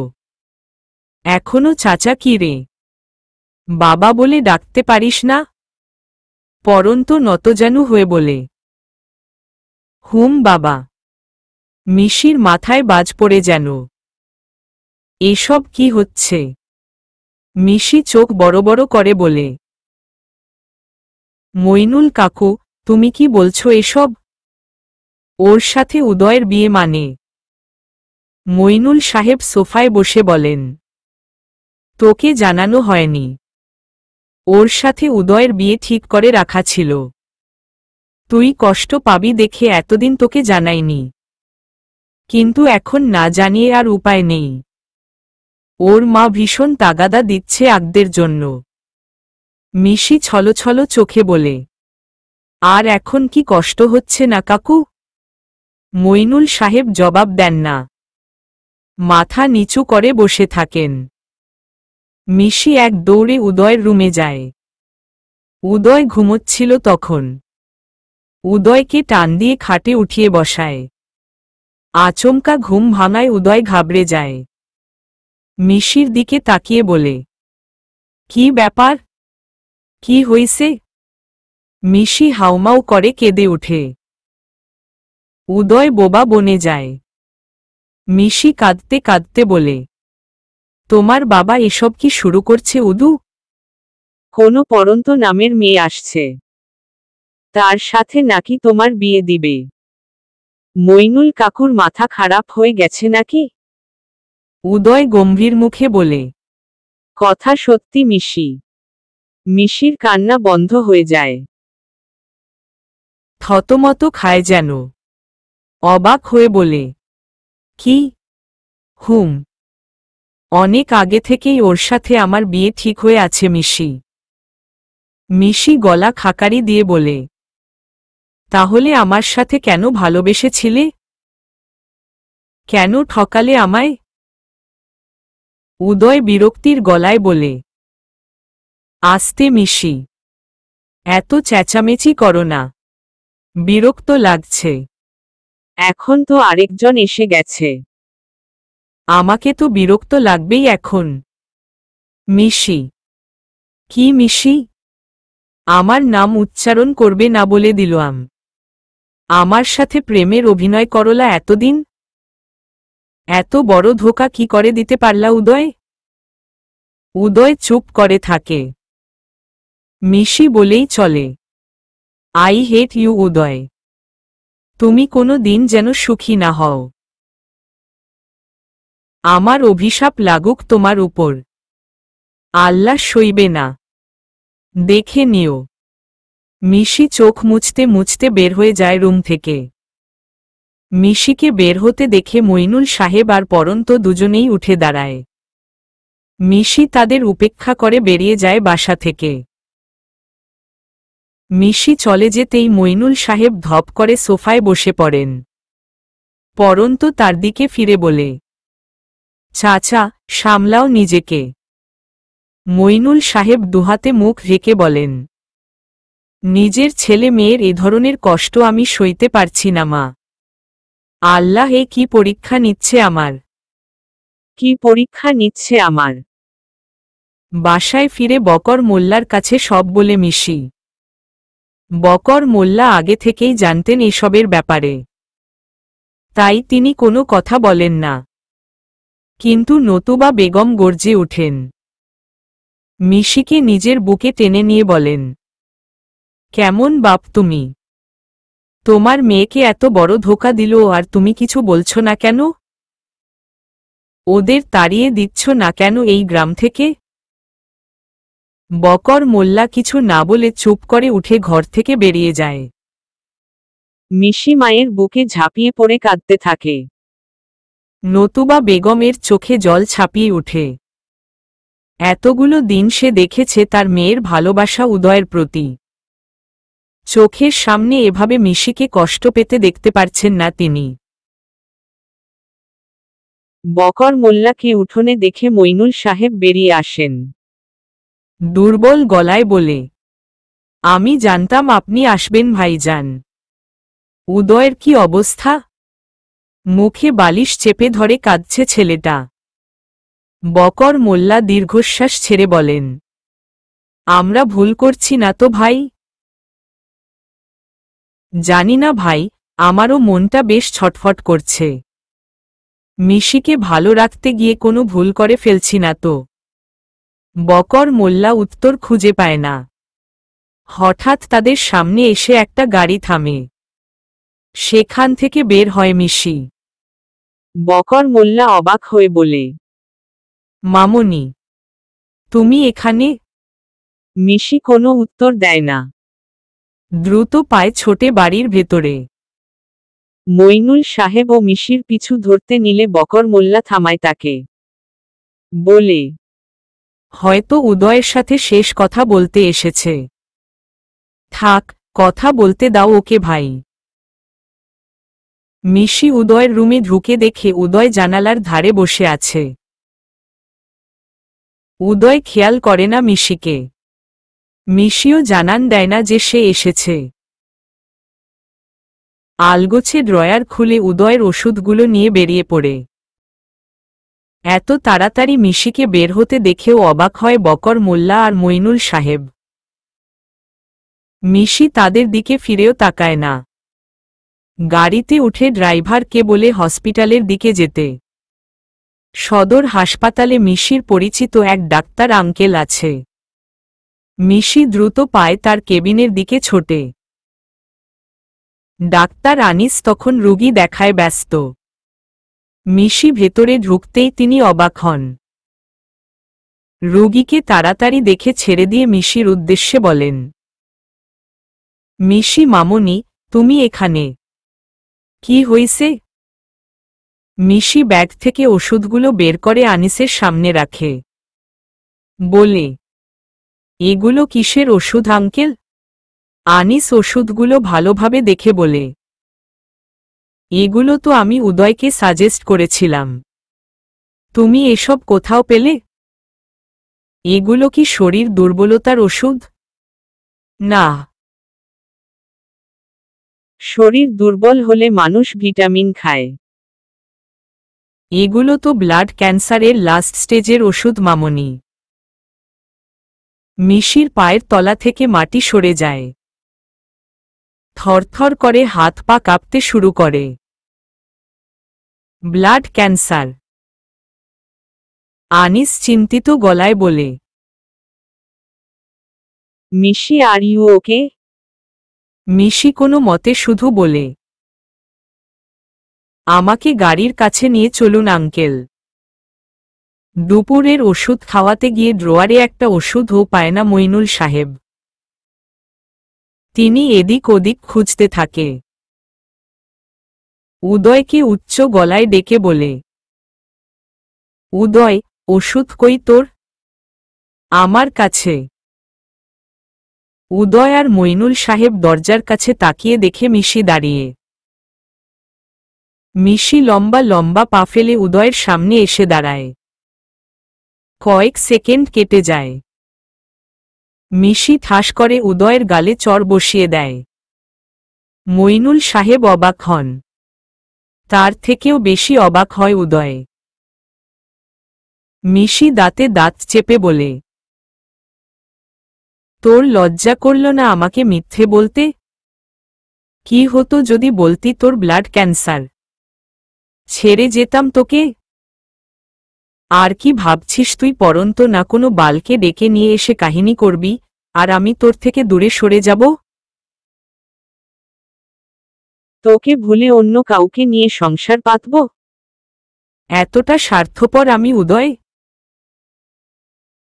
S1: এখনো চাচা কি রে, বাবা বলে ডাকতে পারিস না? পরন্ত নতজানু হয়ে বলে, হুম বাবা। মিশির মাথায় বাজ পড়ে যেন। এসব কি হচ্ছে? মিশি চোখ বড় বড় করে বলে, মইনুল কাকু, তুমি কি বলছো এসব? ওর সাথে উদয়ের বিয়ে মানে? মইনুল সাহেব সোফায় বসে বলেন, তোকে জানানো হয়নি? ওর সাথে উদয়ের বিয়ে ঠিক করে রাখা ছিল। তুই কষ্ট পাবি দেখে এতদিন তোকে জানাইনি, কিন্তু এখন না জানিয়ে আর উপায় নেই। ওর মা ভীষণ তাগাদা দিচ্ছে আগদের জন্য। মিশি ছলছল চোখে বলে, আর এখন কি কষ্ট হচ্ছে না কাকু? মইনুল সাহেব জবাব দেন না, মাথা নিচু করে বসে থাকেন। মিশি এক দৌড়ে উদয়ের রুমে যায়। উদয় ঘুমোচ্ছিল তখন। উদয়কে টান দিয়ে খাটে উঠিয়ে বসায়। আচমকা ঘুম ভাঙায় উদয় ঘাবড়ে যায়। মিশির দিকে তাকিয়ে বলে, কি ব্যাপার? কি হইছে? মিশি হাউমাউ করে কেঁদে ওঠে। উদয় বোবা বনে যায়। মিশি কাঁদতে কাঁদতে বলে, তোমার বাবা এসব কি শুরু করছে উদু?
S2: কোনো পরন্ত নামের মেয়ে আসছে, তার সাথে নাকি তোমার বিয়ে দিবে। মইনুল কাকুর মাথা খারাপ হয়ে গেছে নাকি?
S1: উদয় গম্ভীর মুখে বলে,
S2: কথা সত্যি মিশি। মিশির কান্না বন্ধ হয়ে যায়।
S1: থতমত খায় যেন। অবাক হয়ে বলে, কি? হুম, অনেক আগে থেকেই ওর সাথে আমার বিয়ে ঠিক হয়ে আছে মিশি। মিশি গলা খাকারি দিয়ে বলে, তাহলে আমার সাথে কেন ভালোবেসেছিলে? কেন ঠকালে আমায়? উদয় বিরক্তির গলায় বলে, আস্তে মিশি, এত চেঁচামেচি করো না, বিরক্ত লাগছে।
S2: এখন তো আরেকজন এসে গেছে।
S1: আমাকে তো বিরক্ত লাগবেই এখন। মিশি। কি মিশি? আমার নাম উচ্চারণ করবে না বলে দিলাম। আমার সাথে প্রেমের অভিনয় করলা এতদিন? এত বড় ধোঁকা কি করে দিতে পারলা উদয়? উদয় চুপ করে থাকে। মিশি বলেই চলে, আই হেট ইউ উদয়। তুমি কোনো দিন যেন সুখী না হও। আমার অভিশাপ লাগুক তোমার উপর। আল্লাহ সইবে না। দেখে নিও। মিশি চোখ মুছতে মুছতে বের হয়ে যায় রুম থেকে। মিশিকে বের হতে দেখে মইনুল সাহেব আর পরন্ত দুজনেই উঠে দাঁড়ায়। মিশি তাদের উপেক্ষা করে বেরিয়ে যায় বাসা থেকে। মিশি চলে যেতেই মইনুল সাহেব ধপ করে সোফায় বসে পড়েন। পরন্ত তার দিকে ফিরে বলে, চাচা, সামলাও নিজেকে। মইনুল সাহেব দুহাতে মুখ ঢেকে বলেন, নিজের ছেলে মেয়ের এ ধরনের কষ্ট আমি সইতে পারছি না মা। আল্লাহ এ কি পরীক্ষা নিচ্ছে আমার।
S2: কি পরীক্ষা নিচ্ছে আমার?
S1: বাসায় ফিরে বকর মোল্লার কাছে সব বলে মিশি। বকর মোল্লা আগে থেকেই জানতেন এসবের ব্যাপারে, তাই তিনি কোনো কথা বলেন না। কিন্তু নতুবা বেগম গর্জে ওঠেন। মিশিকে নিজের বুকে টেনে নিয়ে বলেন, কেমন বাপ তুমি? তোমার মেয়েকে এত বড় ধোঁকা দিল আর তুমি কিছু বলছো না কেন? ওদের তাড়িয়ে দিচ্ছ না কেন এই গ্রাম থেকে? বকর মোল্লা কিছু না বলে চুপ করে উঠে ঘর থেকে বেরিয়ে যায়।
S2: মিশি মায়ের বুকে ঝাঁপিয়ে পড়ে কাঁদতে থাকে।
S1: নতুবা বেগমের চোখে জল ছাপিয়ে ওঠে। এতগুলো দিন সে দেখেছে তার মেয়ের ভালোবাসা উদয়ের প্রতি। চোখের সামনে এভাবে মিশিকে কষ্ট পেতে দেখতে পারছেন না তিনি।
S2: বকর মোল্লাকে উঠোনে দেখে মইনুল সাহেব বেরিয়ে আসেন।
S1: দুর্বল গলায় বলে, আমি জানতাম আপনি আসবেন ভাইজান। উদয়ের কি অবস্থা? মুখে বালিশ চেপে ধরে কাঁদছে ছেলেটা। বকর মোল্লা দীর্ঘশ্বাস ছেড়ে বলেন, আমরা ভুল করছি না তো ভাই? জানি না ভাই, আমারও মনটা বেশ ছটফট করছে। মিশিকে ভালো রাখতে গিয়ে কোনো ভুল করে ফেলছি না তো? বকর মোল্লা উত্তর খুঁজে পায় না। হঠাৎ তাদের সামনে এসে একটা গাড়ি থামে। সেখান থেকে বের হয় মিশি।
S2: বকর মোল্লা অবাক হয়ে বলে,
S1: মামনি, তুমি এখানে?
S2: মিশি কোনো উত্তর দেয় না।
S1: দ্রুত পায়ে ছোটে বাড়ির ভেতরে।
S2: মইনুল সাহেব ও মিশির পিছু ধরতে নিলে বকর মোল্লা থামায় তাকে। বলে,
S1: হয়তো উদয়ের সাথে শেষ কথা বলতে এসেছে। থাক, কথা বলতে দাও ওকে ভাই। মিশি উদয়ের রুমে ঢুকে দেখে উদয় জানালার ধারে বসে আছে। উদয় খেয়াল করে না মিশিকে। মিশিও জানান দেয় না যে সে এসেছে। আলগোছে ড্রয়ার খুলে উদয়ের ওষুধগুলো নিয়ে বেরিয়ে পড়ে। এত তাড়াতাড়ি মিশিকে বের হতে দেখেও অবাক হয় বকর মোল্লা আর মইনুল সাহেব। মিশি তাদের দিকে ফিরেও তাকায় না। গাড়িতে উঠে ড্রাইভারকে বলে হসপিটালের দিকে যেতে। সদর হাসপাতালে মিশির পরিচিত এক ডাক্তার আঙ্কেল আছে। মিশি দ্রুত পায়ে তার কেবিনের দিকে ছোটে। ডাক্তার আনিস তখন রোগী দেখায় ব্যস্ত। মিশি ভেতরে ঢুকতেই তিনি অবাক হন। রোগীকে তাড়াতাড়ি দেখে ছেড়ে দিয়ে মিশির উদ্দেশ্যে বলেন, মিশি মামনি, তুমি এখানে? কি হইছে? মিশি ব্যাগ থেকে ওষুধগুলো বের করে আনিসের সামনে রাখে। বলে, এগুলো কিসের ওষুধ আঙ্কেল? আনিস ওষুধগুলো ভালোভাবে দেখে বলে, এগুলো তো আমি উদয়কে সাজেস্ট করেছিলাম। তুমি এসব কোথাও পেলে? এগুলো কি শরীর দুর্বলতার ওষুধ? না।
S2: শরীর দুর্বল হলে মানুষ ভিটামিন খায়।
S1: এগুলো তো ব্লাড ক্যান্সারের লাস্ট স্টেজের ওষুধ মামনি। মিশির পায়ের তলা থেকে মাটি সরে যায়। থরথর করে হাত পা কাঁপতে শুরু করে। Blood cancer? আনিস চিন্তিত গলায় বলে,
S2: মিশি আর ইউ ওকে?
S1: মিশি কোনো মতে শুধু বলে, আমাকে গাড়ির কাছে নিয়ে চলুন আঙ্কেল। দুপুরের ওষুধ খাওয়াতে গিয়ে ড্রয়ারে একটা ওষুধও পায় না মইনুল সাহেব। তিনি এদিক ওদিক খুঁজতে থাকে। উদয়কে উচ্চ গলায় ডেকে বলে, উদয়, ওষুধ কই তোর? আমার কাছে। উদয় আর মইনুল সাহেব দরজার কাছে তাকিয়ে দেখে মিশি দাঁড়িয়ে। মিশি লম্বা লম্বা পা ফেলে উদয়ের সামনে এসে দাঁড়ায়। কয়েক সেকেন্ড কেটে যায়। মিশি ঠাস করে উদয়ের গালে চর বসিয়ে দেয়। মইনুল সাহেব অবাক হন। তার থেকেও বেশি অবাক হয় উদয়। মিশি দাঁতে দাঁত চেপে বলে, তোর লজ্জা করল না আমাকে মিথ্যে বলতে? কি হতো যদি বলতি তোর ব্লাড ক্যান্সার? ছেড়ে যেতাম তোকে? আর কি ভাবছিস তুই পরন্ত না কোনো বালকে ডেকে নিয়ে এসে কাহিনী করবি, আর আমি তোর থেকে দূরে সরে যাব?
S2: তোকে ভুলে অন্য কাউকে নিয়ে সংসার পাতব?
S1: এতটা স্বার্থপর আমি উদয়?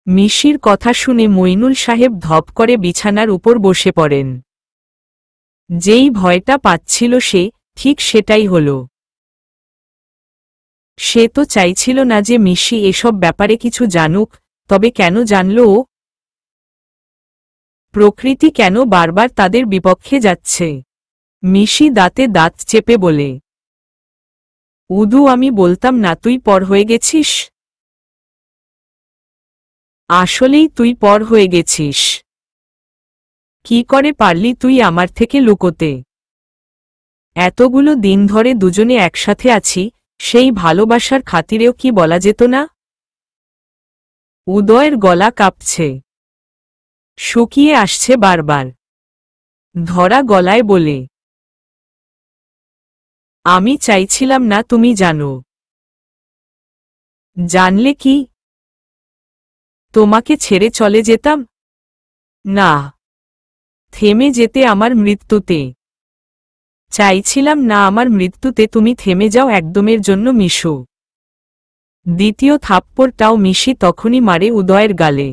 S1: মিশির কথা শুনে মইনুল সাহেব ধপ করে বিছানার উপর বসে পড়েন। যেই ভয়টা পাচ্ছিল সে, ঠিক সেটাই হল। সে তো চাইছিল না যে মিশি এসব ব্যাপারে কিছু জানুক, তবে কেন জানল ও? প্রকৃতি কেন বারবার তাদের বিপক্ষে যাচ্ছে? মিশি দাঁতে দাঁত চেপে বলে, উদু আমি বলতাম না তুই পর হয়ে গেছিস? আসলেই তুই পর হয়ে গেছিস। কি করে পারলি তুই আমার থেকে লুকোতে? এতগুলো দিন ধরে দুজনে একসাথে আছি, সেই ভালোবাসার খাতিরেও কি বলা যেত না? উদয়ের গলা কাঁপছে, শুকিয়ে আসছে বারবার। ধরা গলায় বলে, আমি চাইছিলাম না তুমি জানো। জানলে কি তোমাকে ছেড়ে চলে যেতাম? না, থেমে যেতে আমার মৃত্যুতে। চাইছিলাম না আমার মৃত্যুতে তুমি থেমে যাও একদমের জন্য মিশু। দ্বিতীয় থাপ্পড়টাও মিশি তখনই মারে উদয়ের গালে।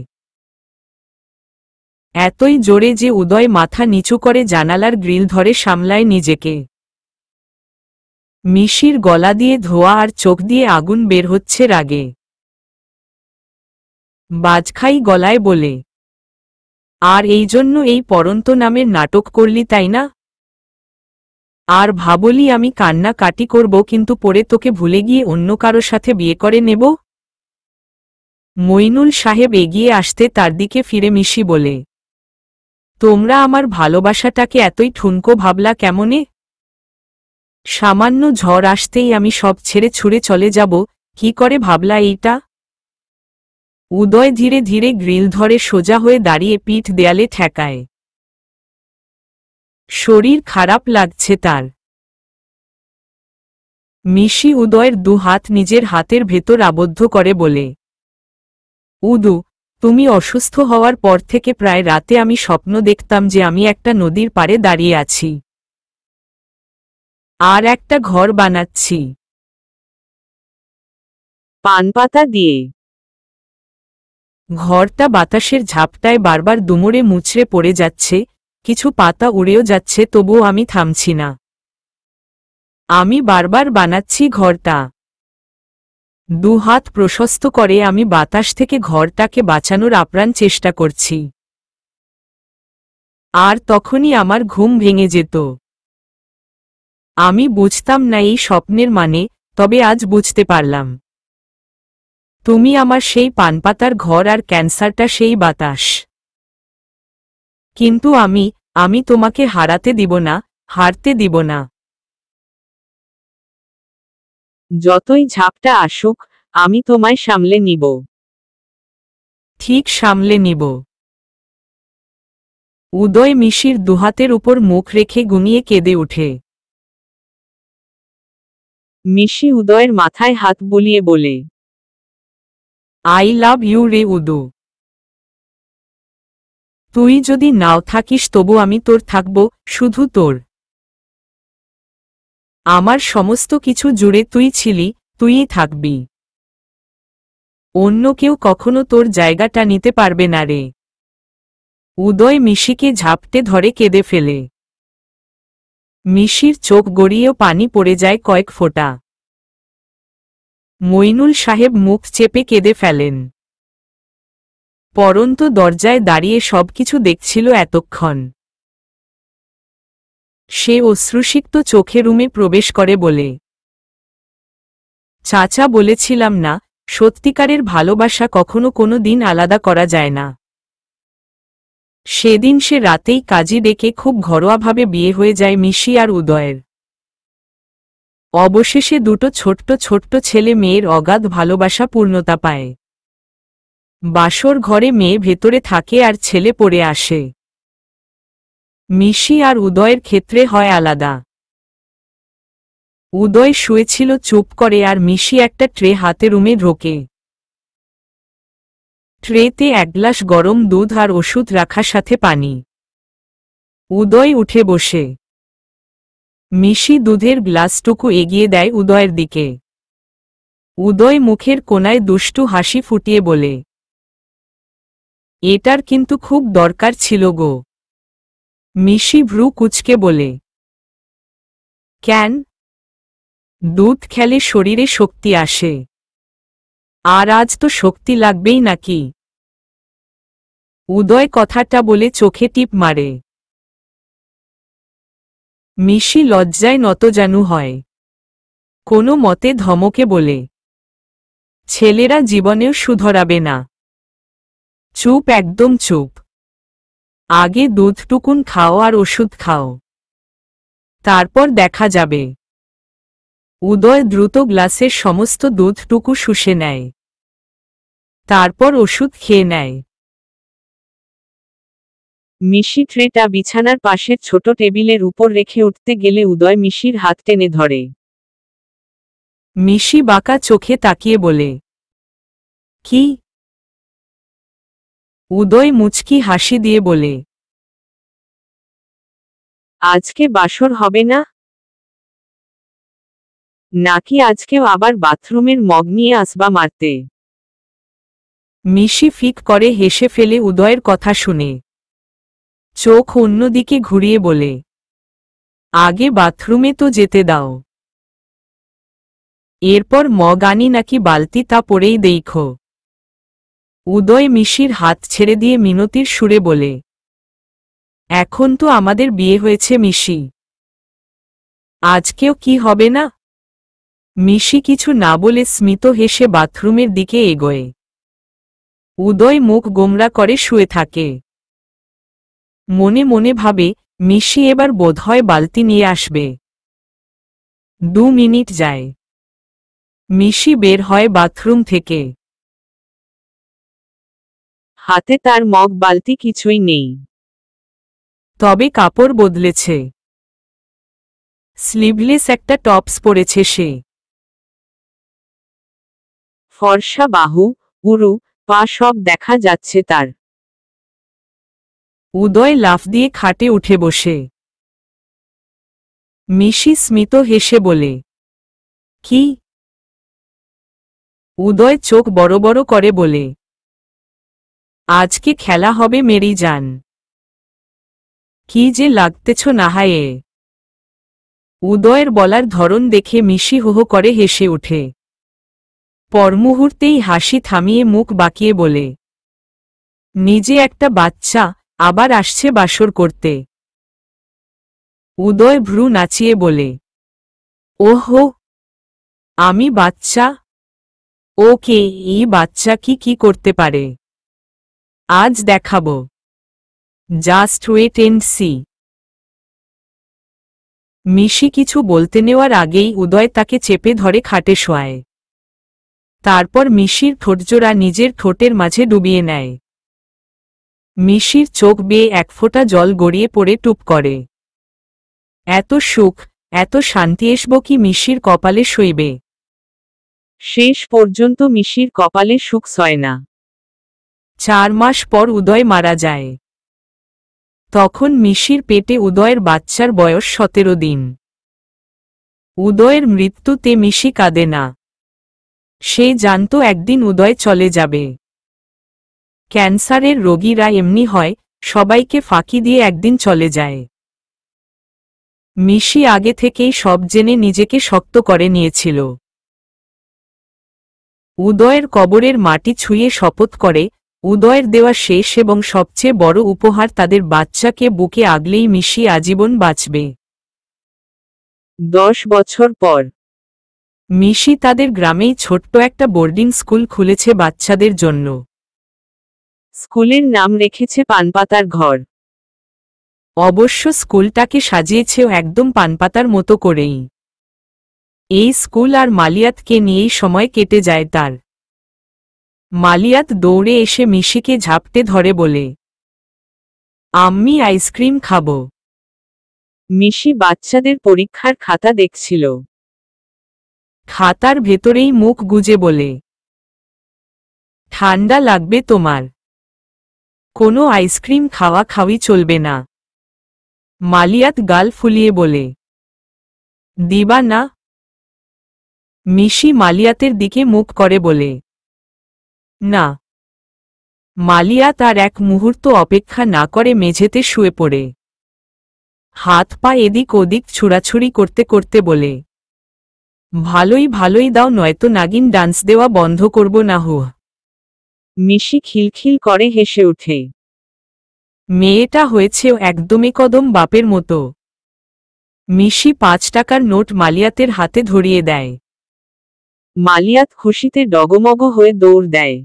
S1: এতই জোরে যে উদয় মাথা নিচু করে জানালার গ্রিল ধরে সামলায় নিজেকে। মিশির গলা দিয়ে ধোঁয়া আর চোখ দিয়ে আগুন বের হচ্ছে রাগে। বাজখাই গলায় বলে, আর এই জন্য এই পরন্ত নামের নাটক করলি তাই না? আর ভাবলি আমি কান্নাকাটি করব কিন্তু পরে তোকে ভুলে গিয়ে অন্য কারো সাথে বিয়ে করে নেব? মইনুল সাহেব এগিয়ে আসতে তার দিকে ফিরে মিশি বলে, তোমরা আমার ভালোবাসাটাকে এতই ঠুনকো ভাবলা কেমনে? সামান্য ঝড় আসতেই আমি সব ছেড়ে ছুড়ে চলে যাব, কি করে ভাবলা এইটা? উদয় ধীরে ধীরে গ্রিল ধরে সোজা হয়ে দাঁড়িয়ে পিঠ দেয়ালে ঠেকায়। শরীর খারাপ লাগছে তার। মিশি উদয়ের দু হাত নিজের হাতের ভেতর আবদ্ধ করে বলে, উদু, তুমি অসুস্থ হওয়ার পর থেকে প্রায় রাতে আমি স্বপ্ন দেখতাম যে আমি একটা নদীর পাড়ে দাঁড়িয়ে আছি আর একটা ঘর বানাচ্ছি
S2: পান পাতা দিয়ে।
S1: ঘরটা বাতাসের ঝাপটায় বারবার দুমড়ে মুচড়ে পড়ে যাচ্ছে, কিছু পাতা উড়েও যাচ্ছে, তবুও আমি থামছি না। আমি বারবার বানাচ্ছি ঘরটা। দুহাত প্রশস্ত করে আমি বাতাস থেকে ঘরটাকে বাঁচানোর আপ্রাণ চেষ্টা করছি। আর তখনই আমার ঘুম ভেঙে যেত। আমি বুঝতাম না এই স্বপ্নের মানে, তবে আজ বুঝতে পারলাম। তুমি আমার সেই পানপাতার ঘর আর ক্যান্সারটা সেই বাতাস। কিন্তু আমি তোমাকে হারাতে দিব না, হারতে দিব না।
S2: যতই ঝাপটা আসুক, আমি তোমায় সামলে নিব।
S1: ঠিক সামলে নিব। উদয় মিশির দুহাতের উপর মুখ রেখে গুনিয়ে কেঁদে উঠে।
S2: মিশি উদয়ের মাথায় হাত বুলিয়ে বলে,
S1: আই লাভ ইউ রে উদু। তুই যদি নাও থাকিস তবু আমি তোর থাকব, শুধু তোর। আমার সমস্ত কিছু জুড়ে তুই ছিলি, তুইই থাকবি। অন্য কেউ কখনো তোর জায়গাটা নিতে পারবে না রে। উদয় মিশিকে ঝাপটে ধরে কেঁদে ফেলে। মিশির চোখ গড়িয়েও পানি পড়ে যায় কয়েক ফোঁটা। মইনুল সাহেব মুখ চেপে কেঁদে ফেলেন। পরন্ত দরজায় দাঁড়িয়ে সবকিছু দেখছিল এতক্ষণ। সে অশ্রুসিক্ত চোখে রুমে প্রবেশ করে বলে, চাচা বলেছিলাম না, সত্যিকারের ভালোবাসা কখনো কোনো দিন আলাদা করা যায় না। সেদিন সে রাতেই কাজী ডেকে খুব ঘরোয়াভাবে বিয়ে হয়ে যায় মিশি আর উদয়ের। অবশেষে দুটো ছোট্ট ছোট্ট ছেলে মেয়ের অগাধ ভালোবাসা পূর্ণতা পায়। বাসর ঘরে মেয়ে ভেতরে থাকে আর ছেলে পড়ে আসে। মিশি আর উদয়ের ক্ষেত্রে হয় আলাদা। উদয় শুয়েছিল চুপ করে আর মিশি একটা ট্রে হাতে রুমে ঢোকে। ট্রেতে এক গ্লাস গরম দুধ আর ওষুধ রাখা সাথে পানি। উদয় উঠে বসে। মিশি দুধের গ্লাসটুকু এগিয়ে দেয় উদয়ের দিকে। উদয় মুখের কোণায় দুষ্টু হাসি ফুটিয়ে বলে, এটার কিন্তু খুব দরকার ছিল গো। মিশি ভ্রু কুঁচকে বলে, কেন? দুধ খেলে শরীরে শক্তি আসে। আর আজ তো শক্তি লাগবেই নাকি? উদয় কথাটা বলে চোখে টিপ মারে। মিশি লজ্জায় নতজানু হয়। কোনো মতে ধমকে বলে, ছেলেরা জীবনেও শুধরাবে না। চুপ, একদম চুপ। আগে দুধটুকুন খাও আর ওষুধ খাও, তারপর দেখা যাবে। উদয় দ্রুত গ্লাসের সমস্ত দুধটুকু শুষে নেয়, তারপর ওষুধ খেয়ে নেয়।
S2: মিশি ট্রেটা বিছানার পাশের ছোট টেবিলের উপর রেখে উঠতে গেলে উদয় মিশির হাত টেনে ধরে।
S1: মিশি বাঁকা চোখে তাকিয়ে বলে, কি? উদয় মুচকি হাসি দিয়ে বলে,
S2: আজকে বাসর হবে না? নাকি আজকেও আবার বাথরুমের মগ নিয়ে আসবা মারতে?
S1: মিশি ফিক করে হেসে ফেলে উদয়ের কথা শুনে। চোখ অন্যদিকে ঘুরিয়ে বলে, আগে বাথরুমে তো যেতে দাও, এরপর মগ আনি নাকি বালতি তা পরেই দেখো। উদয় মিশির হাত ছেড়ে দিয়ে মিনতির সুরে বলে, এখন তো আমাদের বিয়ে হয়েছে মিশি, আজকেও কি হবে না? মিশি কিছু না বলে স্মিত হেসে বাথরুমের দিকে এগোয়। উদয় মুখ গোমরা করে শুয়ে থাকে। মনে মনে ভাবে, মিশি এবার বোধহয় বালতি নিয়ে আসবে। 2 মিনিট যায়। মিশি বের হয় বাথরুম থেকে।
S2: হাতে তার মগ বালতি কিছুই নেই।
S1: তবে কাপড় বদলেছে। স্লিভলেস একটা টপস পরেছে সে।
S2: ফর্সা বাহু, উরু, পা সব দেখা যাচ্ছে তার।
S1: উদয় লাফ দিয়ে খাটে উঠে বসে। মিশি স্মিত হেসে বলে, কি? উদয় চোখ বড় বড় করে বলে, আজকে খেলা হবে মেরি জান। কি যে লাগতেছ নাহায়ে। উদয়ের বলার ধরন দেখে মিশি হো হো করে হেসে ওঠে। পরমুহূর্তেই হাসি থামিয়ে মুখ বাঁকিয়ে বলে, নিজে একটা বাচ্চা, আবার আসছে বাসর করতে। উদয় ভ্রু নাচিয়ে বলে, ওহো, আমি বাচ্চা? ওকে, এই বাচ্চা কি করতে পারে আজ দেখাবো। Just wait and see. Mishi কিছু বলতে নেওয়ার আগেই উদয় তাকে চেপে ধরে খাটে শোয়ায়। তারপর মিশির ঠোঁটজোড়া নিজের ঠোঁটের মাঝে ডুবিয়ে নেয়। মিশির চোখ বেয়ে এক ফোঁটা জল গড়িয়ে পড়ে টুপ করে। এত সুখ, এত শান্তি আসব কি মিশির কপালে সইবে?
S2: শেষ পর্যন্ত মিশির কপালে সুখ সয় না।
S1: 4 মাস পর উদয় মারা যায়। তখন মিশির পেটে উদয়ের বাচ্চার বয়স 17 দিন। উদয়ের মৃত্যুতে মিশি কাঁদে না। সে জানত একদিন উদয় চলে যাবে। ক্যান্সারের রোগীরা এমনি হয়, সবাইকে ফাঁকি দিয়ে একদিন চলে যায়। মিশি আগে থেকেই সব জেনে নিজেকে শক্ত করে নিয়েছিল। উদয়ের কবরের মাটি ছুঁয়ে শপথ করে, উদয়ের দেওয়া শেষ এবং সবচেয়ে বড় উপহার তাদের বাচ্চাকে বুকে আগলেই মিশি আজীবন বাঁচবে।
S2: 10 বছর পর
S1: মিশি তাদের গ্রামেই ছোট্ট একটা বোর্ডিং স্কুল খুলেছে বাচ্চাদের জন্য।
S2: স্কুলের নাম রেখেছে পানপাতার ঘর।
S1: অবশ্য স্কুলটাকে সাজিয়েছেও একদম পানপাতার মতো করেই। এই স্কুল আর মালিয়াতকে নিয়েই সময় কেটে যায় তার। মালিয়াত দৌড়ে এসে মিশিকে ঝাপটে ধরে বলে, আম্মি আইসক্রিম খাবো।
S2: মিশি বাচ্চাদের পরীক্ষার খাতা দেখছিল।
S1: খাতার ভেতরেই মুখ গুজে বলে, ঠান্ডা লাগবে তোমার, কোনো আইসক্রিম খাওয়া খাওয়ি চলবে না। মালিয়াত গাল ফুলিয়ে বলে, দিবা না? মিশি মালিয়াতের দিকে মুখ করে বলে, না। মালিয়াত আর এক মুহূর্ত অপেক্ষা না করে মেঝেতে শুয়ে পড়ে হাত পা এদিক ওদিক ছুড়াছুড়ি করতে করতে বলে, ভালোই ভালোই দাও, নয়তো নাগিন ডান্স দেওয়া বন্ধ করব না। হু।
S2: মিশি খিলখিল করে হেসে ওঠে।
S1: মেয়েটা হয়েছেও একদমই কদম বাপের মতো। মিশি 5 টাকার নোট মালিয়াতের হাতে ধরিয়ে দেয়।
S2: মালিয়াত খুশিতে ডগমগ হয়ে দৌড় দেয়।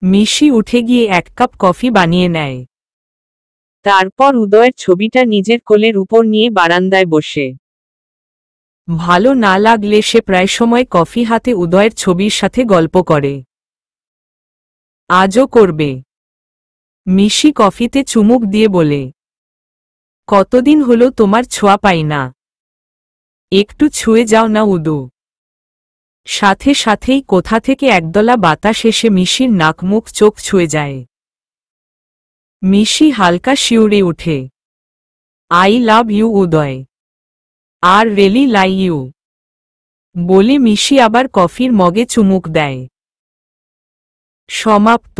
S1: মিশি উঠে গিয়ে 1 কাপ কফি বানিয়ে নেয়।
S2: তারপর উদয়ের ছবিটা নিজের কোলের উপর নিয়ে বারান্দায় বসে।
S1: ভালো না লাগলে সে প্রায় সময় কফি হাতে উদয়ের ছবির সাথে গল্প করে। আজও করবে। মিশি কফিতে চুমুক দিয়ে বলে, কতদিন হলো তোমার ছোঁয়া পাই না, একটু ছুঁয়ে যাও না উদু। সাথে সাথেই কোথা থেকে একদলা বাতাস এসে মিশির নাক মুখ চোখ ছুঁয়ে যায়। মিশি হালকা শিউরে উঠে। আই লাভ ইউ উদয়, আর রেলি লাই ইউ বলে মিশি আবার কফির মগে চুমুক দেয়। সমাপ্ত।